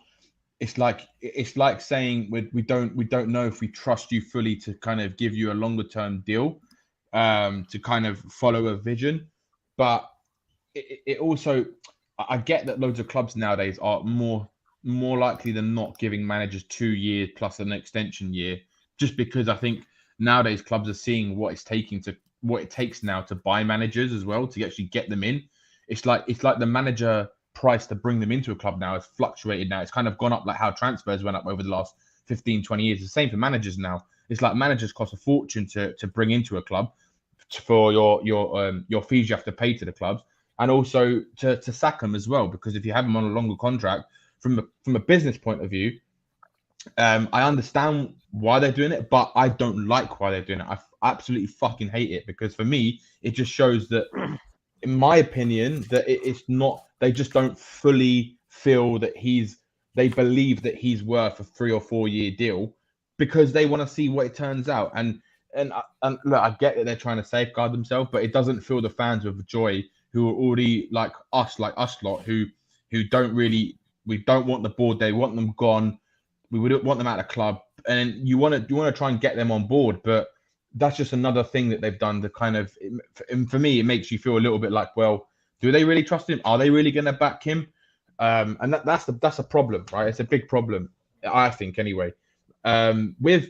S8: It's like saying we don't know if we trust you fully to kind of give you a longer term deal, to kind of follow a vision, but it also, I get that loads of clubs nowadays are more likely than not giving managers 2 years plus an extension year, just because I think nowadays clubs are seeing what it takes now to buy managers as well, to actually get them in. It's like the manager price to bring them into a club now has fluctuated. Now it's kind of gone up like how transfers went up over the last 15-20 years. The same for managers now. It's like managers cost a fortune to bring into a club for your fees you have to pay to the clubs, and also to sack them as well, because if you have them on a longer contract, from a business point of view, I understand why they're doing it, but I don't like why they're doing it. I absolutely fucking hate it, because for me, it just shows that, in my opinion, that it's not. They just don't fully feel that they believe that he's worth a 3 or 4 year deal, because they want to see what it turns out. And look, I get that they're trying to safeguard themselves, but it doesn't fill the fans with joy who are already like us lot, who don't really. We don't want the board. They want them gone. We would want them out of the club, and you want to try and get them on board, but that's just another thing that they've done to kind of. And for me, it makes you feel a little bit like, well, do they really trust him? Are they really going to back him? And that's a problem, right? It's a big problem, I think, anyway. With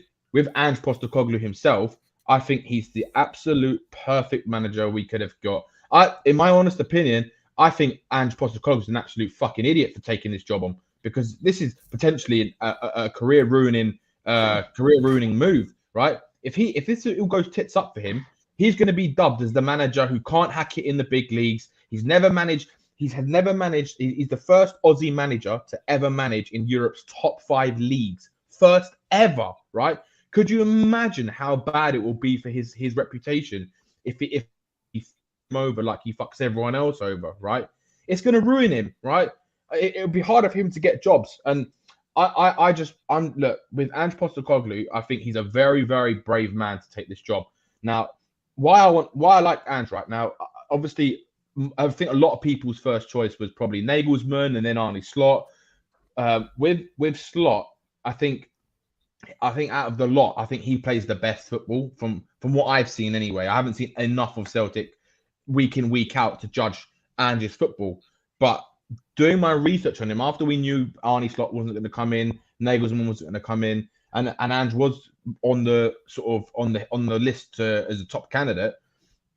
S8: Ange Postecoglou himself, I think he's the absolute perfect manager we could have got. In my honest opinion, I think Ange Postecoglou is an absolute fucking idiot for taking this job on, because this is potentially a career ruining move, right? If this all goes tits up for him, he's going to be dubbed as the manager who can't hack it in the big leagues. He's never managed. He's the first Aussie manager to ever manage in Europe's top 5 leagues. First ever, right? Could you imagine how bad it will be for his reputation if he fucks him over like he fucks everyone else over, right? It's going to ruin him, right? It'll be harder for him to get jobs. And look, with Ange Postecoglou, I think he's a very, very brave man to take this job. Now, why I like Ange right now, obviously, I think a lot of people's first choice was probably Nagelsmann and then Arne Slot. With Slot, I think out of the lot, I think he plays the best football from what I've seen anyway. I haven't seen enough of Celtic week in, week out to judge Ange's football. But doing my research on him, after we knew Arne Slot wasn't going to come in, Nagelsmann wasn't going to come in, and Ange was on the list as a top candidate,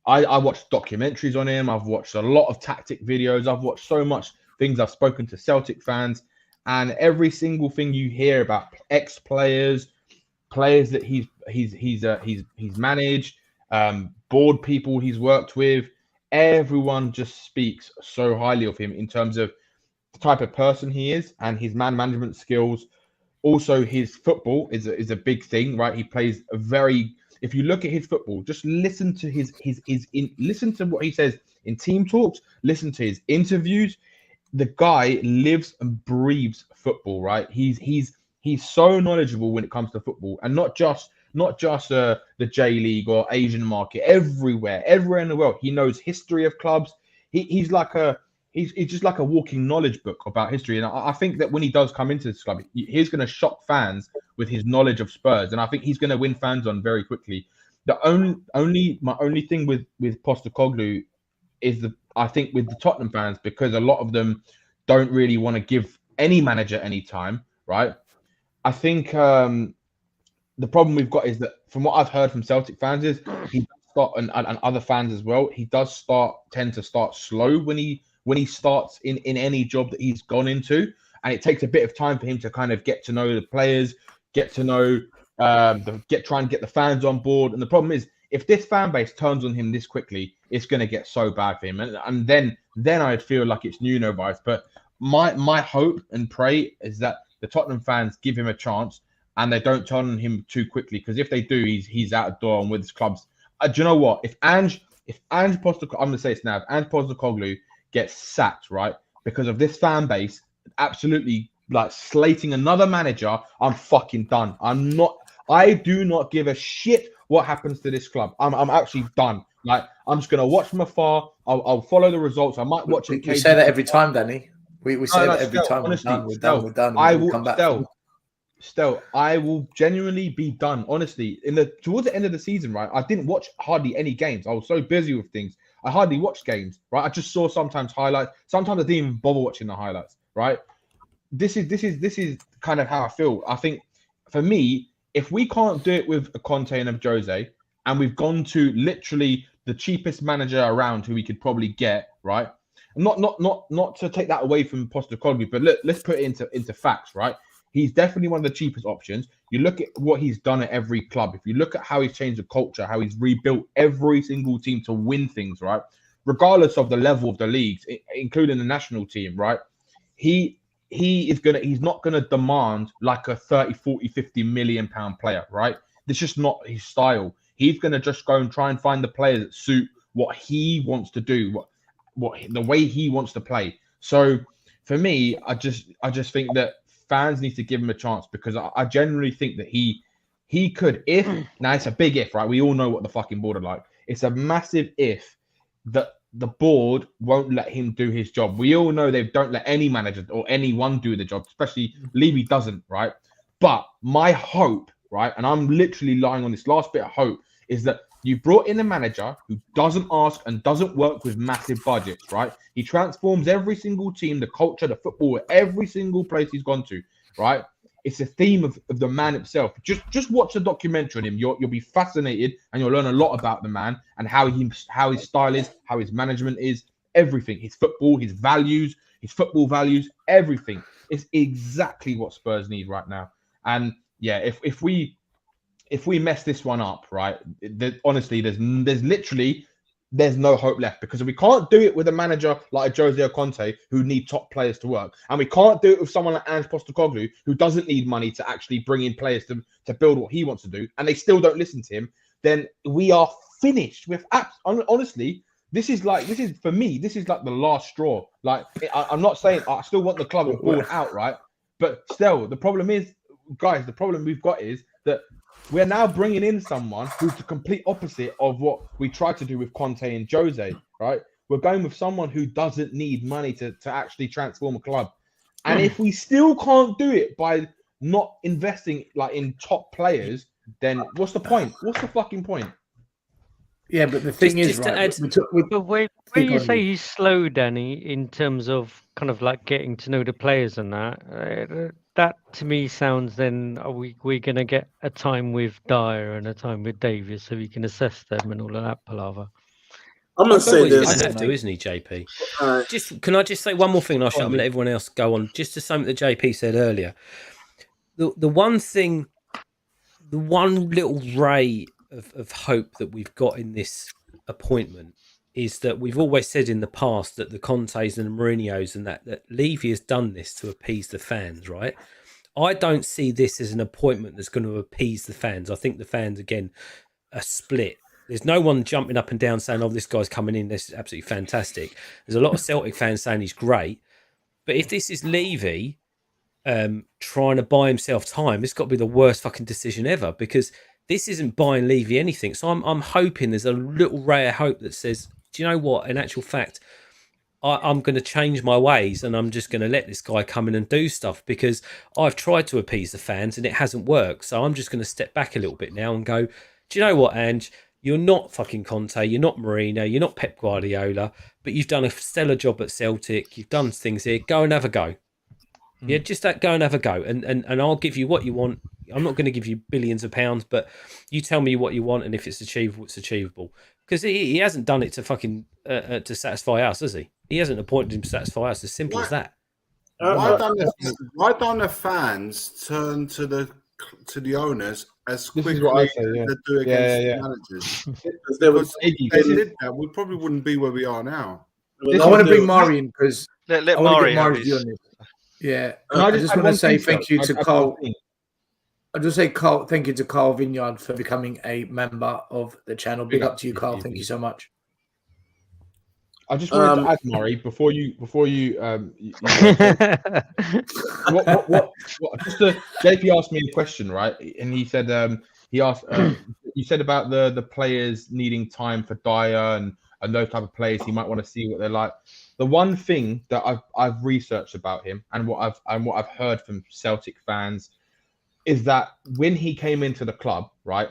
S8: I watched documentaries on him. I've watched a lot of tactic videos. I've watched so much things. I've spoken to Celtic fans, and every single thing you hear about ex-players, players that he's managed, board people he's worked with, everyone just speaks so highly of him in terms of the type of person he is and his man management skills. Also, his football is a big thing, right? He plays if you look at his football, just listen to listen to what he says in team talks, listen to his interviews. The guy lives and breathes football, right? He's so knowledgeable when it comes to football, and not just the J League or Asian market. Everywhere in the world, he knows history of clubs. He's just like a walking knowledge book about history. And I think that when he does come into this club, he's going to shock fans with his knowledge of Spurs, and I think he's going to win fans on very quickly. My only thing with Postecoglou is I think with the Tottenham fans, because a lot of them don't really want to give any manager any time, right? I think the problem we've got is that, from what I've heard from Celtic fans, is he does start, and other fans as well, he does tend to start slow when he starts in any job that he's gone into, and it takes a bit of time for him to kind of get to know the players, get to know try and get the fans on board. And the problem is, if this fan base turns on him this quickly, it's going to get so bad for him. And then I'd feel like it's Nuno vibes. But my hope and pray is that the Tottenham fans give him a chance and they don't turn on him too quickly. Because if they do, he's out the door and with his clubs. Do you know what? If Ange Postecoglou, I'm going to say this now, if Ange Postecoglou gets sacked, right, because of this fan base absolutely like slating another manager, I'm fucking done. I do not give a shit what happens to this club. I'm actually done. Like, I'm just gonna watch from afar. I'll follow the results. I might watch it.
S1: We say that every time, Danny. We say that every time.
S8: Honestly,
S1: we're done.
S8: I will come back. Still, I will genuinely be done. Honestly, towards the end of the season, right? I didn't watch hardly any games. I was so busy with things. I hardly watched games, right? I just saw sometimes highlights. Sometimes I didn't even bother watching the highlights, right? This is kind of how I feel. I think for me, if we can't do it with a Conte and a Jose, and we've gone to literally the cheapest manager around who we could probably get, right? Not to take that away from Postecoglou, but let's put it into facts, right? He's definitely one of the cheapest options. You look at what he's done at every club. If you look at how he's changed the culture, how he's rebuilt every single team to win things, right? Regardless of the level of the leagues, including the national team, right? He's not gonna demand like a 30, 40, 50 million pound player, right? That's just not his style. He's gonna just go and try and find the players that suit what he wants to do, what the way he wants to play. So for me, I just think that fans need to give him a chance, because I genuinely think that he could, if now it's a big if, right? We all know what the fucking board are like. It's a massive if that the board won't let him do his job. We all know they don't let any manager or anyone do the job, especially Levy doesn't, right? But my hope, right, and I'm literally lying on this last bit of hope, is that you brought in a manager who doesn't ask and doesn't work with massive budgets, right? He transforms every single team, the culture, the football, every single place he's gone to, right? It's a theme of the man himself. Just watch the documentary on him. You'll be fascinated, and you'll learn a lot about the man and how his style is, how his management is, everything. His football, his values, his football values, everything. It's exactly what Spurs need right now. And yeah, if we mess this one up, right, honestly, there's no hope left, because if we can't do it with a manager like a Jose or Conte who need top players to work, and we can't do it with someone like Ange Postecoglou who doesn't need money to actually bring in players to build what he wants to do, and they still don't listen to him, then we are finished with apps. Honestly, this is like the last straw. Like, I'm not saying I still want the club to board out, right? But still, the problem is, guys, the problem we've got is that we're now bringing in someone who's the complete opposite of what we tried to do with Conte and Jose, right? We're going with someone who doesn't need money to actually transform a club. And if we still can't do it by not investing like in top players, then what's the point? What's the fucking point?
S1: Yeah, but the thing is, right?
S4: But when you say he's slow, Danny, in terms of kind of like getting to know the players and that to me sounds then we're going to get a time with Dyer and a time with Davies so we can assess them and all of that palaver.
S7: I'm going to say this.
S6: He's going to have to, isn't he, JP? Can I just say one more thing and I'll shut up and let everyone else go on? Just to something that JP said earlier. The one thing, the one little ray of hope that we've got in this appointment is that we've always said in the past that the Contes and the Mourinhos and that Levy has done this to appease the fans, right? I don't see this as an appointment that's going to appease the fans. I think the fans, again, a split. There's no one jumping up and down saying, "Oh, this guy's coming in. This is absolutely fantastic." There's a lot of Celtic fans saying he's great, but if this is Levy trying to buy himself time, it's got to be the worst fucking decision ever, because this isn't buying Levy anything. So I'm hoping there's a little ray of hope that says, do you know what? In actual fact, I'm going to change my ways and I'm just going to let this guy come in and do stuff, because I've tried to appease the fans and it hasn't worked. So I'm just going to step back a little bit now and go, do you know what, Ange? You're not fucking Conte, you're not Mourinho, you're not Pep Guardiola, but you've done a stellar job at Celtic. You've done things here. Go and have a go. Yeah, just go and have a go. And I'll give you what you want. I'm not going to give you billions of pounds, but you tell me what you want, and if it's achievable, it's achievable. Because he hasn't done it to fucking to satisfy us, has he? He hasn't appointed him to satisfy us. As simple as that.
S9: Why don't the fans turn to the owners as quickly as they do against the managers? Because they did that, we probably wouldn't be where we are now.
S1: I want to bring Mahri in because
S5: let Mahri have his...
S1: view on this. Yeah, I just want to say thank you to Carl. I'll just say, Carl, thank you to Carl Vineyard for becoming a member of the channel. Big up to you, Carl. Thank you so much.
S8: I just wanted to add, Murray, before you JP asked me a question, right? And he said he asked you said about the players needing time for Dyer and those type of players. He might want to see what they're like. The one thing that I've researched about him and what I've heard from Celtic fans is that when he came into the club, right,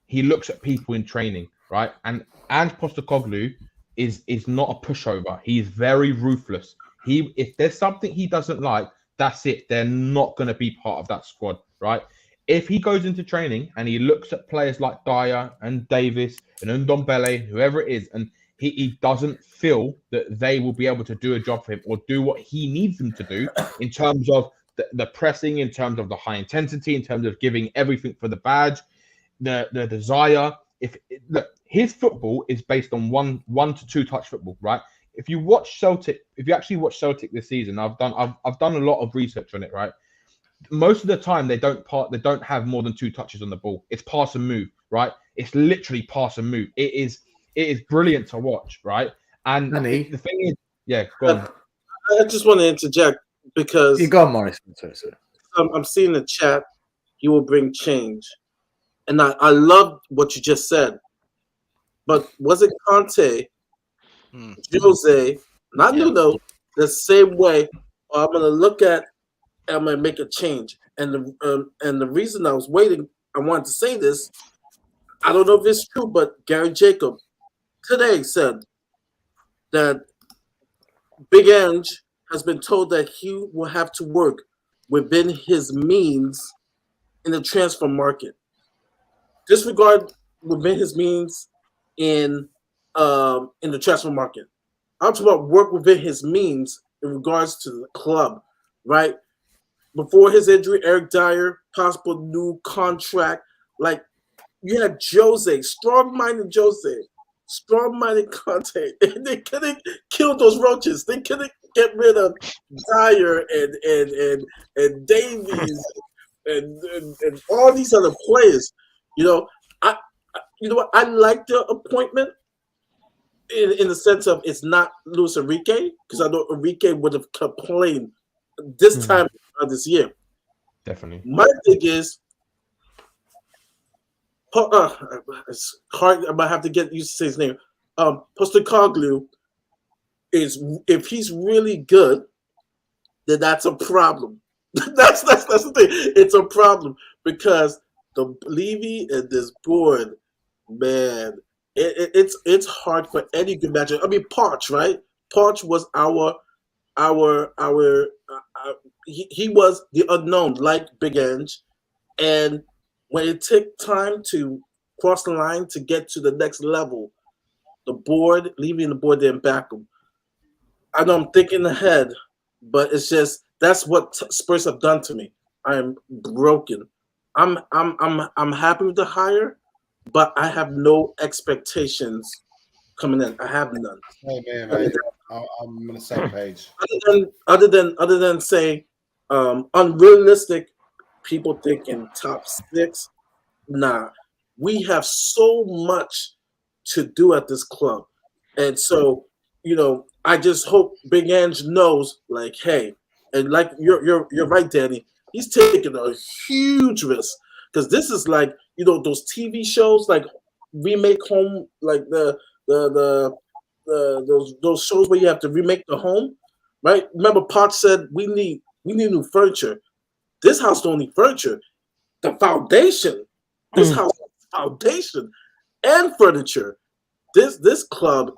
S8: he looks at people in training, right, and Ange Postecoglou is not a pushover. He's very ruthless. If there's something he doesn't like, that's it. They're not going to be part of that squad, right? If he goes into training and he looks at players like Dyer and Davis and Ndombele, whoever it is, and he doesn't feel that they will be able to do a job for him or do what he needs them to do in terms of the pressing, in terms of the high intensity, in terms of giving everything for the badge, the desire. Look, his football is based on one to two touch football, right? If you actually watch Celtic this season, I've done a lot of research on it, right? Most of the time they don't have more than two touches on the ball. It's pass and move, right? It's literally pass and move. It is brilliant to watch, right? And the thing is, go on.
S7: I just want to interject because
S1: you go on, Morris.
S7: I'm seeing the chat. You will bring change, and I love what you just said. But was it Conte, Jose, not Nuno, the same way? I'm going to look at, I'm going to make a change. And the reason I was waiting, I wanted to say this. I don't know if it's true, but Gary Jacob today said that Big Ange has been told that he will have to work within his means in the transfer market. Disregard within his means in the transfer market. I'm talking about work within his means in regards to the club, right? Before his injury, Eric Dyer, possible new contract. Like, you had Jose, strong-minded Conte. They couldn't kill those roaches. They couldn't get rid of Dyer and Davies and all these other players. You know what? I like the appointment in the sense of it's not Luis Enrique, because I know Enrique would have complained this time of this year.
S8: Definitely.
S7: My thing is, it's hard. I might have to get used to say his name. Postecoglou is, if he's really good, then that's a problem. that's the thing. It's a problem because the Levy and this board, man, it's hard for any good manager. I mean, Parch, right? Parch was he was the unknown, like Big Ange, and when it took time to cross the line to get to the next level, the board, Levy and the board didn't back him. I know I'm thinking ahead, but it's just that's what Spurs have done to me. I am broken. I'm happy with the hire, but I have no expectations coming in. I have none.
S9: Hey man, I'm on the same page.
S7: Other than say unrealistic people thinking top six. Nah, we have so much to do at this club. And so, I just hope Big Ange knows, like, hey, and like you're right, Danny. He's taking a huge risk because this is like, those TV shows like remake home, like the those shows where you have to remake the home, right? Remember, Potts said we need new furniture. This house don't need furniture. The foundation. This house has foundation and furniture. This club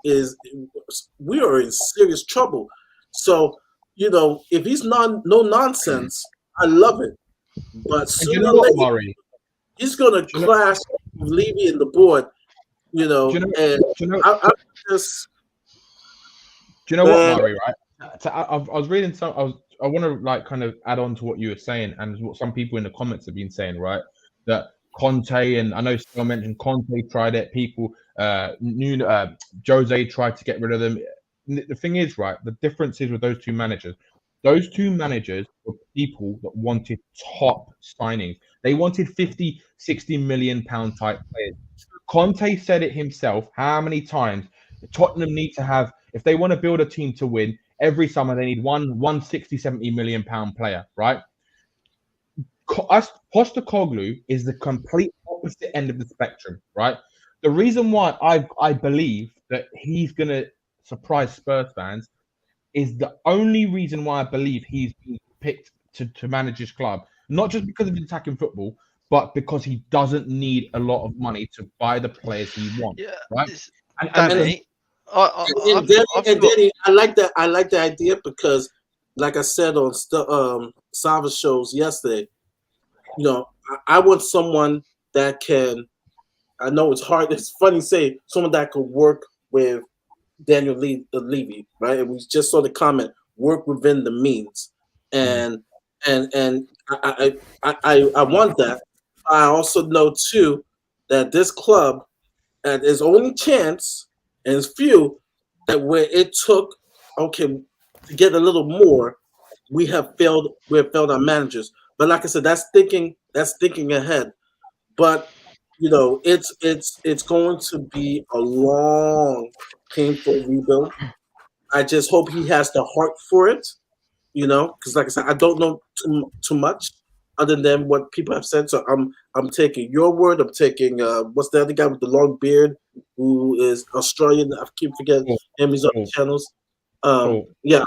S7: we are in serious trouble. So, if he's no nonsense, I love it. But sooner or later,
S8: Mahri?
S7: he's gonna clash with Levy and the board. I just.
S8: Do you know what, Mahri? Right? I was reading some. I want to like kind of add on to what you were saying and what some people in the comments have been saying. Right, that Conte, and I know Stell mentioned Conte tried it. People, Jose tried to get rid of them. The thing is, right, the difference is with those two managers. Those two managers were people that wanted top signings. They wanted 50, 60 million pound type players. Conte said it himself. How many times? Tottenham need to have, if they want to build a team to win, every summer they need one 60, 70 million pound player, right? Postecoglou is the complete opposite end of the spectrum, right? The reason why I believe that he's going to surprise Spurs fans is the only reason why I believe he's been picked to manage his club, not just because of his attacking football, but because he doesn't need a lot of money to buy the players he wants, right?
S7: Danny, I like that. I like the idea because, like I said on Sava's shows yesterday, I want someone that can. I know it's hard. It's funny to say someone that could work with Daniel Levy, right? And we just saw the comment: work within the means, and I want that. I also know too that this club, at its only chance, and it's few, that where it took to get a little more, we have failed our managers. But like I said, that's thinking ahead. But it's going to be a long, painful rebuild. I just hope he has the heart for it, because like I said, I don't know too much other than what people have said. So I'm taking your word. I'm taking what's the other guy with the long beard who is Australian? I keep forgetting him. He's on the channels. Yeah,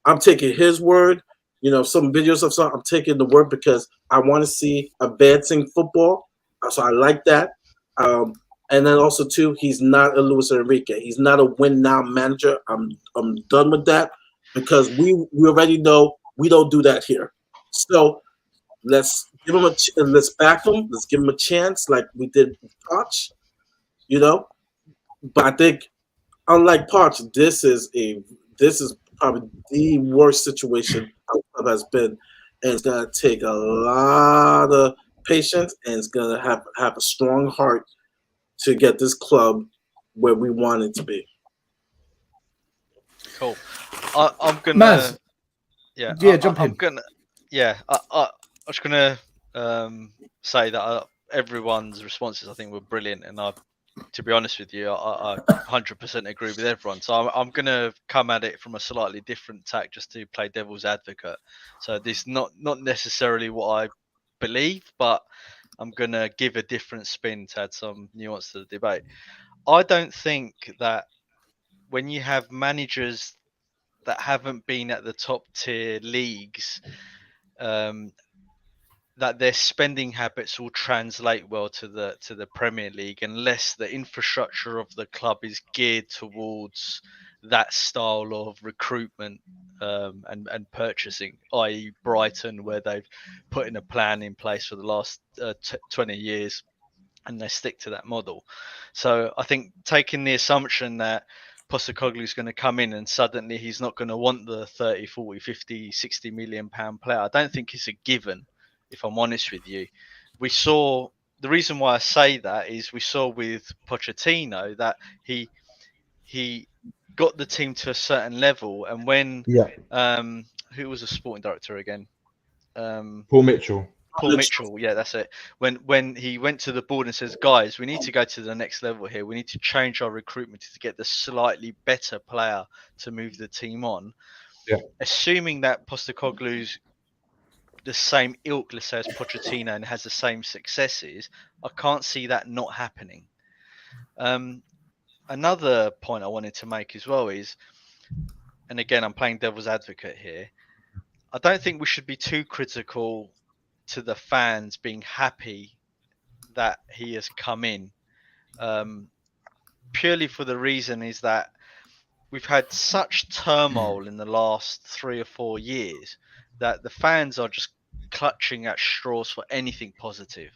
S7: I'm taking his word. Some videos of something. I'm taking the word because I want to see advancing football. So I like that. And then also too, he's not a Luis Enrique. He's not a win now manager. I'm done with that because we already know we don't do that here. So let's give him let's back him. Let's give him a chance like we did with Poch. But I think unlike Poch, this is probably the worst situation our club has been, and it's gonna take a lot of patience, and it's gonna have a strong heart to get this club where we want it to be.
S5: Cool. I'm gonna.
S1: Maz.
S5: Yeah.
S1: Jump in.
S5: I'm gonna. Yeah. I was gonna say that everyone's responses I think were brilliant, and to be honest with you, I 100% agree with everyone. So I'm going to come at it from a slightly different tack just to play devil's advocate. So this is not necessarily what I believe, but I'm going to give a different spin to add some nuance to the debate. I don't think that when you have managers that haven't been at the top tier leagues, that their spending habits will translate well to the Premier League unless the infrastructure of the club is geared towards that style of recruitment and purchasing, i.e. Brighton, where they've put in a plan in place for the last 20 years and they stick to that model. So I think taking the assumption that Postecoglou is going to come in and suddenly he's not going to want the 30, 40, 50, 60 million pound player, I don't think it's a given. If I'm honest with you, we saw the reason why I say that is we saw with Pochettino that he got the team to a certain level, and when who was the sporting director again?
S8: Paul Mitchell.
S5: Paul Mitchell, yeah, that's it. When he went to the board and says, guys, we need to go to the next level here. We need to change our recruitment to get the slightly better player to move the team on.
S8: Yeah.
S5: Assuming that Postecoglou's the same ilk, let's say, as Pochettino and has the same successes, I can't see that not happening. Another point I wanted to make as well is, and again, I'm playing devil's advocate here, I don't think we should be too critical to the fans being happy that he has come in. Purely for the reason is that we've had such turmoil in the last 3 or 4 years that the fans are just clutching at straws for anything positive,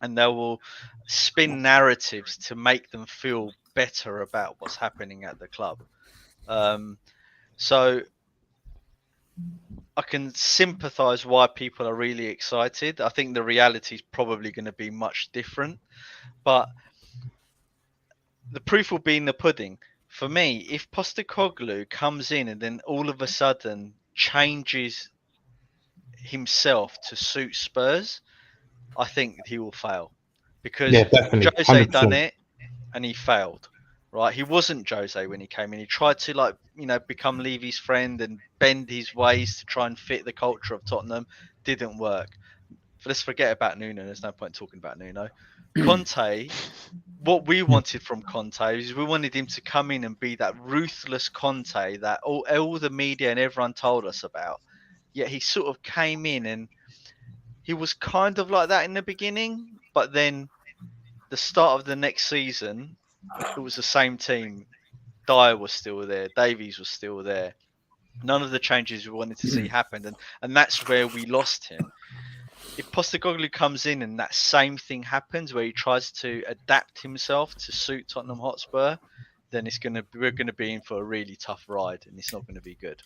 S5: and they will spin narratives to make them feel better about what's happening at the club. So I can sympathize why people are really excited. I think the reality is probably going to be much different, but the proof will be in the pudding. For me, if Postecoglou comes in and then all of a sudden changes himself to suit Spurs, I think he will fail, because
S8: definitely.
S5: Jose
S8: 100%.
S5: done it and he failed. Right, he wasn't Jose when he came in. He tried to become Levy's friend and bend his ways to try and fit the culture of Tottenham. Didn't work. But let's forget about Nuno. There's no point talking about Nuno. Conte, what we wanted from Conte is we wanted him to come in and be that ruthless Conte that all the media and everyone told us about. Yet he sort of came in and he was kind of like that in the beginning, but then the start of the next season, it was the same team. Dyer was still there. Davies was still there. None of the changes we wanted to see happened, and that's where we lost him. If Postecoglou comes in and that same thing happens, where he tries to adapt himself to suit Tottenham Hotspur, then we're gonna be in for a really tough ride, and it's not going to be good.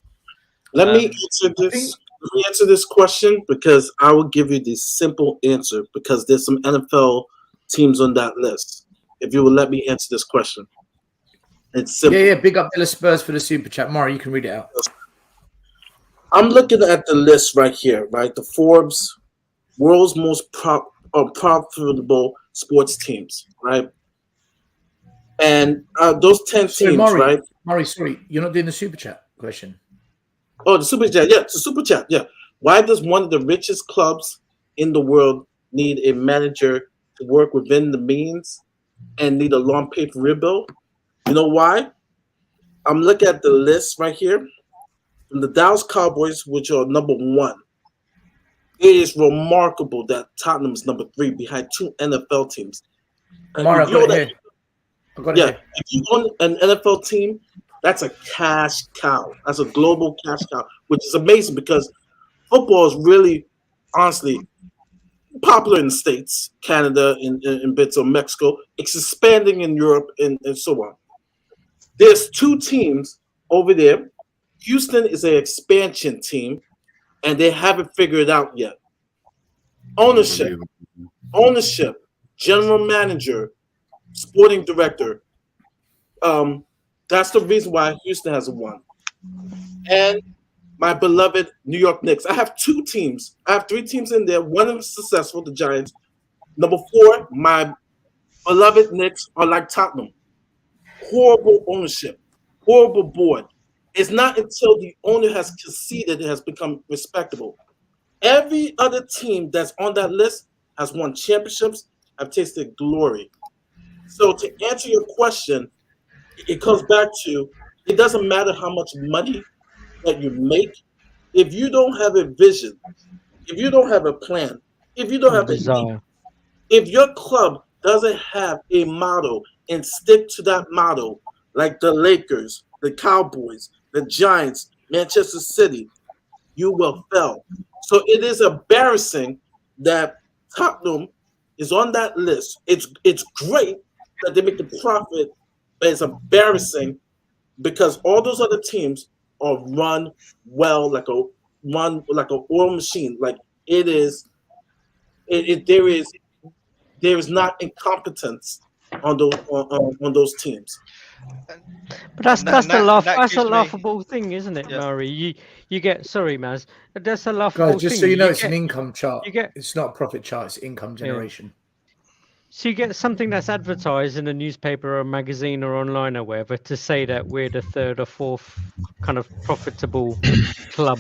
S7: Let me answer this question, because I will give you the simple answer, because there's some NFL teams on that list. If you will let me answer this question. It's simple.
S1: Yeah. Big up to the Spurs for the super chat. Mahri, you can read it out.
S7: I'm looking at the list right here, right? The Forbes world's most profitable sports teams, right? And those 10 teams,
S1: Mahri,
S7: right?
S1: Mahri, sorry, you're not doing the super chat question.
S7: Oh, the super chat. Yeah, it's a super chat. Yeah. Why does one of the richest clubs in the world need a manager to work within the means and need a long paper rebuild? You know why? I'm looking at the list right here from the Dallas Cowboys, which are number 1. It is remarkable that Tottenham is number 3 behind 2 NFL teams.
S1: Mahri,
S7: if you own an NFL team, that's a cash cow. That's a global cash cow, which is amazing because football is really, honestly, popular in the States, Canada, in bits of Mexico. It's expanding in Europe and so on. There's 2 teams over there. Houston is an expansion team, and they haven't figured it out yet. Ownership, general manager, sporting director. That's the reason why Houston hasn't won. And my beloved New York Knicks. I have 2 teams. I have 3 teams in there. One of them is successful, the Giants. Number 4, my beloved Knicks are like Tottenham. Horrible ownership, horrible board. It's not until the owner has conceded it has become respectable. Every other team that's on that list has won championships, have tasted glory. So to answer your question, it comes back to, it doesn't matter how much money that you make. If you don't have a vision, if you don't have a plan, if you don't have a desire, if your club doesn't have a motto and stick to that motto, like the Lakers, the Cowboys, the Giants, Manchester City, you will fail. So it is embarrassing that Tottenham is on that list. It's great that they make the profit, but it's embarrassing because all those other teams are run well, like an oil machine. Like it is. There is not incompetence on those teams.
S4: But that's
S5: and that-
S4: that's a
S5: gives me-
S4: laughable thing, isn't it,
S5: Yeah.
S4: Mahri? You get sorry, Maz. That's a laughable
S1: Guys, just
S4: thing.
S1: so you know,
S4: You
S1: it's an
S4: get-
S1: income chart.
S4: you get-
S1: It's not a profit chart. It's income generation.
S4: So you get something that's advertised in a newspaper or a magazine or online or wherever to say that we're the third or fourth kind of profitable club,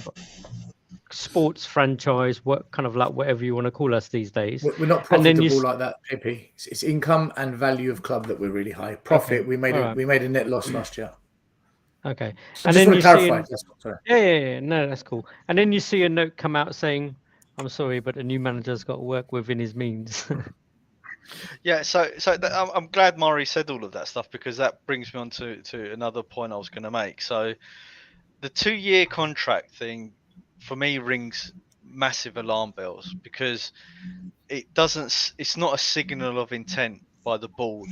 S4: sports franchise, what kind of like whatever you want to call us these days.
S1: We're not
S4: And then
S1: profitable like that, PP. It's income and value of club that we're really high. Profit,
S4: Okay.
S1: we made
S4: Alright.
S1: we made a net loss last year.
S4: Okay.
S1: I
S4: And
S1: just
S4: then
S1: want
S4: you
S1: to
S4: see,
S1: clarify. Sorry.
S4: yeah, no, that's cool. And then you see a note come out saying, "I'm sorry, but the new manager's got to work within his means."
S5: Yeah, I'm glad Mahri said all of that stuff, because that brings me on to another point I was going to make. So the 2-year contract thing for me rings massive alarm bells, because it's not a signal of intent by the board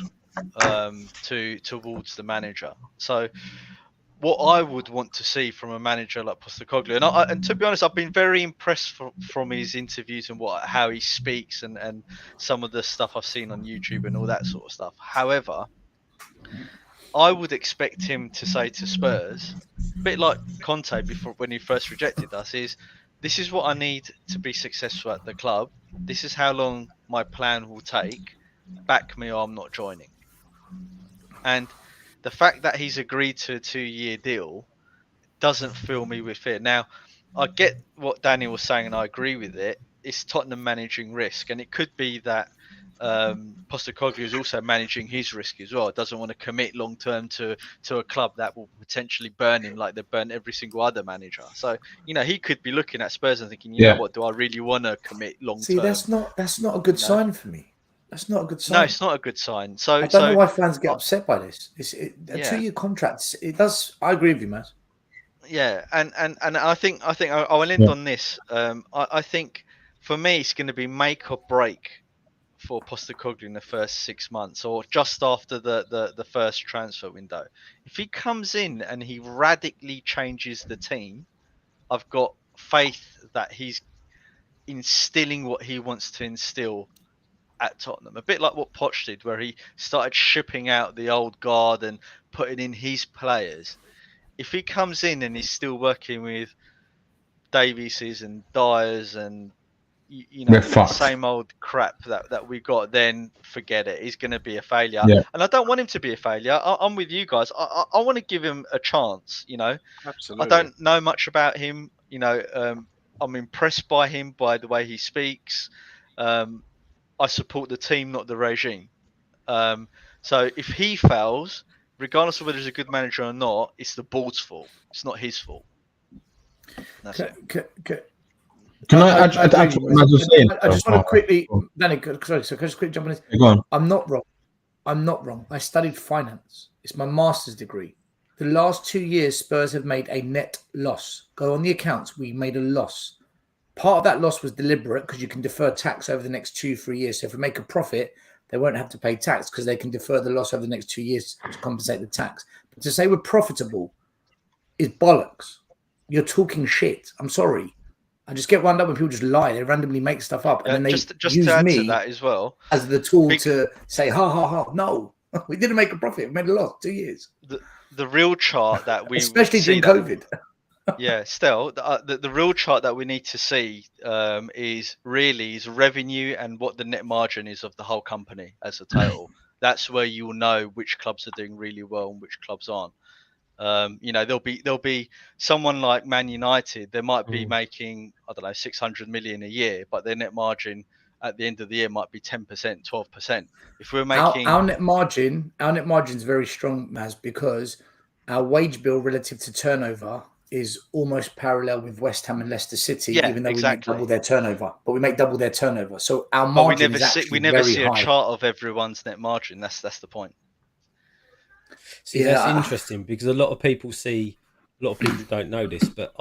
S5: towards the manager. So what I would want to see from a manager like Postecoglou, and to be honest, I've been very impressed from his interviews and how he speaks and some of the stuff I've seen on YouTube and all that sort of stuff. However, I would expect him to say to Spurs, a bit like Conte before when he first rejected us, this is what I need to be successful at the club. This is how long my plan will take. Back me or I'm not joining. And the fact that he's agreed to a 2-year deal doesn't fill me with fear. Now, I get what Danny was saying, and I agree with it. It's Tottenham managing risk, and it could be that Postecoglou is also managing his risk as well. Doesn't want to commit long term to a club that will potentially burn him, like they burn every single other manager. So he could be looking at Spurs and thinking, you know what, do I really want to commit long term?
S1: See, that's not a good sign for me. That's not a good sign.
S5: No, it's not a good sign. So
S1: I don't know why fans get upset by this. A 2-year contract. It does. I agree with you, Matt.
S5: Yeah, and I think I will end on this. I think for me it's going to be make or break for Postecoglou in the first 6 months, or just after the first transfer window. If he comes in and he radically changes the team, I've got faith that he's instilling what he wants to instill at Tottenham, a bit like what Poch did, where he started shipping out the old guard and putting in his players. If he comes in and he's still working with Davies's and Dyers and the same old crap that we got, then forget it. He's going to be a failure.
S8: Yeah.
S5: And I don't want him to be a failure. I'm with you guys. I want to give him a chance.
S3: Absolutely.
S5: I don't know much about him. I'm impressed by him, by the way he speaks. I support the team, not the regime. So if he fails, regardless of whether he's a good manager or not, it's the board's fault. It's not his fault. That's it.
S8: I just
S1: want to quickly, Danny, sorry, so can I just quickly jump on this?
S8: Go on.
S1: I'm not wrong. I studied finance. It's my master's degree. The last 2 years, Spurs have made a net loss. Go on the accounts. We made a loss. Part of that loss was deliberate because you can defer tax over the next 2-3 years. So if we make a profit, they won't have to pay tax because they can defer the loss over the next 2 years to compensate the tax. But to say we're profitable is bollocks. You're talking shit. I'm sorry. I just get wound up when people just lie. They randomly make stuff up, and then they
S5: just
S1: use
S5: to add
S1: me
S5: to that as well
S1: as the tool to say, "Ha ha ha!" No, we didn't make a profit. We made a loss 2 years.
S5: The real chart that we
S1: especially during COVID.
S5: Yeah, still the real chart that we need to see is revenue and what the net margin is of the whole company as a total. That's where you will know which clubs are doing really well and which clubs aren't. There'll be someone like Man United. They might be making 600 million a year, but their net margin at the end of the year might be 10%, 12%. If we're making
S1: our net margin is very strong, Maz, because our wage bill relative to turnover is almost parallel with West Ham and Leicester City, even though we make double their turnover. But we make double their turnover, so our margin
S5: we never see a chart of everyone's net margin. That's the point.
S6: See, that's interesting because a lot of people don't know this, but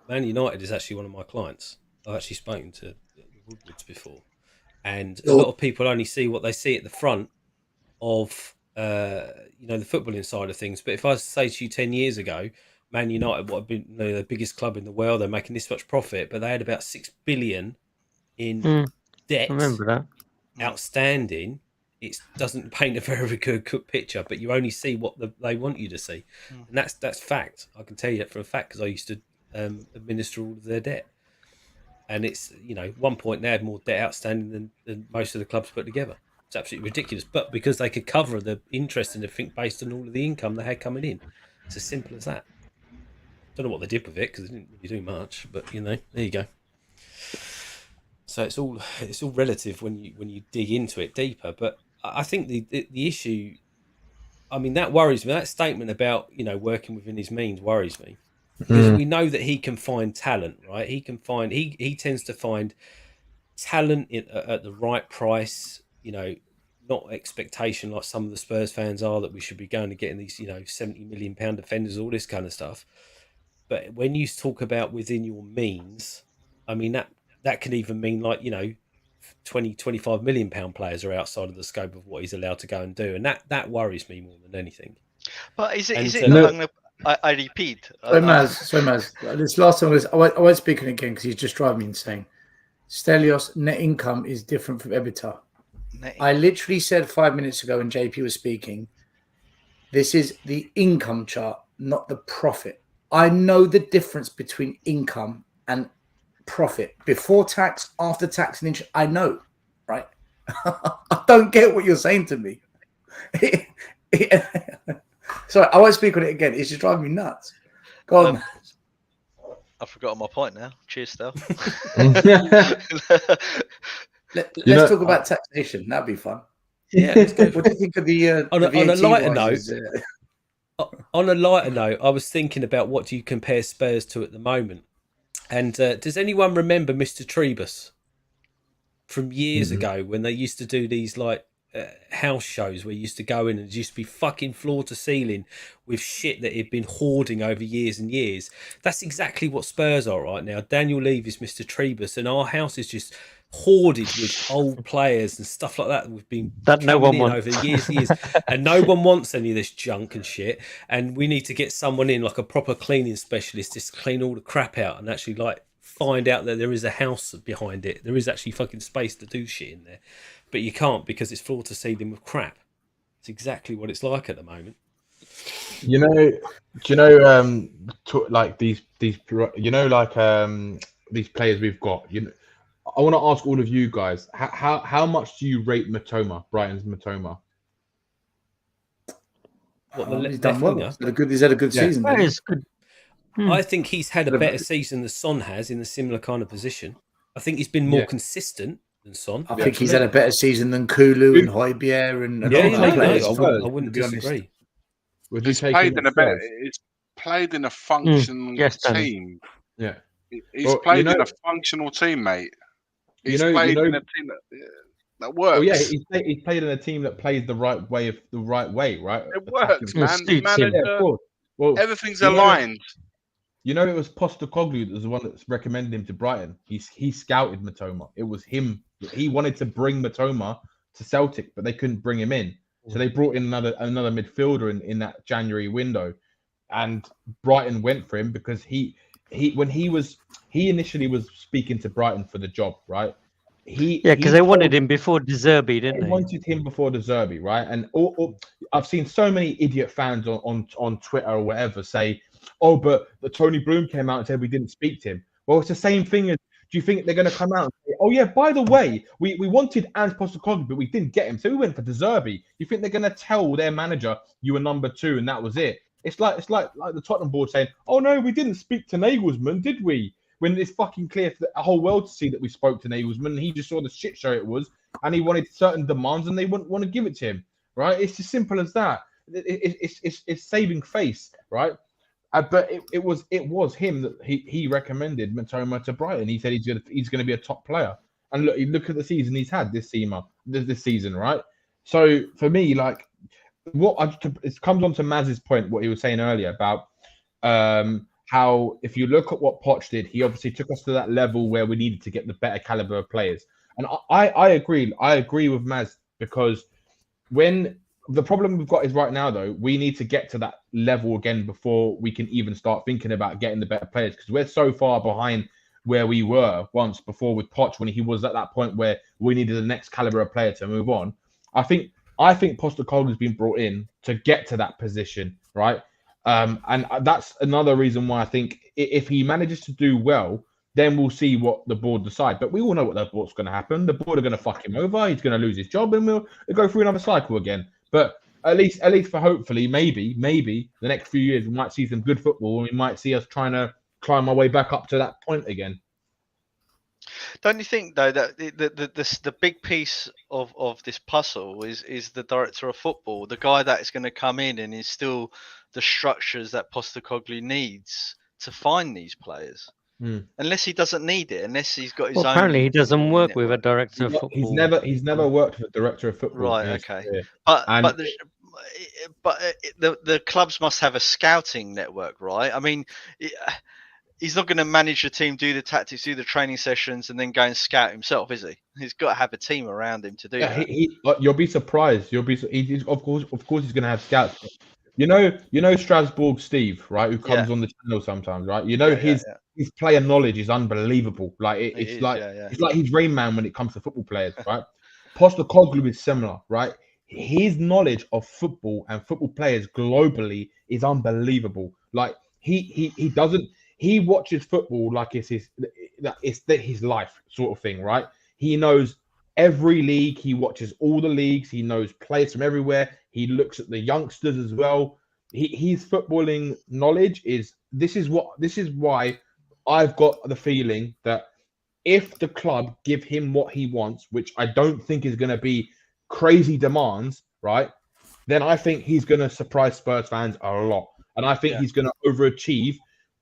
S6: Man United is actually one of my clients. I've actually spoken to the Woodwards before, and a lot of people only see what they see at the front of the footballing side of things. But if I say to you 10 years ago, Man United would have been the biggest club in the world, they're making this much profit, but they had about 6 billion in debt.
S4: I remember that.
S6: Outstanding. it doesn't paint a very good picture, but you only see what they want you to see, and that's fact. I can tell you that for a fact because I used to administer all of their debt, and it's at one point they had more debt outstanding than most of the clubs put together. It's absolutely ridiculous, but because they could cover the interest and everything based on all of the income they had coming in, it's as simple as that. Don't know what they did with it because they didn't really do much, but there you go. So it's all relative when you dig into it deeper. But I think the issue, I mean, that worries me. That statement about working within his means worries me because we know that he can find talent, right? He tends to find talent at the right price. Not expectation like some of the Spurs fans are that we should be going to getting these £70 million defenders, all this kind of stuff. But when you talk about within your means, I mean that can even mean like 20-25 million pound players are outside of the scope of what he's allowed to go and do, and that worries me more than anything.
S5: But is it along the? I repeat.
S1: So Maz, this last one was I won't speak on it again because he's just driving me insane. Stelios, net income is different from EBITDA. I literally said 5 minutes ago when JP was speaking, this is the income chart, not the profit. I know the difference between income and profit. Before tax, after tax and interest, I know, right? I don't get what you're saying to me. Sorry, I won't speak on it again. It's just driving me nuts. Go on.
S5: I've forgotten my point now. Cheers, Stel.
S1: Let's talk about taxation. That'd be fun.
S6: Yeah. Let's go
S1: what do you think of the
S6: on a lighter note? On a lighter note, I was thinking about what do you compare Spurs to at the moment, and does anyone remember Mr. Trebus from years ago when they used to do these like house shows where you used to go in and it used to be fucking floor to ceiling with shit that he'd been hoarding over years and years? That's exactly what Spurs are right now. Daniel Levy is Mr. Trebus, and our house is just hoarded with old players and stuff like that. We've been
S4: that no one wants
S6: over years and years, and no one wants any of this junk and shit. And we need to get someone in, like a proper cleaning specialist, just to clean all the crap out and actually like find out that there is a house behind it. There is actually fucking space to do shit in there, but you can't because it's floor to ceiling with crap. It's exactly what it's like at the moment.
S8: Like these players we've got. I want to ask all of you guys, how much do you rate Matoma, Brighton's Matoma?
S1: He's done well. He's had a good season.
S4: That is good.
S6: I think he's had a better season than Son has in a similar kind of position. I think he's been more consistent than Son.
S1: I think he's had a better season than Kulu and Højbjerg and all players.
S6: I wouldn't disagree.
S3: He's played in a functional team.
S8: Yeah.
S3: He's played in a functional team, mate. He's played in a team that works.
S8: Oh yeah, he's played in a team that plays the right way, right?
S3: It works, man. Manager, everything's aligned.
S8: It was Postecoglou that was the one that recommended him to Brighton. He scouted Matoma. It was him. He wanted to bring Matoma to Celtic, but they couldn't bring him in. So they brought in another midfielder in that January window, and Brighton went for him because he initially was speaking to Brighton for the job, right?
S4: Because they wanted him before De Zerbi, didn't they?
S8: They wanted him before De Zerbi, right? And I've seen so many idiot fans on Twitter or whatever say, "Oh, but the Tony Bloom came out and said we didn't speak to him." Well, it's the same thing as. Do you think they're going to come out and say, "Oh yeah, by the way, we wanted Ange Postecoglou, but we didn't get him, so we went for De Zerbi"? You think they're going to tell their manager you were number 2 and that was it? It's like the Tottenham board saying, "Oh no, we didn't speak to Nagelsmann, did we?" When it's fucking clear for the whole world to see that we spoke to Nagelsmann, and he just saw the shit show it was, and he wanted certain demands, and they wouldn't want to give it to him, right? It's as simple as that. It's saving face, right? But it was him that he recommended Matoma to Brighton. He said he's going to be a top player, and look at the season he's had this season, right? So for me, like, it comes on to Maz's point, what he was saying earlier about how if you look at what Poch did, he obviously took us to that level where we needed to get the better caliber of players. And I agree with Maz, because when the problem we've got is right now, though, we need to get to that level again before we can even start thinking about getting the better players, because we're so far behind where we were once before with Poch when he was at that point where we needed the next caliber of player to move on. I think I think Postecoglou's been brought in to get to that position, right? And that's another reason why I think if he manages to do well, then we'll see what the board decide. But we all know what the board's going to happen. The board are going to fuck him over. He's going to lose his job, and we'll go through another cycle again. But at least for hopefully, maybe the next few years, we might see some good football, and we might see us trying to climb our way back up to that point again.
S5: Don't you think though that the big piece of this puzzle is the director of football, the guy that is going to come in and instill the structures that Postecoglou needs to find these players? Unless he doesn't need it, unless he's got his own.
S4: Apparently, he doesn't work with a director of football.
S8: He's never worked with a director of football.
S5: Right. Okay. But the clubs must have a scouting network, right? I mean, he's not going to manage the team, do the tactics, do the training sessions, and then go and scout himself, is he? He's got to have a team around him to do that.
S8: You'll be surprised. Of course, he's going to have scouts. You know Strasbourg Steve, right? Who comes on the channel sometimes, right? His player knowledge is unbelievable. Like it's like he's Rain Man when it comes to football players, right? Postecoglou is similar, right? His knowledge of football and football players globally is unbelievable. Like he watches football like it's his life sort of thing, right? He knows every league. He watches all the leagues. He knows players from everywhere. He looks at the youngsters as well. His footballing knowledge this is why I've got the feeling that if the club give him what he wants, which I don't think is going to be crazy demands, right? Then I think he's going to surprise Spurs fans a lot. And I think he's going to overachieve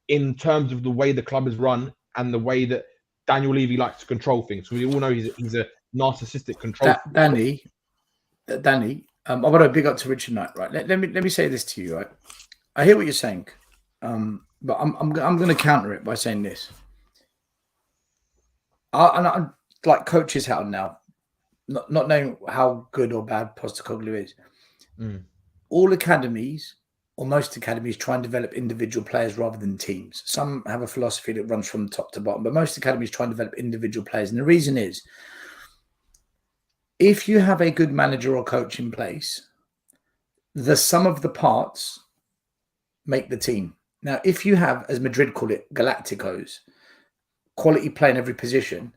S8: in terms of the way the club is run and the way that Daniel Levy likes to control things. We all know he's a narcissistic control.
S1: Danny, I want to big up to Richard Knight, right? Let me say this to you, right? I hear what you're saying, but I'm going to counter it by saying this. I'm like coach's hat on now, not knowing how good or bad Postecoglou is. All academies, or most academies, try and develop individual players rather than teams. Some have a philosophy that runs from top to bottom, but most academies try and develop individual players. And the reason is, if you have a good manager or coach in place, the sum of the parts make the team. Now, if you have, as Madrid call it, Galacticos, quality play in every position,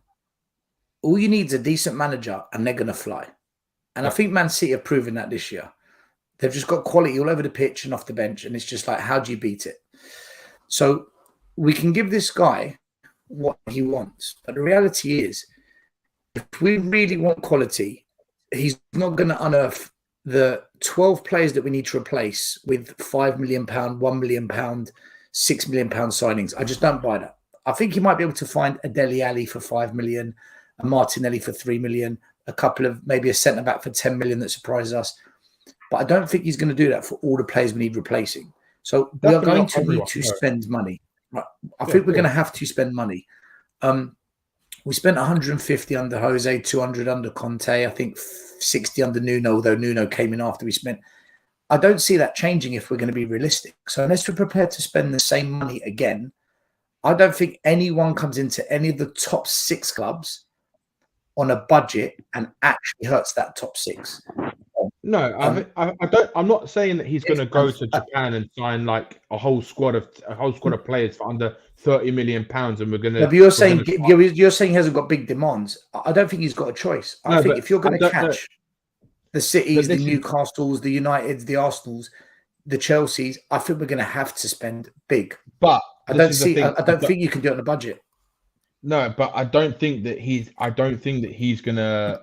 S1: all you need is a decent manager and they're going to fly. And I think Man City have proven that this year. They've just got quality all over the pitch and off the bench. And it's just like, how do you beat it? So we can give this guy what he wants. But the reality is, if we really want quality, he's not going to unearth the 12 players that we need to replace with £5 million, £1 million, £6 million signings. I just don't buy that. I think he might be able to find a Dele Alli for 5 million, a Martinelli for 3 million, a couple of maybe a centre back for 10 million that surprises us. But I don't think he's going to do that for all the players we need replacing. So we are going to need to spend money. Right? I think we're going to have to spend money. We spent 150 under Jose, 200 under Conte, I think 60 under Nuno, although Nuno came in after we spent. I don't see that changing if we're going to be realistic. So unless we're prepared to spend the same money again, I don't think anyone comes into any of the top 6 clubs on a budget and actually hurts that top 6.
S8: No, I don't. I'm not saying that he's going to go to Japan and sign like a whole squad of players for under £30 million, and we're going to.
S1: No, but you're saying he hasn't got big demands. I don't think he's got a choice. I think if you're going to catch the Cities, the Newcastles, the Uniteds, the Arsenals, the Chelseas, I think we're going to have to spend big.
S8: But
S1: I don't think you can do it on a budget.
S8: No, but I don't think that he's going to.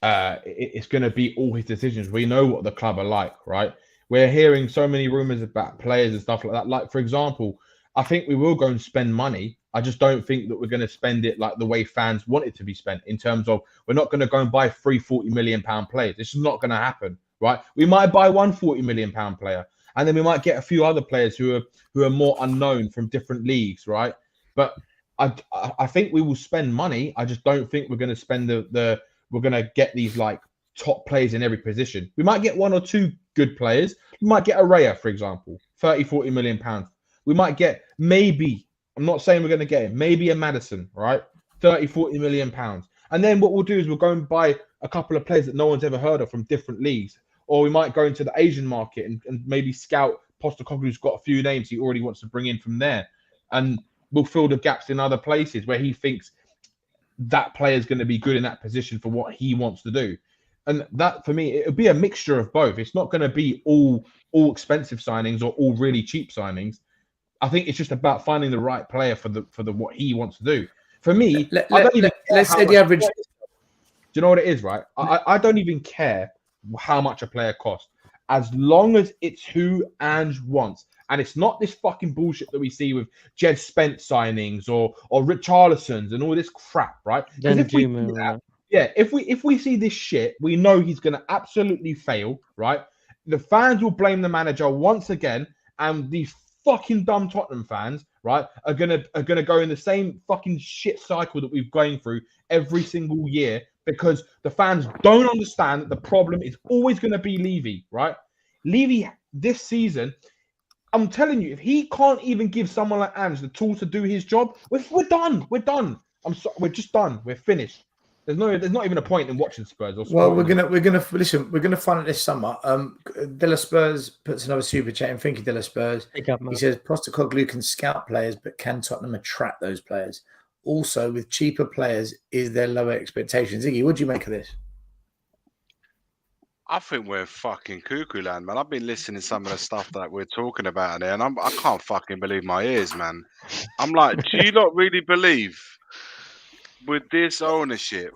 S8: It's going to be all his decisions. We know what the club are like, right? We're hearing so many rumors about players and stuff like that. Like, for example, I think we will go and spend money. I just don't think that we're going to spend it like the way fans want it to be spent, in terms of we're not going to go and buy 3 £40 million players. This is not going to happen, right? We might buy one £40 million player, and then we might get a few other players who are more unknown from different leagues, right? But I think we will spend money. I just don't think we're going to spend we're going to get these like top players in every position. We might get 1 or 2 good players. We might get a Raya, for example, 30, 40 million pounds. We might get maybe, I'm not saying we're going to get him, maybe a Maddison, right? 30, 40 million pounds. And then what we'll do is we'll go and buy a couple of players that no one's ever heard of from different leagues. Or we might go into the Asian market and maybe scout Postecoglou's got a few names he already wants to bring in from there. And we'll fill the gaps in other places where he thinks that player is going to be good in that position for what he wants to do. And that, for me, it'll be a mixture of both. It's not going to be all expensive signings or all really cheap signings. I think it's just about finding the right player for the what he wants to do. For me, let's say the average. Do you know what it is, right? I don't even care how much a player costs, as long as it's who Ange wants. And it's not this fucking bullshit that we see with Jed Spence signings or Richarlison's and all this crap, right? If we see this shit, we know he's going to absolutely fail, right? The fans will blame the manager once again, and these fucking dumb Tottenham fans, right, are gonna go in the same fucking shit cycle that we've going through every single year, because the fans don't understand that the problem is always going to be Levy, right? Levy this season, I'm telling you, if he can't even give someone like Ange the tools to do his job, we're done. We're done. We're just done. We're finished. There's not even a point in watching Spurs.
S1: Well, we're gonna find out this summer. Della Spurs puts another super chat in. Thank you, Della Spurs. He says Postecoglou can scout players, but can Tottenham attract those players? Also, with cheaper players, is there lower expectations? Iggy, what do you make of this?
S3: I think we're fucking cuckoo land, man. I've been listening to some of the stuff that we're talking about there, and I can't fucking believe my ears, man. I'm like, do you not really believe with this ownership,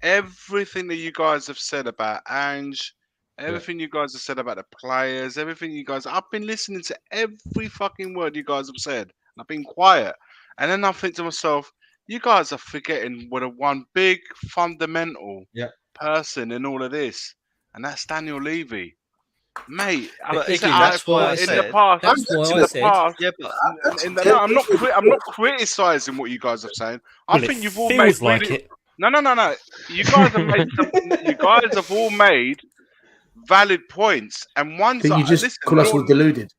S3: everything that you guys have said about Ange, everything you guys have said about the players, everything you guys, I've been listening to every fucking word you guys have said. I've been quiet. And then I think to myself, you guys are forgetting what a one big fundamental person in all of this. And that's Daniel Levy. Mate,
S6: that's why I said.
S3: I'm not criticizing what you guys are saying. I think you've all made No. You guys have all made valid points, and ones
S1: that you just call us all deluded.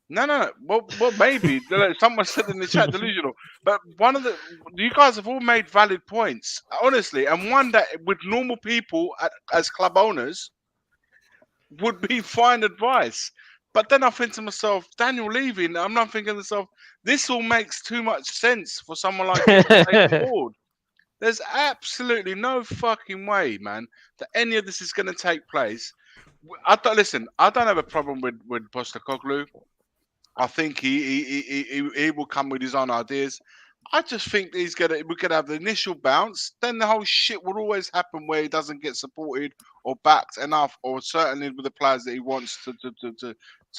S3: No. Well, maybe someone said in the chat delusional, but you guys have all made valid points, honestly, and one that with normal people as club owners would be fine advice. But then I think to myself, Daniel Levy, and I'm not thinking to myself, this all makes too much sense for someone like you to take board. There's absolutely no fucking way, man, that any of this is going to take place. I don't have a problem with Postecoglou. I think he will come with his own ideas. I just think we're gonna have the initial bounce, then the whole shit will always happen where he doesn't get supported or backed enough, or certainly with the players that he wants to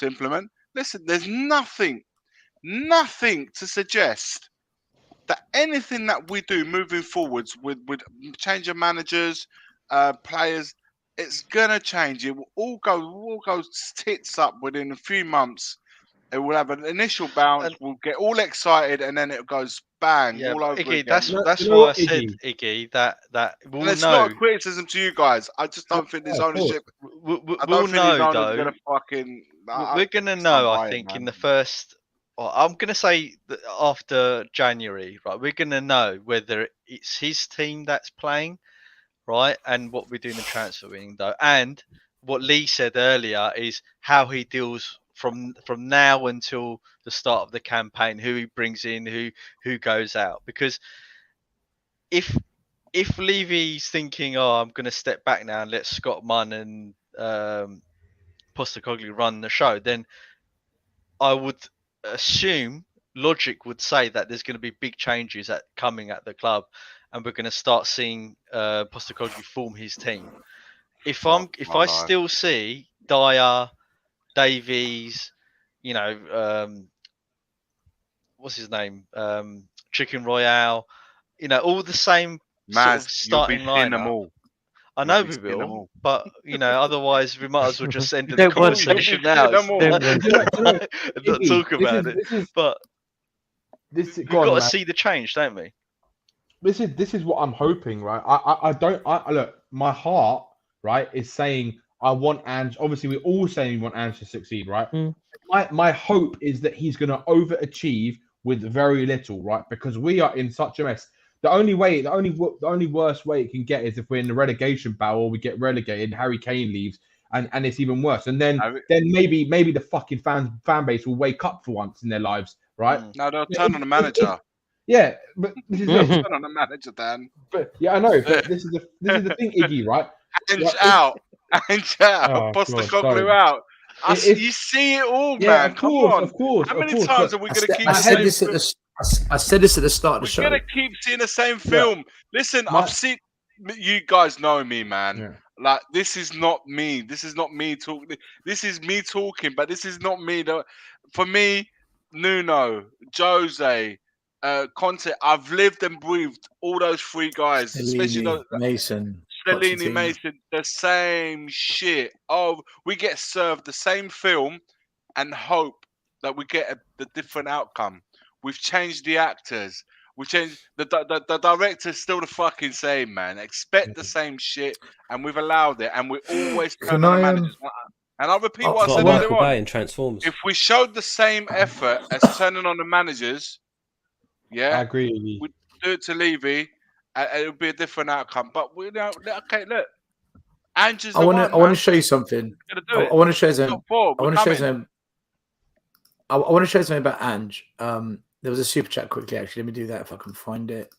S3: implement. Listen, there's nothing to suggest that anything that we do moving forwards with change of managers, players, it's gonna change. It will all go tits up within a few months. It will have an initial bounce. We'll get all excited, and then it goes bang all over
S5: Iggy,
S3: again.
S5: that's why I said, Iggy, that we'll know.
S3: It's not a criticism to you guys. I just don't think this ownership.
S5: We'll know though. We're gonna know. I think
S3: man.
S5: in the first. I'm gonna say that after January, right? We're gonna know whether it's his team that's playing, right, and what we're doing in the transfer window. And what Lee said earlier is how he deals from now until the start of the campaign, who he brings in, who goes out. Because if Levy's thinking, I'm going to step back now and let Scott Munn and Postecoglou run the show, then I would assume logic would say that there's going to be big changes coming at the club, and we're going to start seeing Postecoglou form his team. If I still see Dyer, Davies, what's his name, Chicken Royale, all the same sort of starting lineup. I know we will, but otherwise we might as well just end the conversation now. Not talk about it. But we've got to see the change, don't we?
S8: This is what I'm hoping, right? I look, my heart, right, is saying I want Ange. Obviously, we're all saying we want Ange to succeed, right? My hope is that he's going to overachieve with very little, right? Because we are in such a mess. The only worst way it can get is if we're in the relegation battle or we get relegated, Harry Kane leaves, and it's even worse. And then maybe the fucking fan base will wake up for once in their lives, right?
S3: No, they'll turn on the manager.
S8: Yeah, but this is
S3: turn on the manager, Dan.
S8: But yeah, I know. But this is the thing, Iggy, right?
S3: Ange out. Postecoglou out. You see it all, man.
S8: Of course.
S3: How many times are we going to keep?
S1: I said this at the start of the show.
S3: We're going to keep seeing the same film. Listen, I've seen. You guys know me, man.
S8: Yeah.
S3: Like, this is not me. This is not me talking. This is me talking, but this is not me. For me, Nuno, Jose, Conte, I've lived and breathed all those three guys, especially Stellini, Mason, the same shit. Oh, we get served the same film and hope that we get the different outcome. We've changed the actors. We changed the director's still the fucking same, man. Expect the same shit, and we've allowed it, and we always turn on the managers. And I'll repeat what I said earlier on.
S6: Transforms.
S3: If we showed the same effort as turning on the managers, I
S8: agree.
S3: We'd do it to Levy, and it would be a different outcome. But we don't. Okay, look, Ange's. I want
S1: to show you something. I want to show you something. I want to show you something. I want to show you something about Ange. There was a super chat quickly, actually. Let me do that if I can find it.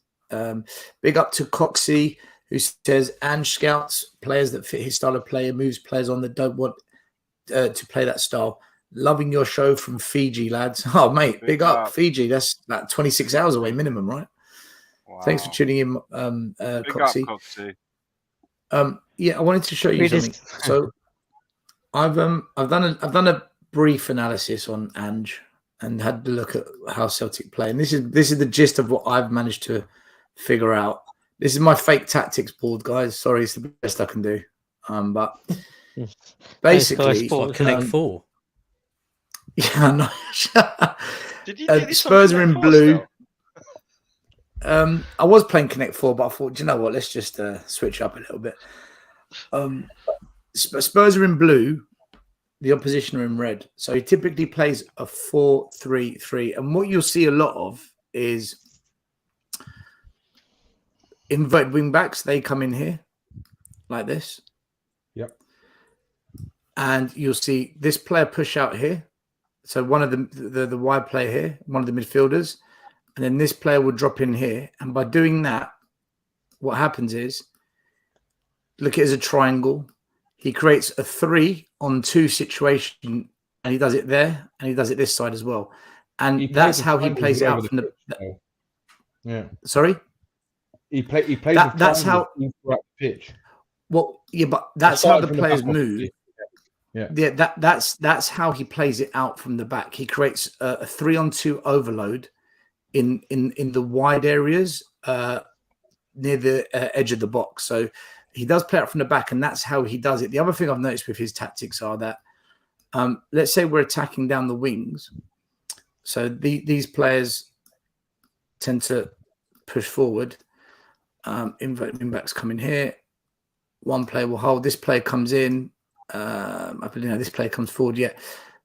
S1: Big up to Coxie, who says Ange scouts players that fit his style of play and moves players on that don't want to play that style. Loving your show from Fiji, lads. Oh, mate, big up. Fiji. That's like 26 hours away minimum, right? Wow. Thanks for tuning in, Coxie. Yeah, I wanted to show you something. So I've done a brief analysis on Ange and had to look at how Celtic play. And this is the gist of what I've managed to figure out. This is my fake tactics board, guys. Sorry, it's the best I can do. But basically,
S6: Connect 4.
S1: Yeah, no.
S5: Did you do this
S1: Spurs are in blue. I was playing Connect 4, but I thought, do you know what? Let's just switch up a little bit. Spurs are in blue. The opposition are in red. So he typically plays a 4-3-3. And what you'll see a lot of is inverted wing backs. They come in here like this.
S8: Yep.
S1: And you'll see this player push out here. So one of the wide player here, one of the midfielders. And then this player will drop in here. And by doing that, what happens is, look at it as a triangle. He creates a 3-on-2 situation, and he does it there, and he does it this side as well. And that's how he plays it out from the.
S8: Yeah.
S1: Sorry.
S8: He plays.
S1: That's how.
S8: The pitch.
S1: Well, yeah, but that's how the players move.
S8: Yeah.
S1: That's how he plays it out from the back. He creates a 3-on-2 overload in the wide areas near the edge of the box. So he does play out from the back, and that's how he does it. The other thing I've noticed with his tactics are that, let's say we're attacking down the wings. So these players tend to push forward. Inverted wing backs come in here. One player will hold. This player comes in. This player comes forward. Yeah.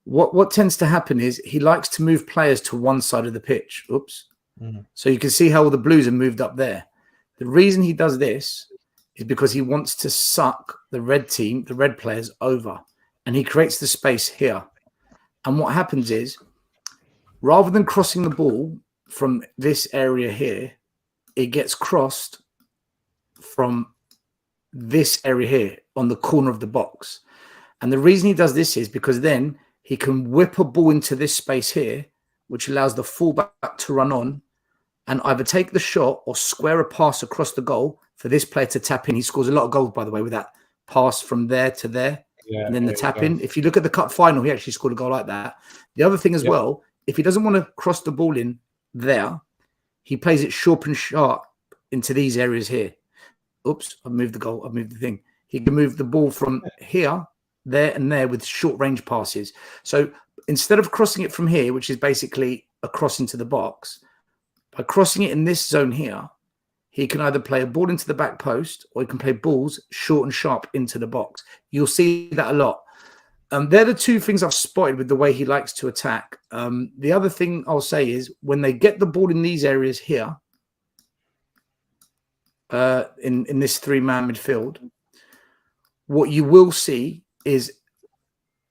S1: What tends to happen is he likes to move players to one side of the pitch. Oops. Mm-hmm. So you can see how all the blues are moved up there. The reason he does this is because he wants to suck the red team, the red players over, and he creates the space here. And what happens is, rather than crossing the ball from this area here, it gets crossed from this area here on the corner of the box. And the reason he does this is because then he can whip a ball into this space here, which allows the fullback to run on and either take the shot or square a pass across the goal for this player to tap in. He scores a lot of goals, by the way, with that pass from there to there, and then the tap in. If you look at the cup final, he actually scored a goal like that. The other thing as well, if he doesn't want to cross the ball in there, he plays it short and sharp into these areas here. Oops, I've moved the goal. I've moved the thing. He can move the ball from here, there, and there with short range passes. So instead of crossing it from here, which is basically a cross into the box, by crossing it in this zone here, he can either play a ball into the back post or he can play balls short and sharp into the box. You'll see that a lot. They're the two things I've spotted with the way he likes to attack. The other thing I'll say is when they get the ball in these areas here, in this three-man midfield, what you will see is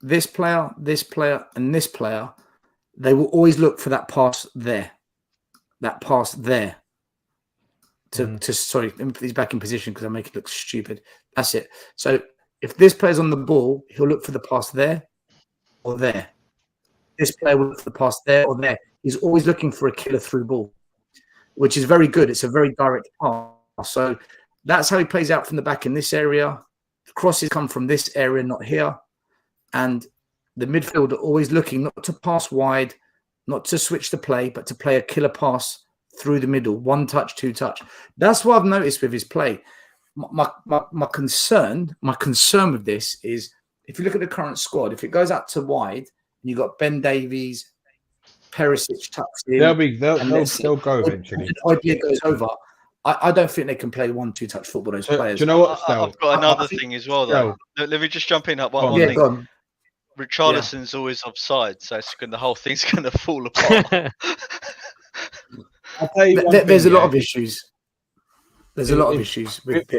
S1: this player, and this player. They will always look for that pass there. Sorry, let me put these back in position because I make it look stupid. That's it. So if this player's on the ball, he'll look for the pass there or there. This player will look for the pass there or there. He's always looking for a killer through ball, which is very good. It's a very direct pass. So that's how he plays out from the back in this area. The crosses come from this area, not here. And the midfield are always looking not to pass wide, not to switch the play, but to play a killer pass through the middle, 1 touch, 2 touch. That's what I've noticed with his play. My concern with this is if you look at the current squad, if it goes out to wide, you've got Ben Davies, Perisic tucks in.
S8: They'll go eventually.
S1: Idea goes over. I don't think they can play 1-2 touch football. Those players.
S8: Do you know what?
S5: I've got another thing as well, though. Let me just jump in up one thing.
S1: Go on.
S5: Richarlison's always offside, so the whole thing's going to fall apart.
S1: There's a lot of issues. There's a lot of issues with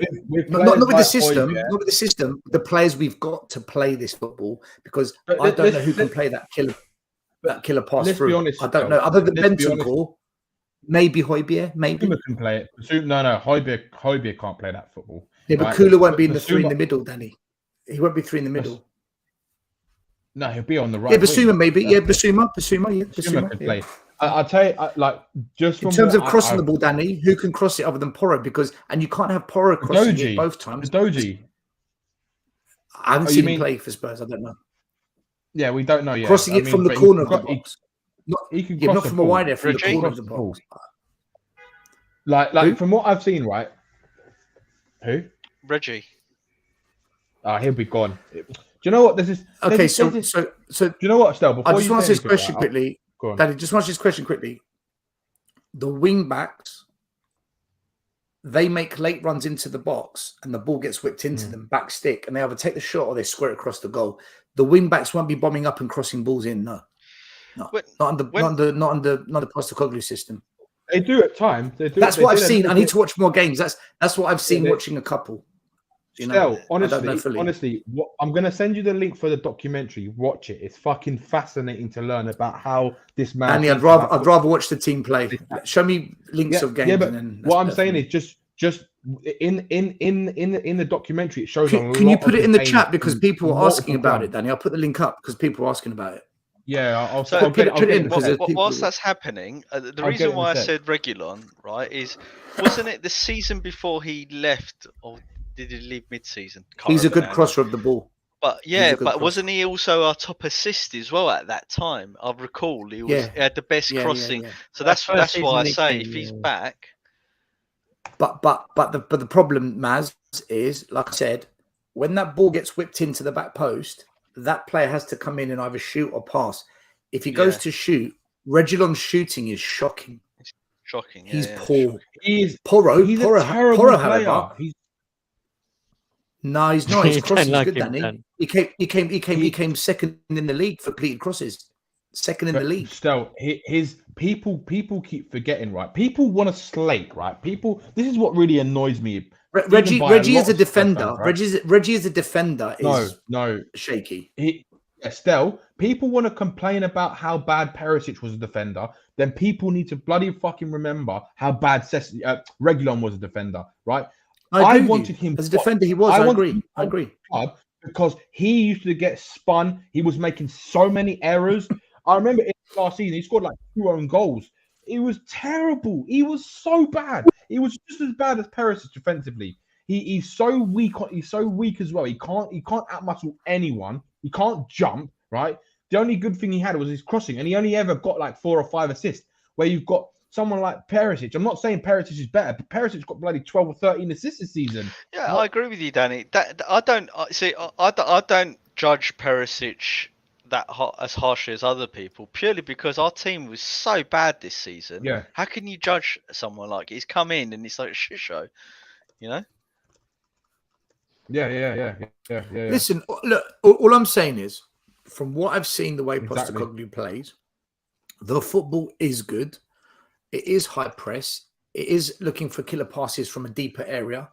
S1: not with the system, not with the system. The players we've got to play this football because I don't know who can play that killer pass
S8: let's
S1: through.
S8: Be honest,
S1: I don't know. Other than Bentancur, maybe Højbjerg, maybe.
S8: Kula can play it. No, Højbjerg can't play that football.
S1: Yeah, but Kula won't be in the three in the middle, Danny. He won't be 3 in the middle.
S8: No, he'll be on the right.
S1: Yeah, Basuma maybe. Yeah, Basuma. Yeah,
S8: Basuma can play. I'll tell you, just
S1: in terms of crossing the ball, Danny, who can cross it other than Porro? And you can't have Porro crossing it both times.
S8: Doji.
S1: I haven't seen him play for Spurs. I don't know.
S8: Yeah, we don't know yet.
S1: Crossing it from the corner of the box. Not from a wide area, from the
S5: Reggie?
S1: corner of the box.
S8: Like from what I've seen, right? Who?
S5: Reggie.
S8: He'll be gone. Do you know what this is?
S1: Okay, so
S8: do you know what, Stel?
S1: I just want to ask this question quickly. Danny, just want to ask this question quickly. The wing backs, they make late runs into the box and the ball gets whipped into them, back stick, and they either take the shot or they square it across the goal. The wing backs won't be bombing up and crossing balls in. No. Not under Postecoglou system.
S8: They do at times.
S1: That's what I've seen. I need to watch more games. That's what I've seen watching a couple.
S8: Honestly, I'm going to send you the link for the documentary. Watch it. It's fucking fascinating to learn about how this man.
S1: Andy, I'd rather watch the team play. Show me links of games.
S8: Yeah, but what I'm saying is just in the documentary, it shows.
S1: Can you put it in the chat because people are asking about it, Danny? I'll put the link up because people are asking about it.
S8: Yeah, I'll
S5: put
S8: it in.
S5: Whilst that's happening, the reason why I said Reguilon, right, is wasn't it the season before he left, or did he leave mid-season?
S1: He's a good crosser of the ball.
S5: But wasn't he also our top assist as well at that time? I recall he had the best crossing. So that's why I say if he's back.
S1: But the problem, Maz, is like I said, when that ball gets whipped into the back post, that player has to come in and either shoot or pass. If he goes to shoot, Reguilon's shooting is shocking.
S5: It's shocking.
S1: He's poor.
S8: He's
S1: Porro.
S8: He's
S1: Porro,
S8: a terrible
S1: Porro,
S8: player.
S1: however. No, he's not. His crossing is good, Danny. He came second in the league for completed crosses. Second in the league.
S8: Still, his people keep forgetting, right? People want to slate, right? This is what really annoys me.
S1: Reggie is a defender. Right? Reggie is a defender.
S8: No,
S1: shaky.
S8: Estelle, people want to complain about how bad Perisic was a defender. Then people need to bloody fucking remember how bad Reguilon was a defender, right? I wanted him
S1: as a defender. He was. I agree.
S8: Because he used to get spun. He was making so many errors. I remember in last season he scored like 2 own goals. It was terrible. He was so bad. He was just as bad as Perisic defensively. He's so weak. He's so weak as well. He can't outmuscle anyone. He can't jump. Right. The only good thing he had was his crossing, and he only ever got like 4 or 5 assists. Where you've got someone like Perisic. I'm not saying Perisic is better, but Perisic got bloody 12 or 13 assists this season.
S5: Yeah, I agree with you, Danny. I don't judge Perisic as harshly as other people purely because our team was so bad this season.
S8: Yeah.
S5: How can you judge someone like he's come in and it's like a shit show, you know?
S8: Yeah.
S1: Listen, look, all I'm saying is, from what I've seen, the way Postecoglou plays, the football is good. It is high press. it is looking for killer passes from a deeper area,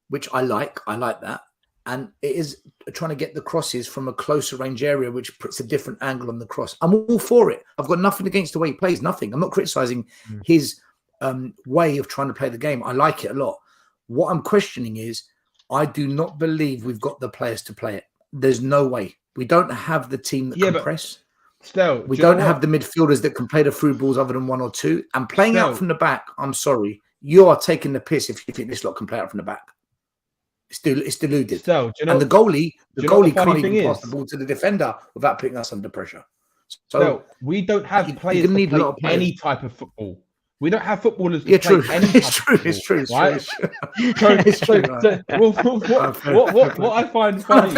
S1: which I like. I like that. And it is trying to get the crosses from a closer range area, which puts a different angle on the cross. I'm all for it. I've got nothing against the way he plays, nothing. I'm not criticizing his way of trying to play the game. I like it a lot. What I'm questioning is, I do not believe we've got the players to play it. There's no way. We don't have the team that can press.
S8: Still,
S1: we don't have the midfielders that can play the through balls other than one or two. And playing out from the back, I'm sorry, you are taking the piss if you think this lot can play out from the back. It's deluded.
S8: So,
S1: and the goalie can't even pass the ball to the defender without putting us under pressure. So
S8: we don't have players to play any type of football. We don't have footballers to play any type of football. It's true. Right? It's true. What I find funny,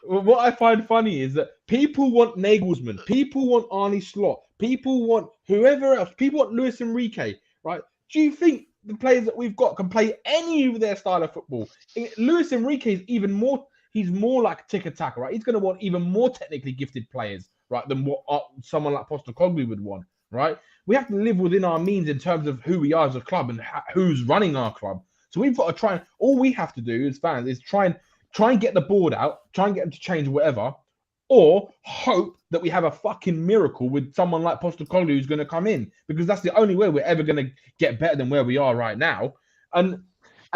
S8: what I find funny is that people want Nagelsmann, people want Arne Slot, people want whoever else, people want Luis Enrique, right? Do you think the players that we've got can play any of their style of football? Luis Enrique is even more. He's more like tiki-taka, right? He's going to want even more technically gifted players, right, than what someone like Postecoglou would want, right? We have to live within our means in terms of who we are as a club and who's running our club. So we've got to try. All we have to do as fans is try and get the board out, try and get them to change whatever, or hope that we have a fucking miracle with someone like Postecoglou who's going to come in, because that's the only way we're ever going to get better than where we are right now. And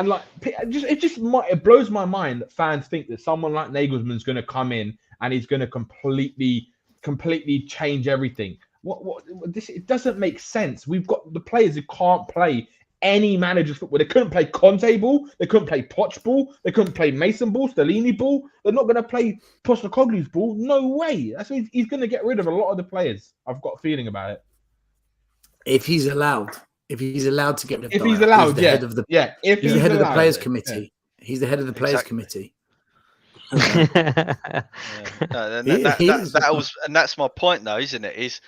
S8: like, it blows my mind that fans think that someone like Nagelsmann's going to come in and he's going to completely change everything. It doesn't make sense. We've got the players who can't play any manager's football. They couldn't play Conte ball. They couldn't play Poch ball. They couldn't play Mason ball, Stellini ball. They're not going to play Postecoglou's ball. No way. That's why he's going to get rid of a lot of the players. I've got a feeling about it.
S1: If he's allowed to get rid of,
S8: if he's allowed,
S1: he's the head of the players committee. He's the head of the players committee.
S5: That's my point, though, isn't it?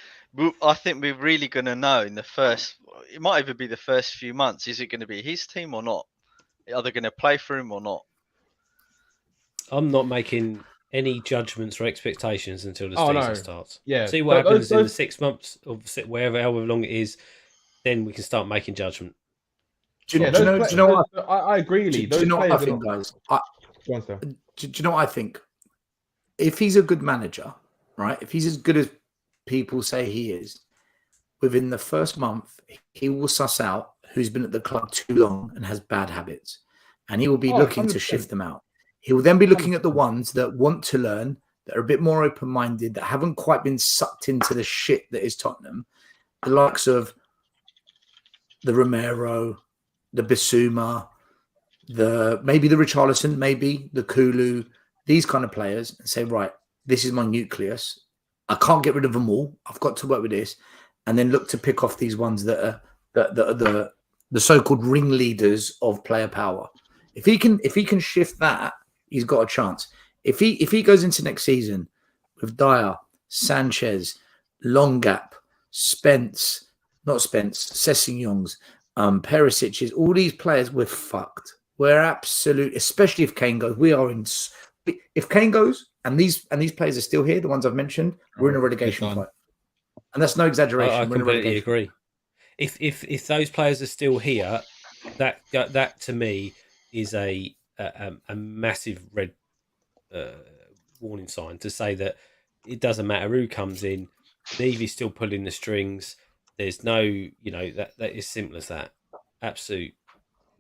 S5: I think we're really going to know in the first. It might even be the first few months. Is it going to be his team or not? Are they going to play for him or not?
S6: I'm not making any judgments or expectations until the season starts.
S8: Yeah,
S6: see what happens in the 6 months or however long it is. Then we can start making judgment.
S1: Do you know what?
S8: I agree, Lee.
S1: Do you know what I think, guys? Do you know what I think? If he's a good manager, right? If he's as good as people say he is, within the first month, he will suss out who's been at the club too long and has bad habits. And he will be looking 100%. To shift them out. He will then be looking 100%. At the ones that want to learn, that are a bit more open-minded, that haven't quite been sucked into the shit that is Tottenham. The likes of the Romero, the Bissouma, maybe the Richarlison, maybe the Kulu, these kind of players, and say, right, this is my nucleus. I can't get rid of them all. I've got to work with this. And then look to pick off these ones that are the so-called ringleaders of player power. If he can shift that, he's got a chance. If he goes into next season with Dyer, Sanchez, Longap, Sessignon, Perisic, all these players, we're fucked. We're absolute, especially if Kane goes. We are in. If Kane goes and these players are still here, the ones I've mentioned, we're in a relegation fight. And that's no exaggeration.
S6: I completely agree. If those players are still here, that to me is a massive red warning sign to say that it doesn't matter who comes in. Nevy's still pulling the strings. There's no, that is simple as that. Absolute.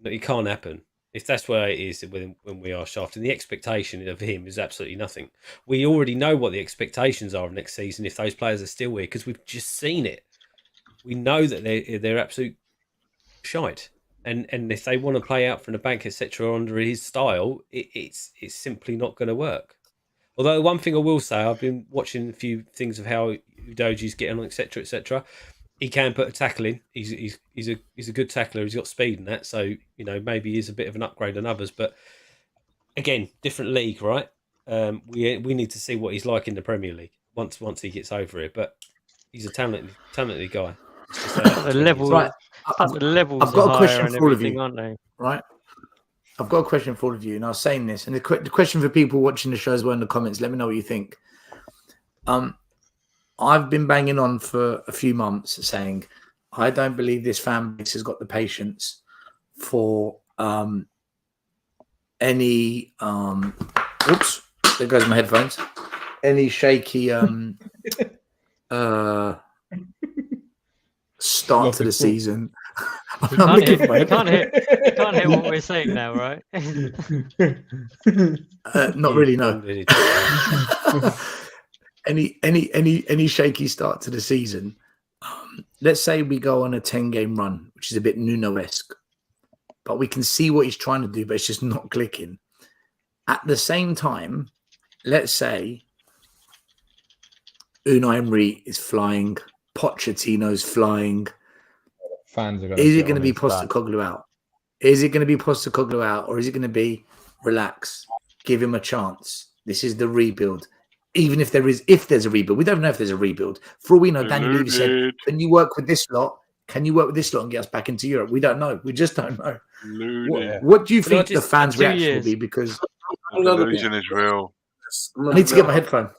S6: It can't happen. If that's where it is when we are shafted, the expectation of him is absolutely nothing. We already know what the expectations are of next season if those players are still here, because we've just seen it. We know that they're absolute shite, and if they want to play out from the back, etc., under his style, it's simply not going to work. Although one thing I will say, I've been watching a few things of how Udoji's getting on, etc., etc. He can put a tackle in. He's a good tackler. He's got speed and that. So maybe he's a bit of an upgrade on others. But again, different league, right? We need to see what he's like in the Premier League once he gets over it. But he's a talented guy.
S4: The levels, right. The levels.
S1: I've got a question for all of you,
S4: aren't they?
S1: Right. I've got a question for all of you, and I was saying this, and the question for people watching the show as well in the comments. Let me know what you think. I've been banging on for a few months saying I don't believe this fan base has got the patience for any oops, there goes my headphones. Any shaky start to the season.
S4: You can't hear what we're saying now, right?
S1: Not really, no. Any shaky start to the season. Let's say we go on a 10-game run, which is a bit Nuno-esque, but we can see what he's trying to do, but it's just not clicking. At the same time, let's say Unai Emery is flying, Pochettino's flying.
S8: Fans are
S1: is it going to be Postecoglou out? Is it going to be Postecoglou out, or is it going to be relax, give him a chance? This is the rebuild. Even if there's a rebuild, we don't know if there's a rebuild. For all we know, Daniel Levy said, "Can you work with this lot? Can you work with this lot and get us back into Europe?" We don't know. We just don't know. What do you think the fans' reaction will be? Because
S3: the delusion is real.
S1: I need to get my headphone.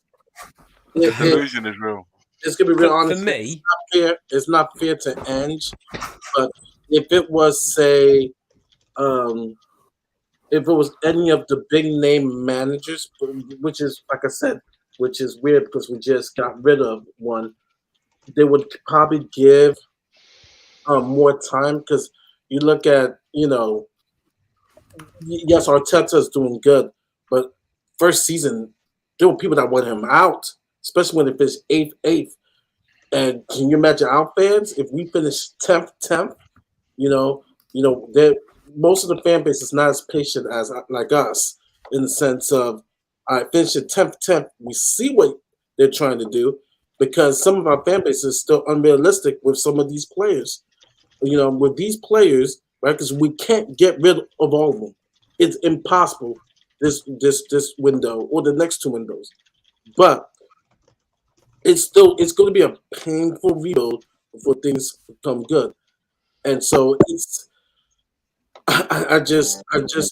S3: The delusion is real.
S7: It's gonna be real honest.
S6: For me,
S7: it's not fair to Ange, but if it was, say, if it was any of the big name managers, which is, like I said, which is weird because we just got rid of one, they would probably give more time, because you look at, yes, Arteta's doing good, but first season, there were people that wanted him out, especially when it finished 8th. And can you imagine our fans if we finish 10th? Most of the fan base is not as patient as like us, in the sense of, all right, finish 10th. We see what they're trying to do, because some of our fan base is still unrealistic with some of these players. With these players, right? Because we can't get rid of all of them. It's impossible this window or the next 2 windows. But it's going to be a painful rebuild before things become good. And so I just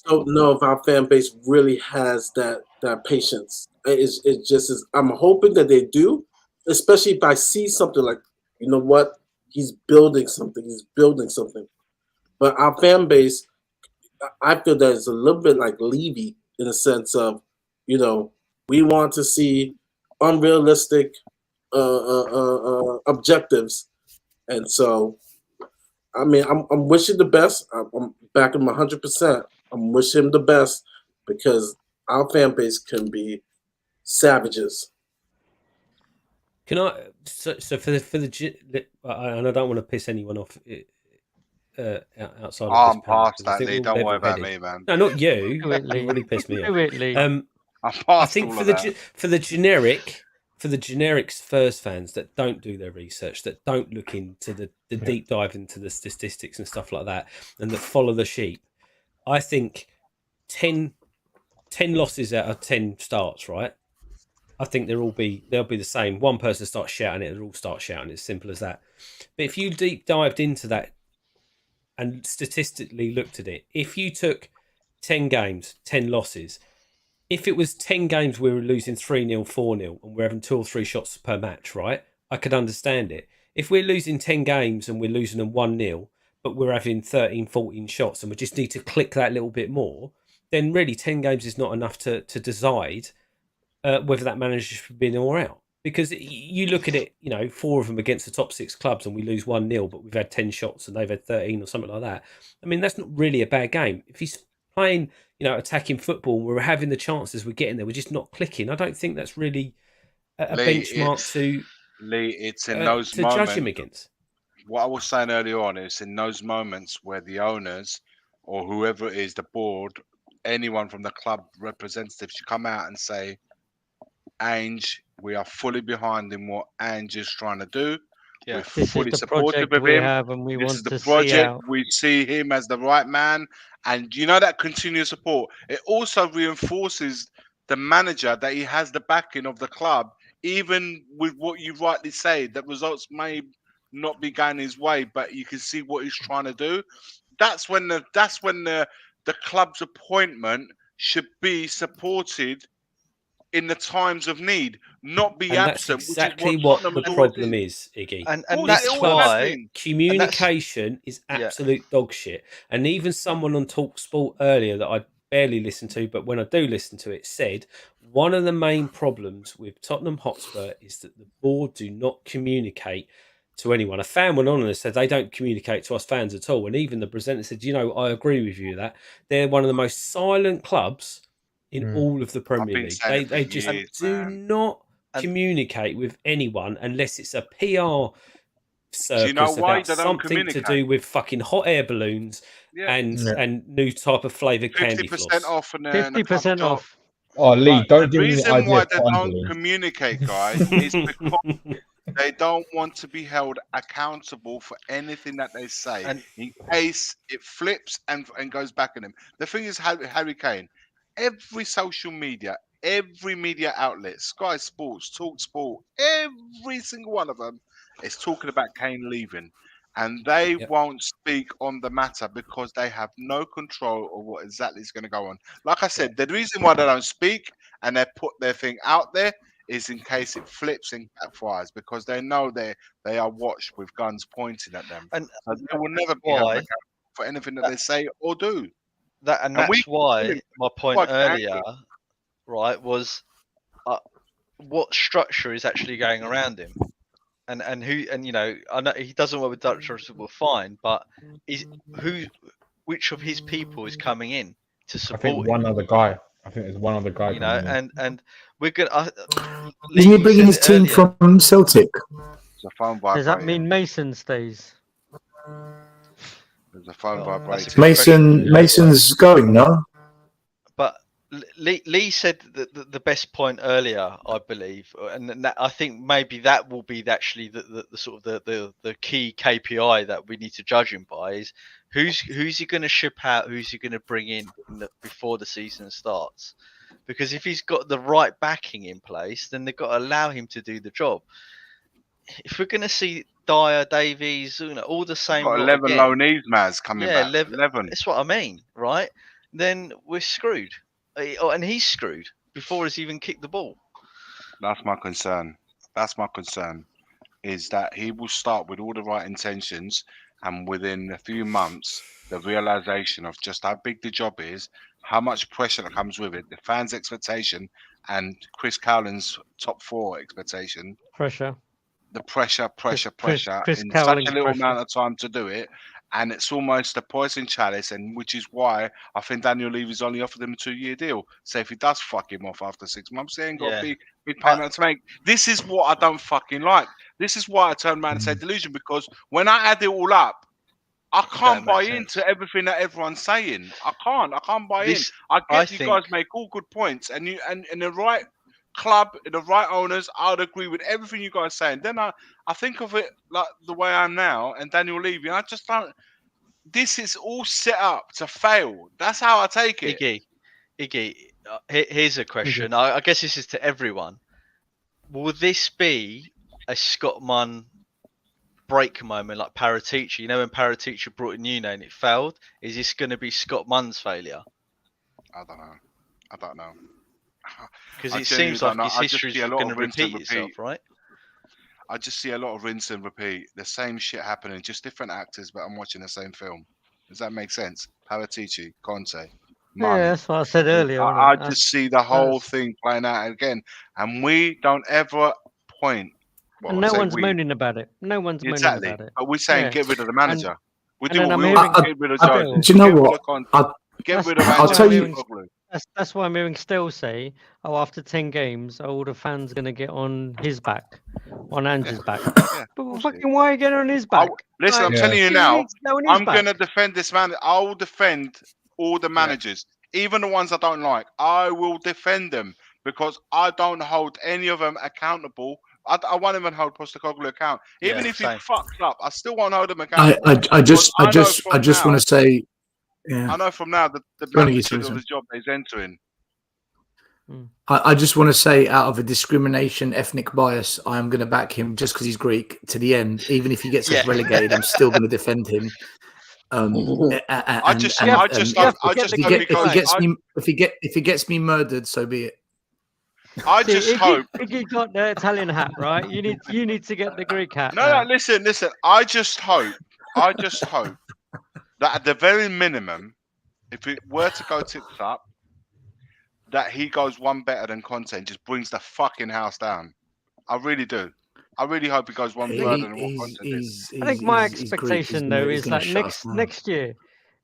S7: don't know if our fan base really has that patience. It just is. I'm hoping that they do, especially if I see something like, you know what, he's building something. But our fan base, I feel that it's a little bit like Levy, in the sense of, we want to see unrealistic objectives, and so, I mean, I'm wishing the best. I'm backing him 100%. I'm wishing him the best, because our fan base can be savages.
S6: Can I? So for the and I don't want to piss anyone off outside of
S3: I'm
S6: this panel,
S3: past that, Lee. Don't worry about me, man.
S6: No, not you. You really pissed me off.
S3: I
S6: think for the generic Spurs fans that don't do their research, that don't look into the deep dive into the statistics and stuff like that, and that follow the sheep, I think 10 losses out of 10 starts, right? I think they'll be the same. One person starts shouting it, they'll all start shouting. It's simple as that. But if you deep dived into that and statistically looked at it, if you took 10 games, 10 losses, if it was 10 games we were losing 3-0, 4-0, and we're having 2 or 3 shots per match, right? I could understand it. If we're losing 10 games and we're losing them 1-0, but we're having 13, 14 shots and we just need to click that little bit more, then really 10 games is not enough to decide whether that manager should be in or out. Because you look at it, 4 of them against the top 6 clubs and we lose 1-0, but we've had 10 shots and they've had 13 or something like that. I mean, that's not really a bad game. If he's playing, attacking football, we're having the chances, we're getting there, we're just not clicking. I don't think that's really a benchmark to
S3: it's in those moments
S6: to judge him against.
S3: What I was saying earlier on is in those moments where the owners or whoever it is, the board, anyone from the club representatives should come out and say, Ange, we are fully behind in what Ange is trying to do.
S5: Yeah.
S3: We're fully supportive of him. This is the project. We see him as the right man. And that continuous support, it also reinforces the manager that he has the backing of the club, even with what you rightly say, that results may not be going his way, but you can see what he's trying to do. That's when the club's appointment should be supported in the times of need, not be
S6: And that's
S3: absent,
S6: exactly
S3: which is
S6: what
S3: Tottenham
S6: the
S3: has always
S6: problem
S3: been.
S6: is, Iggy.
S5: And
S3: This
S5: that's
S3: always has
S5: why
S3: been.
S6: Communication is absolute dog shit. And even someone on Talk Sport earlier that I barely listen to, but when I do listen to it, said one of the main problems with Tottenham Hotspur is that the board do not communicate to anyone. A fan went on and said they don't communicate to us fans at all. And even the presenter said, I agree with you that they're one of the most silent clubs in all of the Premier League. They just do not communicate with anyone unless it's a PR circus about something to do with fucking hot air balloons and new type of flavoured candy floss.
S3: 50% off and
S4: 50% off.
S8: Oh, Lee, don't give
S3: the
S8: me the
S3: reason
S8: idea
S3: why
S8: of
S3: they
S8: fun
S3: don't
S8: balloons.
S3: communicate, guys, is because they don't want to be held accountable for anything that they say in case it flips and goes back on them. The thing is, Harry Kane, every social media, every media outlet, Sky Sports, Talk Sport, every single one of them is talking about Kane leaving. And they won't speak on the matter because they have no control of what exactly is going to go on. Like I said, the reason why they don't speak and they put their thing out there is in case it flips and backfires, because they know they are watched with guns pointing at them. And so they will never be held accountable for anything that they say or do.
S5: That's why my point earlier, right, was what structure is actually going around him. And I know he doesn't work with Dutch football, fine, but which of his people is coming in to support him?
S8: I think there's one other guy.
S5: And we're gonna.
S1: Isn't he bringing his team from Celtic?
S4: Does that mean Mason stays?
S3: There's a phone vibrating.
S1: Mason's going, no?
S5: But Lee said the best point earlier, I believe, and I think maybe that will be actually the sort of the key KPI that we need to judge him by is who's he going to ship out, who's he going to bring in before the season starts. Because if he's got the right backing in place, then they've got to allow him to do the job. If we're going to see Dyer, Davies, all the same.
S3: Got 11 loanees, Maz, coming back. 11.
S5: That's what I mean, right? Then we're screwed. And he's screwed before he's even kicked the ball.
S3: That's my concern. Is that he will start with all the right intentions, and within a few months, the realization of just how big the job is, how much pressure that comes with it, the fans' expectation, and Chris Cowling's top 4 expectation. The pressure
S4: Chris
S3: in such a little amount of time to do it. And it's almost a poison chalice, and which is why I think Daniel Levy's only offered him a 2-year deal. So if he does fuck him off after 6 months, he ain't got a big payment to make. This is what I don't fucking like. This is why I turn around and say delusion, because when I add it all up, I can't buy into everything that everyone's saying. I can't buy in. I guess you guys make all good points, and in the right club, in the right owners, I would agree with everything you guys saying. Then I think of it like the way I am now, and Daniel Levy, I just don't. This is all set up to fail. That's how I take it.
S5: Iggy, here's a question. I guess this is to everyone. Will this be a Scott Munn break moment like Paratici? When Paratici brought in Nuno and it failed, is this going to be Scott Munn's failure?
S3: I don't know.
S5: Because it seems like his history is going to repeat itself, right?
S3: I just see a lot of rinse and repeat. The same shit happening, just different actors, but I'm watching the same film. Does that make sense? Paratici, Conte.
S4: Yeah, that's what I said earlier.
S3: I just see the whole thing playing out again. And we don't ever point.
S4: And no one's moaning about it. No one's moaning about it.
S3: But we're saying get rid of the manager. We do
S4: what
S3: we always get rid of Joe.
S1: Do you know what?
S3: Get rid of
S1: I'll tell you.
S4: That's why I'm hearing Still say, after 10 games, all the fans going to get on his back, on Ange's back. But fucking why are you getting on his back?
S3: Listen, I'm telling you now, I'm going to defend this man. I will defend all the managers, even the ones I don't like. I will defend them because I don't hold any of them accountable. I won't even hold Postecoglou account. Even if he fucks up, I still won't hold him accountable.
S1: I just want to say,
S3: I know from now that the magnitude of the job he's entering.
S1: I just want to say, out of a discrimination, ethnic bias, I am going to back him just because he's Greek to the end. Even if he gets us relegated, I'm still going to defend him. If he gets me murdered, so be it.
S3: I just hope.
S4: If you got the Italian hat, right? You need to get the Greek hat.
S3: No, listen. I just hope that at the very minimum, if it were to go tits up, that he goes one better than Conte and just brings the fucking house down. I really do. I really hope he goes one further than what Conte did.
S4: I think my expectation though is like next year.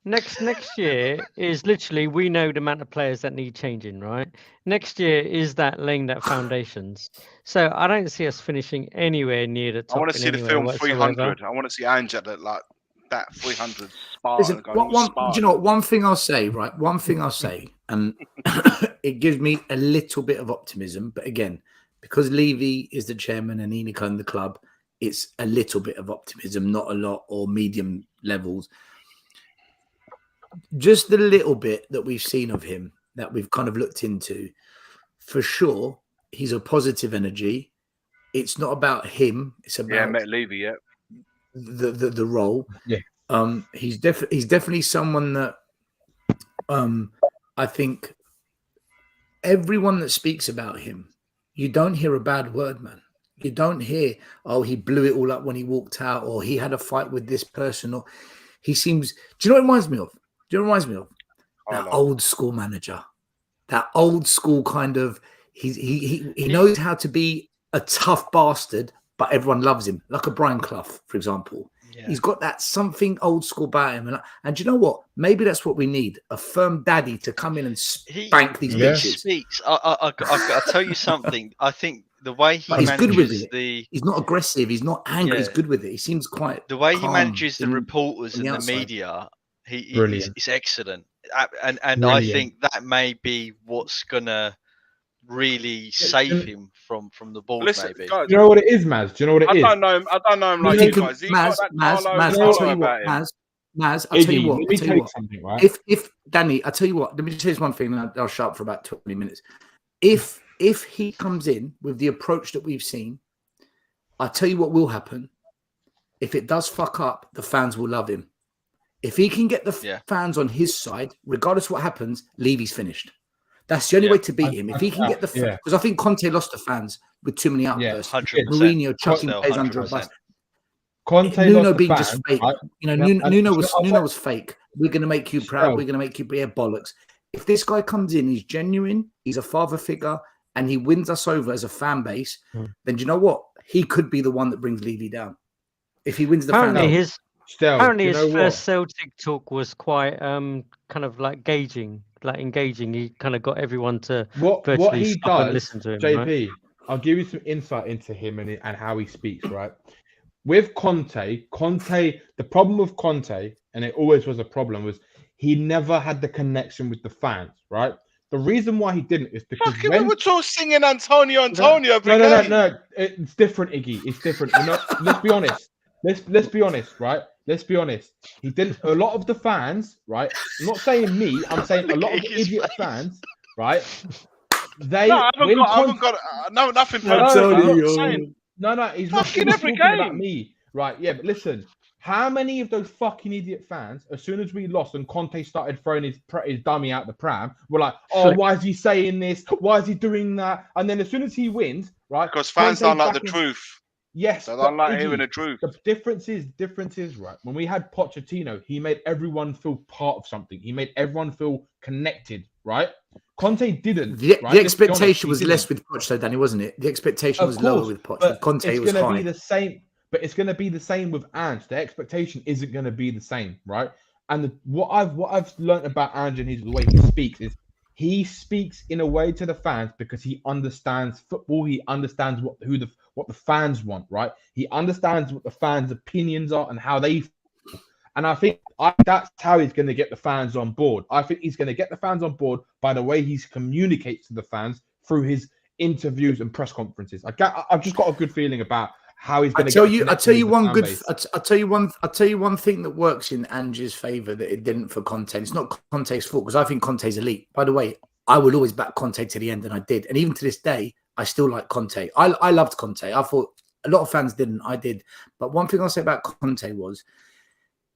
S4: Next year is literally we know the amount of players that need changing, right? Next year is that laying that foundations. So I don't see us finishing anywhere near the top.
S3: I want to see the film 300. I want to see Ange at that 300 Spartan.
S1: Do you know what? One thing I'll say, right? One thing I'll say, and it gives me a little bit of optimism. But again, because Levy is the chairman and Enoch owns the club, it's a little bit of optimism, not a lot or medium levels. Just the little bit that we've seen of him, that we've kind of looked into, for sure, he's a positive energy. It's not about him. It's about
S3: I met Levy, yeah.
S1: The role.
S8: Yeah.
S1: He's definitely someone that I think everyone that speaks about him, you don't hear a bad word, man. You don't hear, oh, he blew it all up when he walked out, or he had a fight with this person, or he seems. Do you know what it reminds me of? That old school manager, that old school kind of. He knows how to be a tough bastard, but everyone loves him, like a Brian Clough, for example. Yeah. He's got that something old school about him, and do you know what? Maybe that's what we need: a firm daddy to come in and spank these bitches.
S5: He speaks. I'll tell you something. I think the way he manages
S1: good with it. He's not aggressive. He's not angry. He's good with it. He seems quite.
S5: The way he manages the reporters and the media, he's excellent. And I think that may be what's gonna really save him from the board.
S3: Listen,
S5: maybe.
S3: Guys,
S8: do you know what it is, Maz? Do you know what it is?
S3: I don't know him like you guys.
S1: Maz, I'll tell you what, Maz, I'll tell you what.
S8: Let me tell you something, right?
S1: If Danny, I'll tell you what. Let me just say one thing, and I'll shut up for about 20 minutes. If he comes in with the approach that we've seen, I'll tell you what will happen. If it does fuck up, the fans will love him. If he can get the fans on his side, regardless of what happens, Levy's finished. That's the only way to beat him. If he can get the because I think Conte lost the fans with too many outbursts.
S5: 100%.
S1: Mourinho chucking players under a bus.
S8: Conte
S1: Nuno being
S8: fans,
S1: just fake.
S8: right?
S1: You know, Nuno was fake. We're going to make you proud. We're going to make you be a bollocks. If this guy comes in, he's genuine, he's a father figure, and he wins us over as a fan base, then do you know what? He could be the one that brings Levy down. If he wins the fan base.
S4: Apparently his first Celtic talk was quite kind of like engaging. He kind of got everyone to
S8: what he does
S4: and listen to him.
S8: JP,
S4: right?
S8: I'll give you some insight into him and how he speaks, right? With Conte, the problem with Conte, and it always was a problem, was he never had the connection with the fans, right? The reason why he didn't is because
S3: we were all singing Antonio.
S8: No. It's different, Iggy. It's different. Let's be honest. Let's be honest, right? Let's be honest. He didn't. A lot of the fans, right? I'm not saying me. I'm saying a lot of the idiot fans, right? They.
S3: No, I haven't got nothing personal.
S8: No, he's not
S3: fucking every game
S8: about me, right? Yeah, but listen. How many of those fucking idiot fans, as soon as we lost and Conte started throwing his dummy out the pram, were like, "Oh, why is he saying this? Why is he doing that?" And then as soon as he wins, right?
S3: Because fans don't like the truth.
S8: Yes,
S3: they don't like hearing the truth.
S8: The difference is, right? When we had Pochettino, he made everyone feel part of something. He made everyone feel connected, right? Conte didn't.
S1: The expectation was less with Poch, though, Danny, wasn't it? The expectation was lower with Poch. With Conte, was high.
S8: Be the same. But it's going to be the same with Ange. The expectation isn't going to be the same, right? And what I've learned about Ange and the way he speaks is he speaks in a way to the fans because he understands football. He understands what the fans want, right? He understands what the fans' opinions are and how they feel. And I think that's how he's going to get the fans on board. I think he's going to get the fans on board by the way he communicates to the fans through his interviews and press conferences. I've just got a good feeling about how he's going to. I'll tell you
S1: one thing that works in Ange's favour that it didn't for Conte. It's not Conte's fault because I think Conte's elite. By the way, I will always back Conte to the end, and I did. And even to this day, I still like Conte. I loved Conte. I thought a lot of fans didn't. I did. But one thing I'll say about Conte was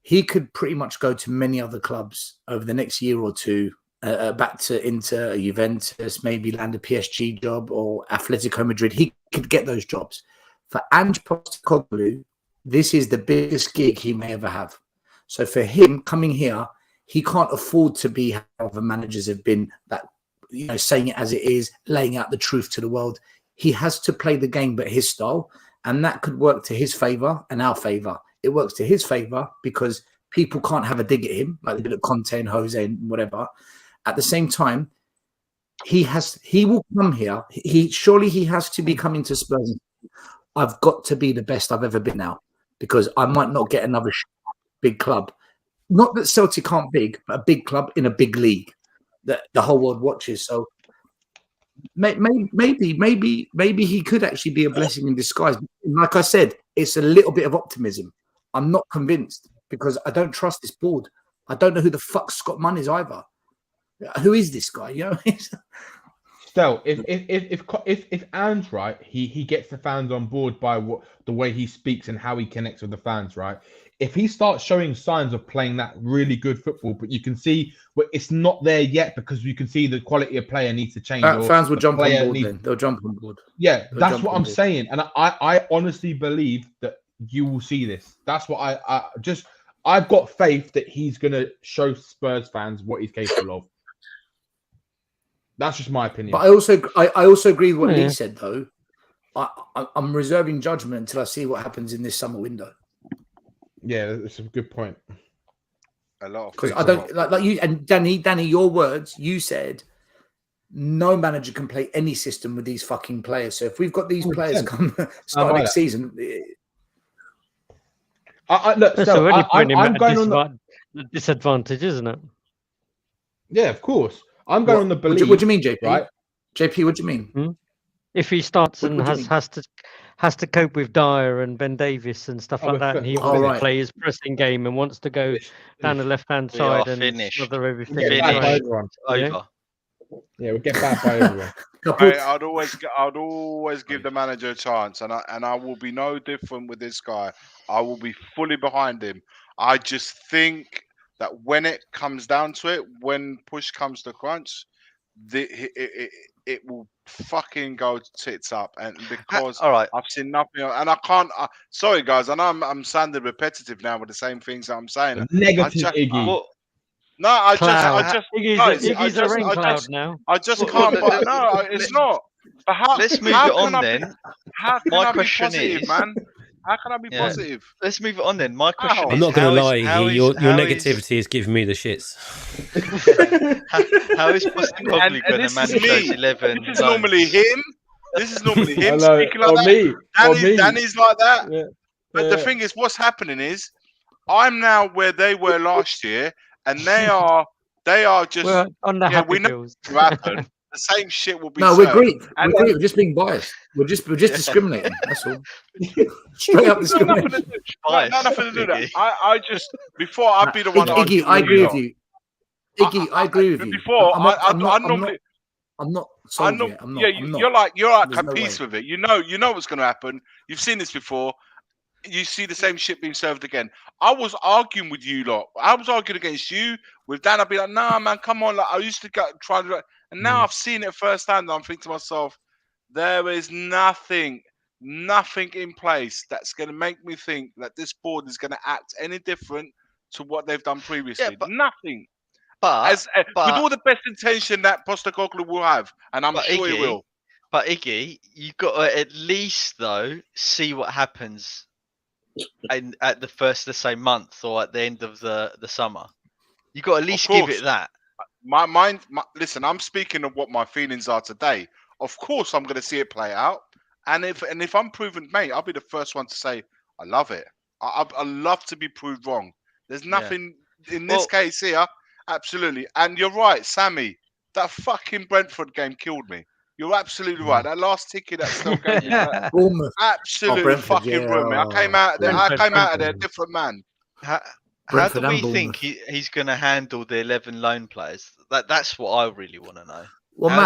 S1: he could pretty much go to many other clubs over the next year or two back to Inter, Juventus, maybe land a PSG job or Atletico Madrid. He could get those jobs. For Ange Postecoglou, this is the biggest gig he may ever have. So for him coming here, he can't afford to be how other managers have been, that saying it as it is, laying out the truth to the world. He has to play the game, but his style, and that could work to his favor and our favor. It works to his favor because people can't have a dig at him like they did at Conte and Jose and whatever. At the same time, he will come here. He has to be coming to Spurs. I've got to be the best I've ever been now because I might not get another big club. Not that Celtic aren't big, but a big club in a big league that the whole world watches. So maybe he could actually be a blessing in disguise. Like I said, it's a little bit of optimism. I'm not convinced because I don't trust this board. I don't know who the fuck Scott Munn is either. Who is this guy?
S8: Still, if Anne's right, he gets the fans on board by the way he speaks and how he connects with the fans, right? If he starts showing signs of playing that really good football, but you can see it's not there yet because you can see the quality of player needs to change.
S1: Fans will jump on board then. They'll jump on board.
S8: Yeah, that's what I'm saying. And I honestly believe that you will see this. That's what I've got faith that he's going to show Spurs fans what he's capable of. That's just my opinion.
S1: But I also agree with what Lee said, though. I'm reserving judgment until I see what happens in this summer window.
S8: Yeah, that's a good point.
S3: A lot of
S1: because I don't like you and Danny. Your words. You said no manager can play any system with these fucking players. So if we've got these players come start next season,
S4: look, so I'm going on the disadvantage, isn't it?
S8: Yeah, of course. I'm going on the belief.
S1: What do you mean, JP?
S8: Right?
S1: JP, what do you mean?
S4: If he starts and has to cope with Dyer and Ben Davies and stuff like that, and he wants to play his pressing game and wants to go down the left-hand side and smother everything.
S8: Yeah, we'll get back by everyone.
S3: I'd always give the manager a chance, and I will be no different with this guy. I will be fully behind him. I just think that when it comes down to it, when push comes to crunch, it will fucking go tits up, and because I've seen nothing, and I can't. Sorry, guys, I know I'm sounding repetitive now with the same things that I'm saying.
S8: Negative Iggy.
S4: Iggy's a rain cloud now.
S3: I just can't. No, it's not. But
S5: let's move it on then.
S3: How can I be positive, man? How can I be positive?
S5: Let's move it on then. My question is,
S6: I'm not going to lie, Iggy, your negativity is giving me the shits.
S5: How is Postecoglou going to manage those 11?
S3: This is normally him. This is normally him speaking like that. Danny's like that. Yeah. But the thing is, what's happening is, I'm now where they were last year, and they are just
S4: on the happy
S3: we know
S4: bills.
S3: what happen. The same shit will be.
S1: No, we agree. We're just being biased. We're just discriminating. That's all. Straight up discrimination.
S3: Nothing to do that. I just before I'd be the one.
S1: Iggy, I agree with you. Iggy, I agree with you.
S3: Before I'm
S1: not.
S3: You're like at peace with it. You know what's going to happen. You've seen this before. You see the same shit being served again. I was arguing with you lot. I was arguing against you. With Dan, I'd be like, nah, man, come on. Like, I used to try to. And now I've seen it firsthand. I'm thinking to myself, there is nothing in place that's going to make me think that this board is going to act any different to what they've done previously. Yeah, nothing. But with all the best intention that Postecoglou will have, and I'm sure he will.
S5: But Iggy, you've got to at least though see what happens at the first, let's say, month or at the end of the summer. You've got to at least give it that.
S3: Listen, I'm speaking of what my feelings are today. Of course, I'm going to see it play out, and if I'm proven, mate, I'll be the first one to say I love it. I love to be proved wrong. There's nothing in this case here, absolutely. And you're right, Sammy. That fucking Brentford game killed me. You're absolutely right. That last ticket that still gave me absolutely fucking ruined me. I came out of there a different man.
S5: How do we think he's going to handle the 11 loan players? That's what I really want to know.
S1: Well,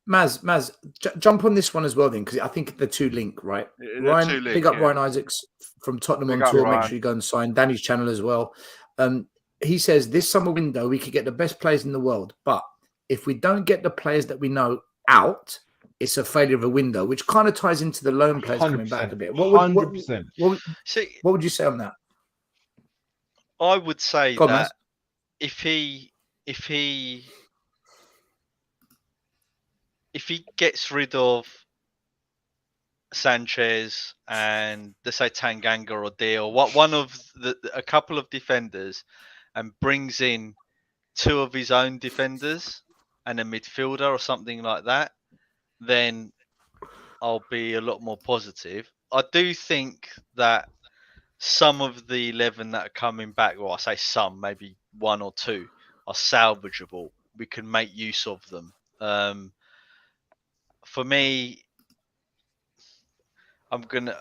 S1: Maz, jump on this one as well then, because I think the two link, right? Big up Ryan Isaacs from Tottenham on tour. Make sure you go and sign Danny's channel as well. he says this summer window we could get the best players in the world, but if we don't get the players that we know out, it's a failure of a window, which kind of ties into the loan players coming back a bit.
S8: 100%.
S1: What would you say on that?
S5: I would say
S1: Go on,
S5: that
S1: Maz.
S5: if he gets rid of Sanchez and let's say Tanganga or Deal, one of a couple of defenders, and brings in two of his own defenders and a midfielder or something like that, then I'll be a lot more positive. I do think that some of the 11 that are coming back, well, I say some, maybe one or two, are salvageable. We can make use of them. For me, I'm gonna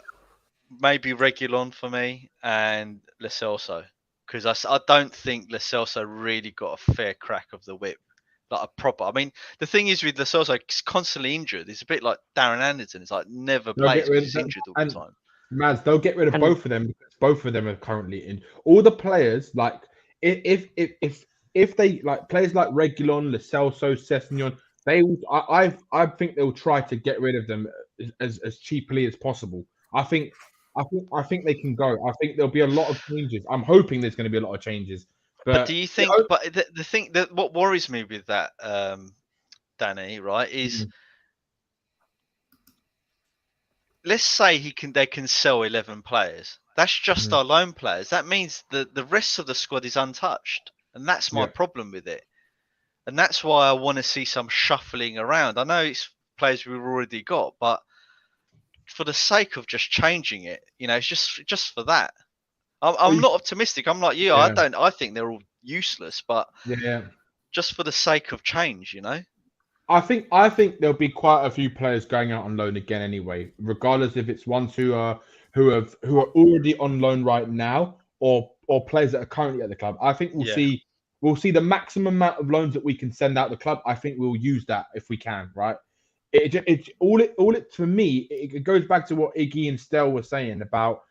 S5: maybe Reguilon for me and Lo Celso, because I don't think Lo Celso really got a fair crack of the whip, like a proper. I mean, the thing is with Lo Celso, he's constantly injured. It's a bit like Darren Anderton. It's like never plays because he's injured all the time.
S8: Maz, they'll get rid of both of them because both of them are currently in. All the players, like if they like players like Reguilon, Lo Celso, Sessegnon, I think they'll try to get rid of them as cheaply as possible. I think they can go. I think there'll be a lot of changes. I'm hoping there's going to be a lot of changes. But
S5: do you think? But the thing that what worries me with that, Danny, right, is let's say they can sell 11 players. That's just our loan players. That means the rest of the squad is untouched, and that's my problem with it. And that's why I want to see some shuffling around. I know it's players we've already got, but for the sake of just changing it, it's just for that. I'm not optimistic. I'm like you. I think they're all useless, but just for the sake of change,
S8: I think there'll be quite a few players going out on loan again anyway, regardless if it's ones who are already on loan right now or players that are currently at the club. I think we'll see the maximum amount of loans that we can send out the club. I think we'll use that if we can, right? For me, it goes back to what Iggy and Stel were saying about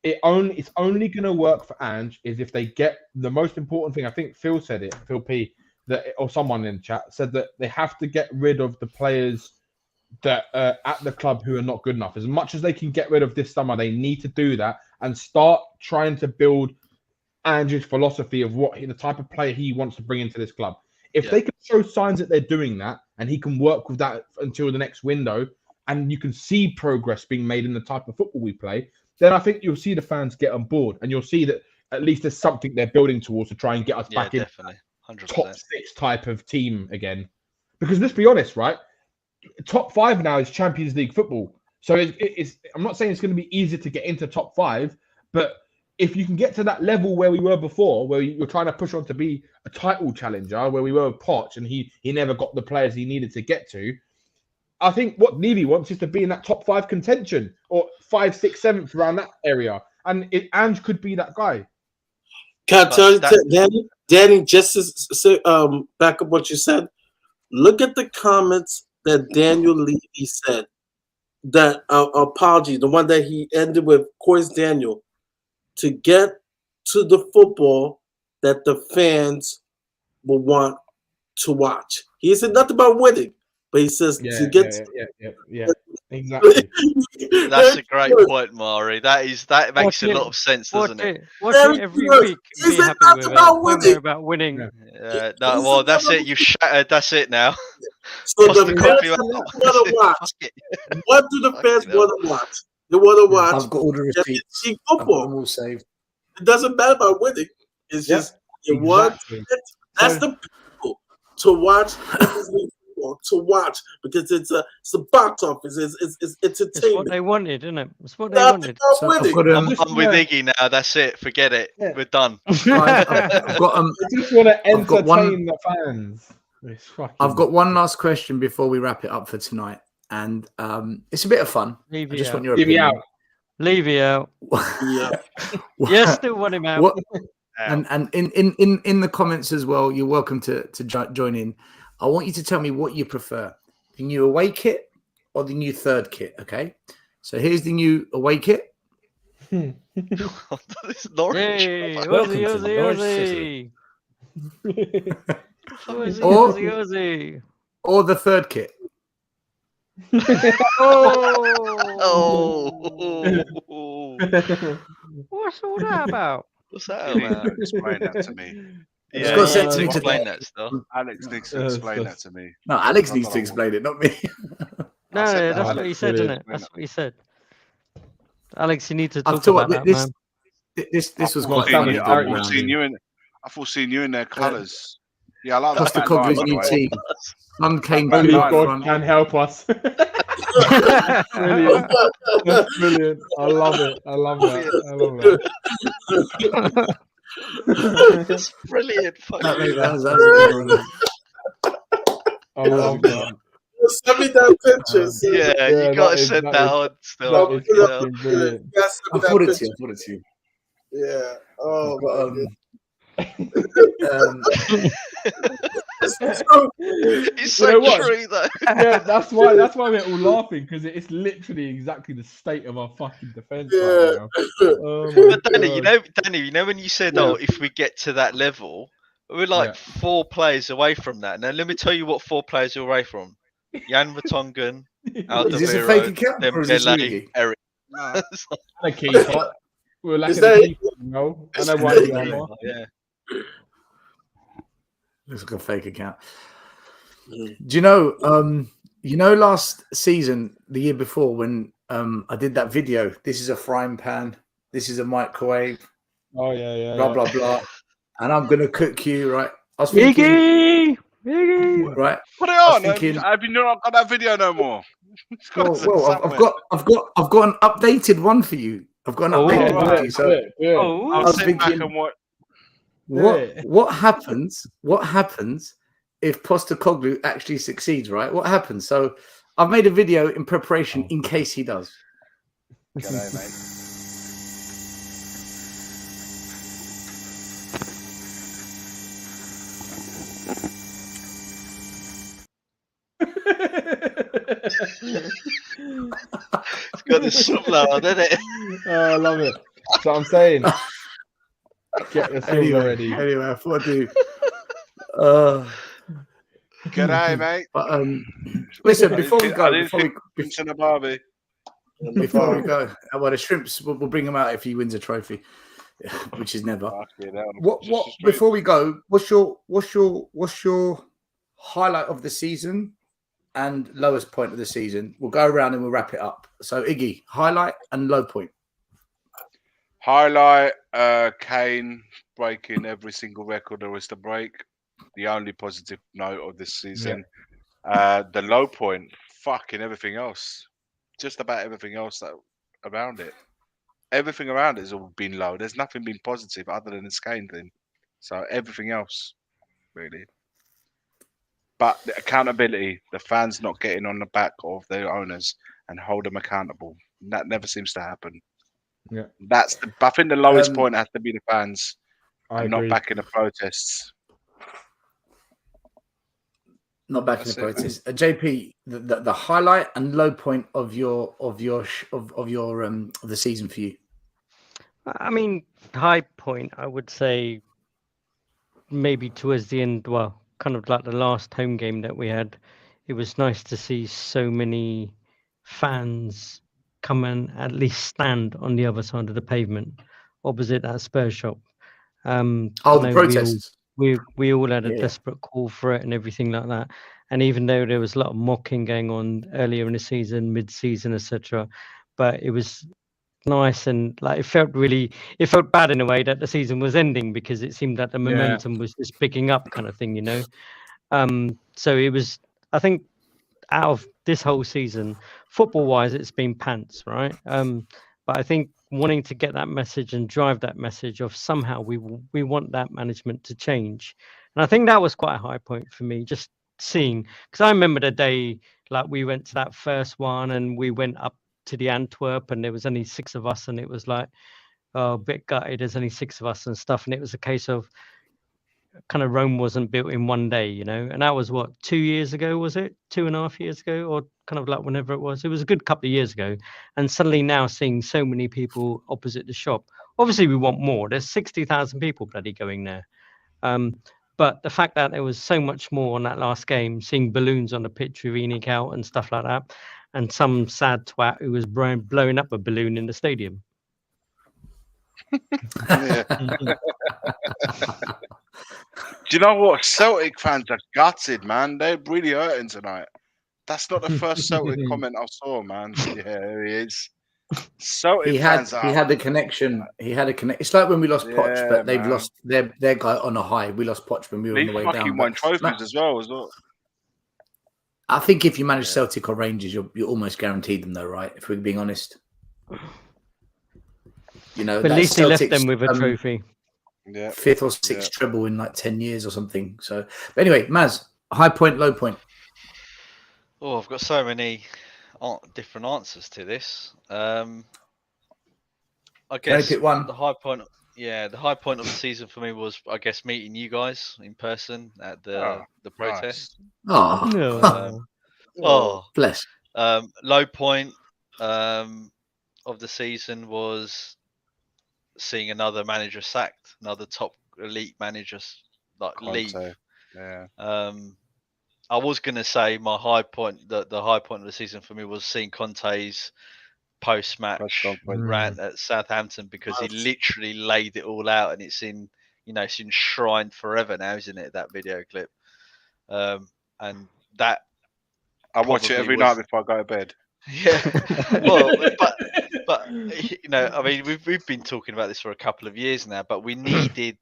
S8: it's only going to work for Ange is if they get the most important thing. I think Phil said it, Phil P, or someone in the chat said that they have to get rid of the players that are at the club who are not good enough. As much as they can get rid of this summer, they need to do that and start trying to build Ange's philosophy of the type of player he wants to bring into this club. If they can show signs that they're doing that and he can work with that until the next window and you can see progress being made in the type of football we play, then I think you'll see the fans get on board and you'll see that at least there's something they're building towards to try and get us back in top 6 type of team again. Because let's be honest, right? Top 5 now is Champions League football. So I'm not saying it's going to be easier to get into top 5, but if you can get to that level where we were before, where you're trying to push on to be a title challenger, where we were with Poch and he never got the players he needed to get to, I think what Levy wants is to be in that top 5 contention or 5, 6, 7th around that area. And Ange could be that guy.
S7: Can I tell you, Danny, just to back up what you said, look at the comments that Daniel Levy said. That apology, the one that he ended with, Coyce Daniel, to get to the football that the fans will want to watch. He said nothing about winning, but he says to get
S8: exactly.
S5: That's a great point, Mahri. That makes a lot of sense, doesn't it?
S4: Watch it every week. Be happy with it. Don't worry about winning.
S5: Well, that's it. You've shattered. That's it now.
S7: So the fans want to watch. What do the fans want to watch? They want to watch.
S1: I've got all the receipts.
S7: Football.
S1: I've got all saved.
S7: It doesn't matter about winning. It's just you want. That's the people to watch. To watch because it's a box office. It's entertainment.
S4: It's what they wanted, isn't it? It's what they wanted.
S5: So I'm with Iggy now. That's it. Forget it. Yeah. We're done.
S8: I just want to entertain the fans.
S1: I've got one last question before we wrap it up for tonight, and it's a bit of fun. I just want your opinion.
S4: Levy out. Yeah, still want him out.
S1: And in the comments as well, you're welcome to join in. I want you to tell me what you prefer, the new away kit or the new third kit, okay? So here's the new away kit.
S5: It's Norwich.
S4: Hey,
S6: Welcome
S4: Ozzy,
S6: to
S4: Ozzy,
S6: Norwich
S4: Ozzy. Ozzy,
S1: Or-
S4: Ozzy, Ozzy.
S1: Or the third kit.
S4: Oh,
S5: Oh,
S4: what's all that about?
S5: what's that
S3: You need
S5: about?
S3: to explain that to me.
S1: It's
S5: Yeah,
S1: got
S5: you
S1: sent
S5: need
S1: to
S5: to
S1: me today.
S5: explain that stuff.
S3: Alex needs to explain that to me.
S1: No, Alex
S3: I
S1: needs
S3: don't
S1: to
S3: know.
S1: explain it, not me.
S4: No,
S3: I said
S4: no,
S3: that.
S4: that's
S3: Alex
S4: what he said, isn't it?
S3: explain
S4: That's what he said. Alex, you need to
S1: I've
S4: talk
S1: thought
S4: about that,
S1: this,
S4: man.
S1: this was
S3: I
S1: quite
S3: thought
S1: funny.
S3: seeing you in their colours. Yeah, I like that back
S1: Postecoglou's
S3: line, by the
S1: new
S3: way.
S1: team. Sun came
S3: Back
S1: through
S3: line.
S1: in
S10: God
S1: front.
S10: can help us. Brilliant. That's brilliant. I love it. I love that. I love that.
S5: It's brilliant.
S1: That was a good one.
S10: I love that.
S7: Send me that picture.
S5: Yeah, you
S10: that
S5: gotta
S10: is-
S5: send
S10: that
S5: that
S10: is-
S5: on still.
S10: That is
S5: you know.
S10: fucking brilliant.
S7: Yeah, send
S1: I
S7: me that
S1: thought it to
S7: picture.
S1: you. I thought it to you.
S7: Yeah. Oh my
S1: Um,
S7: It's true.
S5: It's
S10: You
S5: so
S10: know what?
S5: true though.
S10: Yeah, that's why we're all laughing, because it's literally exactly the state of our fucking defense
S7: Yeah.
S10: right now. Oh my
S5: But Danny,
S10: God.
S5: you know when you said,
S7: Yeah.
S5: "Oh, if we get to that level," we're like
S10: Yeah.
S5: 4 players away from that. Now let me tell you what 4 players are away from: Jan Vertonghen,
S1: is this a fake
S5: Alderweireld,
S1: account or is this
S5: Dembele,
S1: Luigi?
S5: Eric.
S3: No.
S5: It's like,
S10: And a keeper. We're lacking
S7: that-
S10: a keeper, you know. I know why you are.
S5: yeah.
S1: Looks like a fake account.
S7: Mm.
S1: Do you know, last season, the year before, when I did that video, this is a frying pan, this is a microwave,
S10: Oh yeah.
S1: blah, blah, blah, and I'm going to cook you, right? I was thinking,
S4: Iggy!
S1: right?
S3: Put it
S1: I was
S3: on.
S1: thinking,
S3: Have you not got that video no more? It's got
S1: well,
S3: to sit
S1: I've
S3: somewhere.
S1: got an updated one for you. I've got an
S4: Oh,
S1: updated
S10: Yeah,
S1: one
S10: do
S1: for you.
S10: it,
S1: So
S10: do it, do it.
S4: Oh,
S3: I'll
S1: was
S3: sit back
S1: thinking-
S3: and watch.
S1: what happens? What happens if Postecoglou actually succeeds? Right? What happens? So I've made a video in preparation in case he does.
S3: G'day, mate.
S5: It's got this subload on, isn't it?
S10: Oh, I love it. That's what I'm saying. Get your silver ready.
S1: Anyway, I thought I'd do.
S3: G'day, mate.
S1: But listen, before we go,
S3: Vincent a Barbie.
S1: before we go, well, the shrimps, we'll bring them out if he wins a trophy, which is never. What? Before we go, what's your highlight of the season and lowest point of the season? We'll go around and we'll wrap it up. So, Iggy, highlight and low point.
S3: Highlight: Kane breaking every single record there is to break. The only positive note of this season. The low point: fucking everything else. Just about everything else that around it. Everything around it has all been low. There's nothing been positive other than this Kane thing. So everything else, really. But the accountability, the fans not getting on the back of their owners and hold them accountable. That never seems to happen.
S10: Yeah.
S3: I think the lowest point has to be the fans
S10: I
S3: and
S10: agree.
S3: not backing the protests.
S1: Not back in
S3: That's
S1: the
S3: it,
S1: protest. JP, the highlight and low point of the season for you.
S4: I mean, high point, I would say maybe towards the end, well, kind of like the last home game that we had. It was nice to see so many fans come and at least stand on the other side of the pavement opposite that Spurs shop.
S1: The
S4: I know
S1: protests.
S4: we all had a
S1: Yeah.
S4: desperate call for it and everything like that. And even though there was a lot of mocking going on earlier in the season, mid-season, etc., but it was nice and like it felt bad in a way that the season was ending because it seemed that the momentum was just picking up, kind of thing, you know. So it was, I think, out of this whole season, football-wise, it's been pants, right? But I think wanting to get that message and drive that message of somehow we want that management to change, and I think that was quite a high point for me, just seeing, because I remember the day like we went to that first one and we went up to the Antwerp and there was only 6 of us and it was like, oh, a bit gutted, there's only 6 of us and stuff, and it was a case of kind of Rome wasn't built in one day, you know, and that was what, 2 years ago, was it 2.5 years ago, or kind of like whenever it was a good couple of years ago. And suddenly now seeing so many people opposite the shop, obviously we want more. There's 60,000 people bloody going there. But the fact that there was so much more on that last game, seeing balloons on the pitch with ENIC out and stuff like that, and some sad twat who was blowing up a balloon in the stadium.
S3: Yeah. Do you know what? Celtic fans are gutted, man. They're really hurting tonight. That's not the first Celtic comment I saw, man. Yeah, there he is. Celtic fans
S1: he had a connection. He had a connection. It's like when we lost Poch, but they've lost their guy on a high. We lost Poch when we were on the way down.
S3: Fucking won trophies as well.
S1: I think if you manage Celtic or Rangers, you're almost guaranteed them, though, right? If we're being honest. You know,
S4: but at least they left them with a trophy.
S3: Yeah,
S1: 5th or 6th treble in like 10 years or something. So, but anyway, Maz, high point, low point.
S5: Oh, I've got so many different answers to this. I guess
S1: pick one.
S5: The high point. Yeah, the high point of the season for me was, I guess, meeting you guys in person at the protest.
S1: Nice. Bless.
S5: Low point of the season was seeing another manager sacked, another top elite manager like
S3: Conte.
S5: leave.
S3: Yeah.
S5: I was going to say my high point, the high point of the season for me was seeing Conte's post-match rant at Southampton, because he literally laid it all out, and it's enshrined forever now, isn't it? That video clip, and that
S3: I watch it every night before I go to bed.
S5: Yeah, well, but you know, I mean, we've been talking about this for a couple of years now, but we needed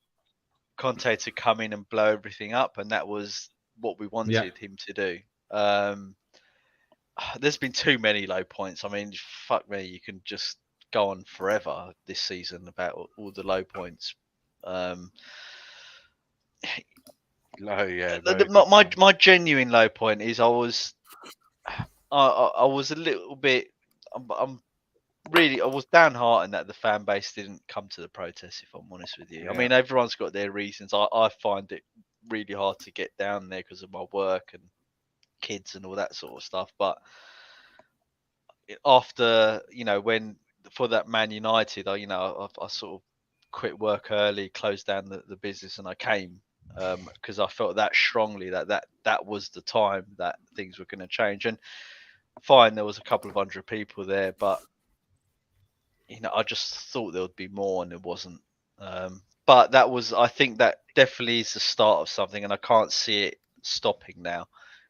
S5: Conte to come in and blow everything up, and that was what we wanted him to do. There's been too many low points. I mean, fuck me, you can just go on forever this season about all the low points. My genuine low point is I was a little bit. I was downhearted that the fan base didn't come to the protest, if I'm honest with you. I mean, everyone's got their reasons. I find it really hard to get down there because of my work and kids and all that sort of stuff. But after, when for that Man United, I sort of quit work early, closed down the business, and I came because I felt that strongly that was the time that things were going to change. And fine, there was a couple of 100 people there, but I just thought there would be more, and there wasn't. But I think that definitely is the start of something, and I can't see it stopping now.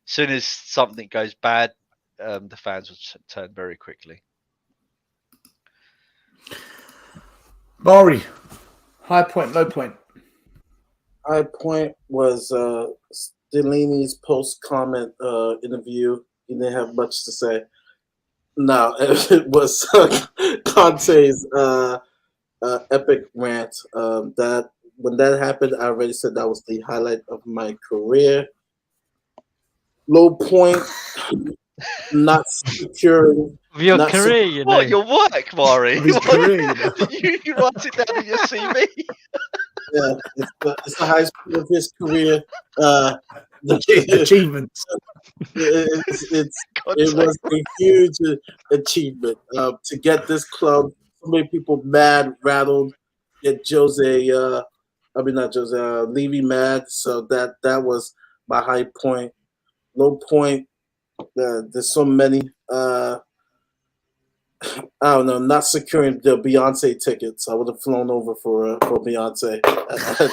S5: As soon as something goes bad, the fans will turn very quickly.
S1: Mahri, high point, low point.
S7: High point was Stellini's post-comment interview. He didn't have much to say. No, it was Conte's epic rant. That when that happened, I already said that was the highlight of my career. Low point, not securing
S4: your career.
S5: What, your work, Mahri? You write it down in your CV.
S7: Yeah, it's the highest point of his career.
S1: Achievements.
S7: It was a huge achievement to get this club. So many people mad, rattled. Get Levy mad. So that was my high point. Low point. There's so many. I don't know. Not securing the Beyonce tickets. I would have flown over for Beyonce at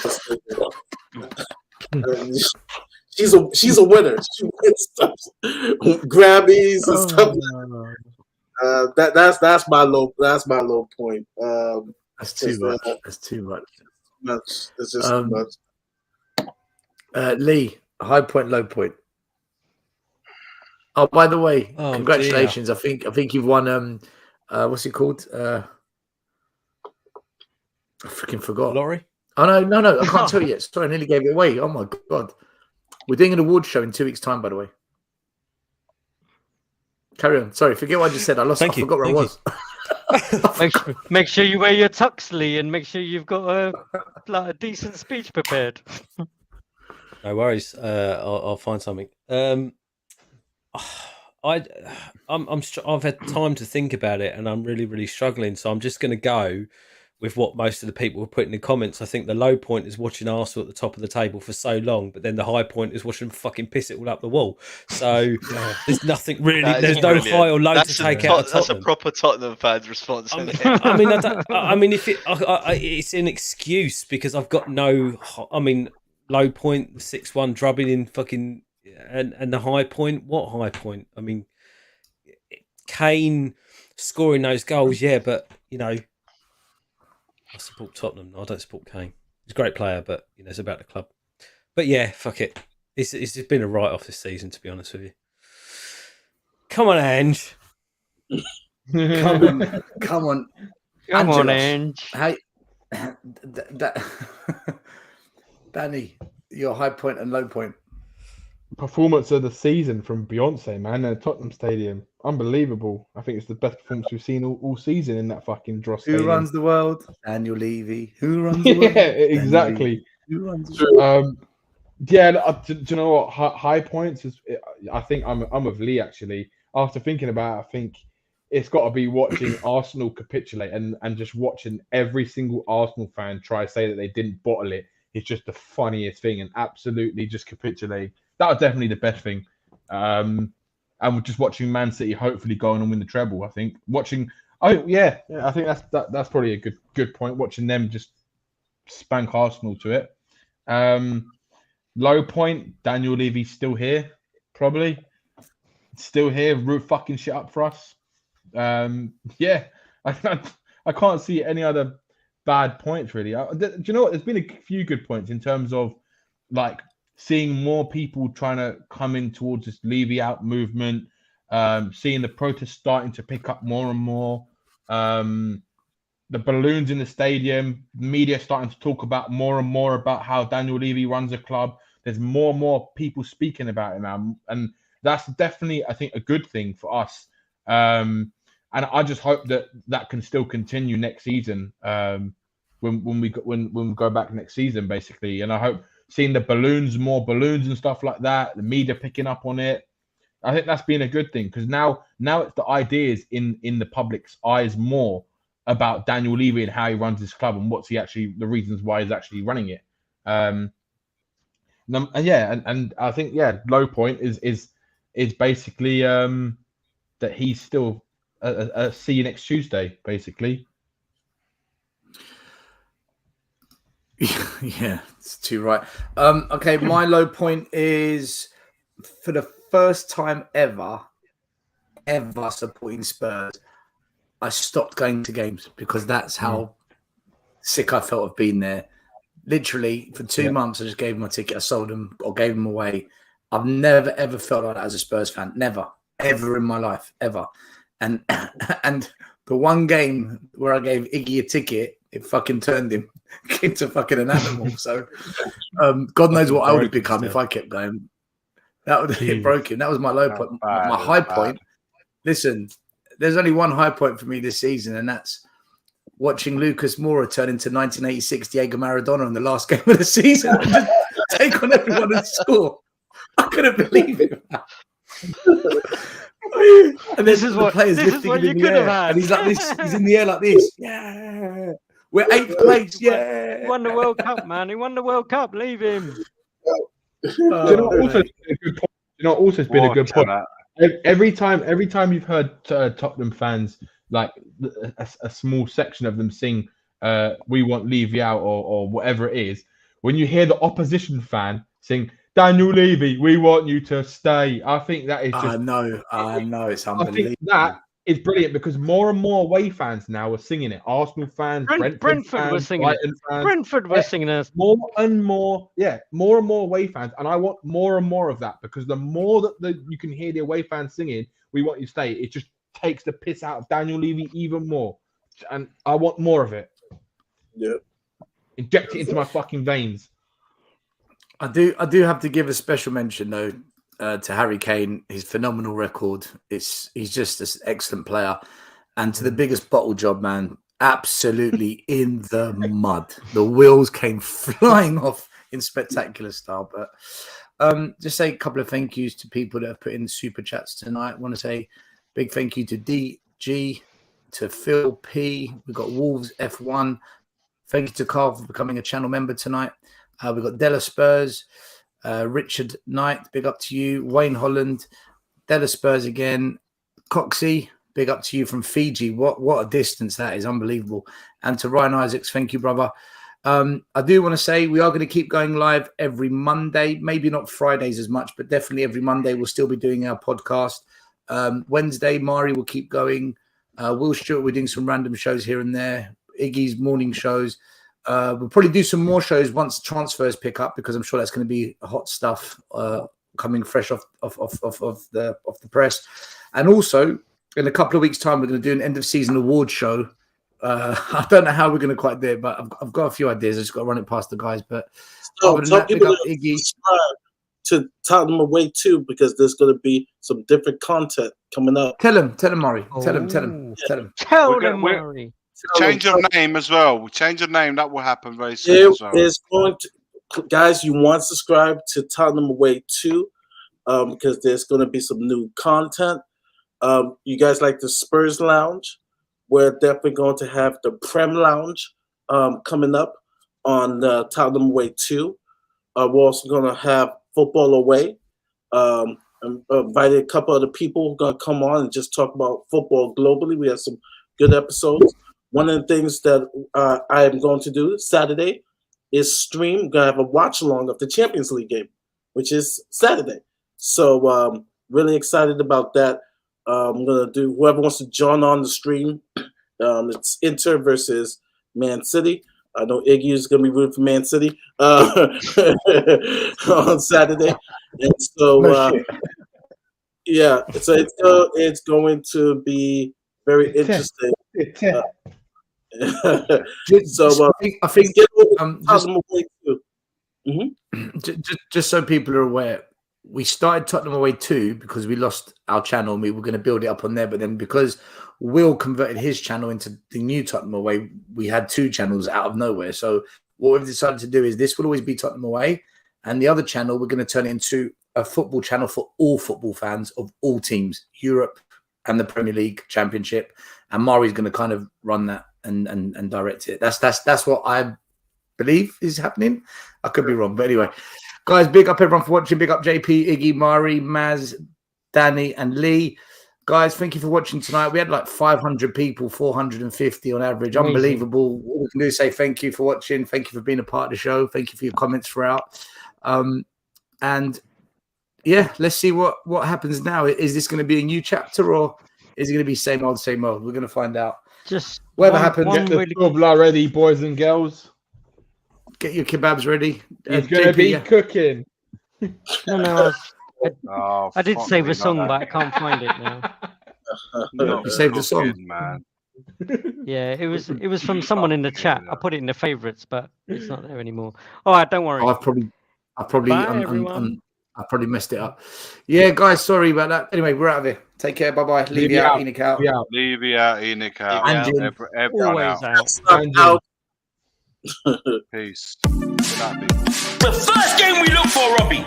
S7: the stadium. She's a winner. She wins stuff, Grammys and stuff. That's my low point.
S1: That's too much. That's too much.
S7: It's just too much.
S1: Lee, high point, low point. Oh, by the way, congratulations! Dear. I think you've won. What's it called? I freaking forgot.
S6: Lottery?
S1: Oh no! I can't tell you yet. Sorry, I nearly gave it away. Oh my god! We're doing an award show in 2 weeks' time, by the way. Carry on. Sorry, forget what I just said. I forgot where I was.
S4: Make sure you wear your tux, Lee, and make sure you've got a decent speech prepared.
S6: No worries. I'll find something. I've had time to think about it, and I'm really struggling. So I'm just going to go with what most of the people were putting in the comments. I think the low point is watching Arsenal at the top of the table for so long, but then the high point is watching them fucking piss it all up the wall. So there's nothing really. There's no high or low to take out of Tottenham.
S5: That's a proper Tottenham fan's response.
S6: I mean, if it's an excuse because I've got no. I mean, low point 6-1 drubbing in fucking. And the high point, what high point? I mean, Kane scoring those goals, yeah, but you know, I support Tottenham. I don't support Kane. He's a great player, but you know, it's about the club. But yeah, fuck it. It's just been a write-off this season, to be honest with you. Come on, Ange.
S1: Come on,
S4: Ange.
S1: Hey, Danny, your high point and low point.
S10: Performance of the season from Beyonce, man, at Tottenham Stadium. Unbelievable. I think it's the best performance we've seen all season in that fucking Dross Stadium.
S1: Who runs the world? Daniel Levy. Who runs the world?
S10: Yeah, exactly.
S1: Who runs the world?
S10: Yeah, do you know what? High points is. I think I'm with Lee actually. After thinking about it, I think it's got to be watching Arsenal capitulate and just watching every single Arsenal fan try to say that they didn't bottle it. It's just the funniest thing and absolutely just capitulate. That was definitely the best thing. And we're just watching Man City hopefully going and win the treble. I think watching. Oh yeah, I think that's probably a good point. Watching them just spank Arsenal to it. Low point. Daniel Levy's still here, probably still here, fucking shit up for us. Yeah, I can't see any other bad points really. Do you know what? There's been a few good points in terms of like. Seeing more people trying to come in towards this Levy out movement, seeing the protests starting to pick up more and more, the balloons in the stadium, media starting to talk about more and more about how Daniel Levy runs a club. There's more and more people speaking about it now, and that's definitely, I think, a good thing for us. And I just hope that can still continue next season when we go back next season, basically. And I hope. Seeing more balloons and stuff like that, the media picking up on it. I think that's been a good thing because now it's the ideas in the public's eyes more about Daniel Levy and how he runs his club and the reasons why he's actually running it. And I think low point is basically that he's still see you next Tuesday, basically.
S1: Yeah, it's too right. Okay, my low point is for the first time ever supporting Spurs, I stopped going to games because that's how sick I felt of being there. Literally, for 2 months, I just gave them my ticket. I sold them or gave them away. I've never, ever felt like that as a Spurs fan. Never, ever in my life, ever. And the one game where I gave Iggy a ticket, it fucking turned him into fucking an animal. So God knows what I would have become if I kept going. That would have broke him. That was my low point. My high point. Listen, there's only one high point for me this season, and that's watching Lucas Moura turn into 1986 Diego Maradona in the last game of the season and just take on everyone and score. I couldn't believe it. And this is what players lifting him in the air, and he's like this. He's in the air like this. Yeah, we're 8th place. Yeah,
S4: he won the World Cup, man. He won the World Cup. Leave him.
S10: Also it's been a good point. Every time you've heard Tottenham fans like a small section of them sing "We want Levy out" or whatever it is, when you hear the opposition fan sing "Daniel Levy, we want you to stay," I think that is just. I know,
S1: it's unbelievable.
S10: I think that is brilliant because more and more away fans now are singing it. Arsenal fans,
S4: Brentford
S10: fans,
S4: were singing it. Brentford were singing it.
S10: More and more away fans, and I want more and more of that because the more that you can hear the away fans singing, "We want you to stay," it just takes the piss out of Daniel Levy even more, and I want more of it.
S7: Yeah,
S10: inject it into my fucking veins.
S1: I do have to give a special mention though to Harry Kane. His phenomenal record. He's just an excellent player, and to the biggest bottle job, man. Absolutely in the mud. The wheels came flying off in spectacular style. But just say a couple of thank yous to people that have put in super chats tonight. I want to say big thank you to DG, to Phil P. We've got Wolves F1. Thank you to Carl for becoming a channel member tonight. We've got Della Spurs, Richard Knight, big up to you. Wayne Holland, Della Spurs again. Coxie, big up to you from Fiji. What a distance that is, unbelievable. And to Ryan Isaacs, thank you, brother. I do want to say we are going to keep going live every Monday, maybe not Fridays as much, but definitely every Monday we'll still be doing our podcast. Wednesday, Mahri will keep going. Will Stewart, we're doing some random shows here and there. Iggy's morning shows. We'll probably do some more shows once transfers pick up, because I'm sure that's going to be hot stuff coming fresh off the press. And also, in a couple of weeks' time, we're going to do an end of season award show. I don't know how we're going to quite do it, but I've got a few ideas. I just got to run it past the guys. But
S7: so tell people to subscribe to Tottenham Away too, because there's going to be some different content coming up.
S1: Tell him, Mahri. Tell him,
S3: Mahri. Change of name as well. We change of name. That will happen very soon as well.
S7: Is going to, guys, you want to subscribe to Tottenham Away too, because there's going to be some new content. You guys like the Spurs Lounge? We're definitely going to have the Prem Lounge coming up on Tottenham Away too. We're also going to have Football Away. Invited a couple other people who are going to come on and just talk about football globally. We have some good episodes. One of the things that I am going to do Saturday is stream. We're going to have a watch along of the Champions League game, which is Saturday. So really excited about that. I'm going to do, whoever wants to join on the stream, it's Inter versus Man City. I know Iggy is going to be rooting for Man City on Saturday. And so, yeah, so it's going to be very interesting. So
S1: I think just so people are aware, we started Tottenham Away 2 because we lost our channel and we were going to build it up on there. But then because Will converted his channel into the new Tottenham Away, we had 2 channels out of nowhere. So what we've decided to do is this will always be Tottenham Away, and the other channel we're going to turn it into a football channel for all football fans of all teams, Europe and the Premier League Championship. And Mahri's going to kind of run that and direct it. That's what I believe is happening. I could be wrong, but anyway. Guys, big up everyone for watching. Big up JP, Iggy, Mahri, Maz, Danny, and Lee. Guys, thank you for watching tonight. We had like 500 people, 450 on average. Amazing. Unbelievable. All we can do is say thank you for watching. Thank you for being a part of the show. Thank you for your comments throughout. And yeah, let's see what happens now. Is this going to be a new chapter, or is it going to be same old, same old? We're going to find out.
S6: Just
S1: whatever happens.
S10: Get the bubbler ready, boys and girls.
S1: Get your kebabs ready.
S10: He's going to be cooking.
S6: No, I did save a song, but I can't find it now.
S1: You saved the song,
S3: man.
S6: Yeah, it was from someone in the chat. I put it in the favorites, but it's not there anymore. All right, don't worry.
S1: I probably messed it up. Yeah, guys, sorry about that. Anyway, we're out of here. Take care. Bye bye. Leave you out. Enoch out.
S3: Leave you out. Enoch out.
S6: Everyone
S3: out. Peace.
S2: The first game we look for, Robbie.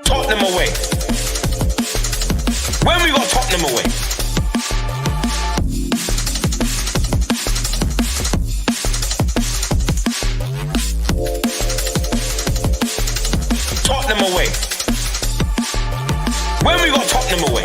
S2: Tottenham Away. When we got Tottenham Away. Tottenham Away. When we got Tottenham Away.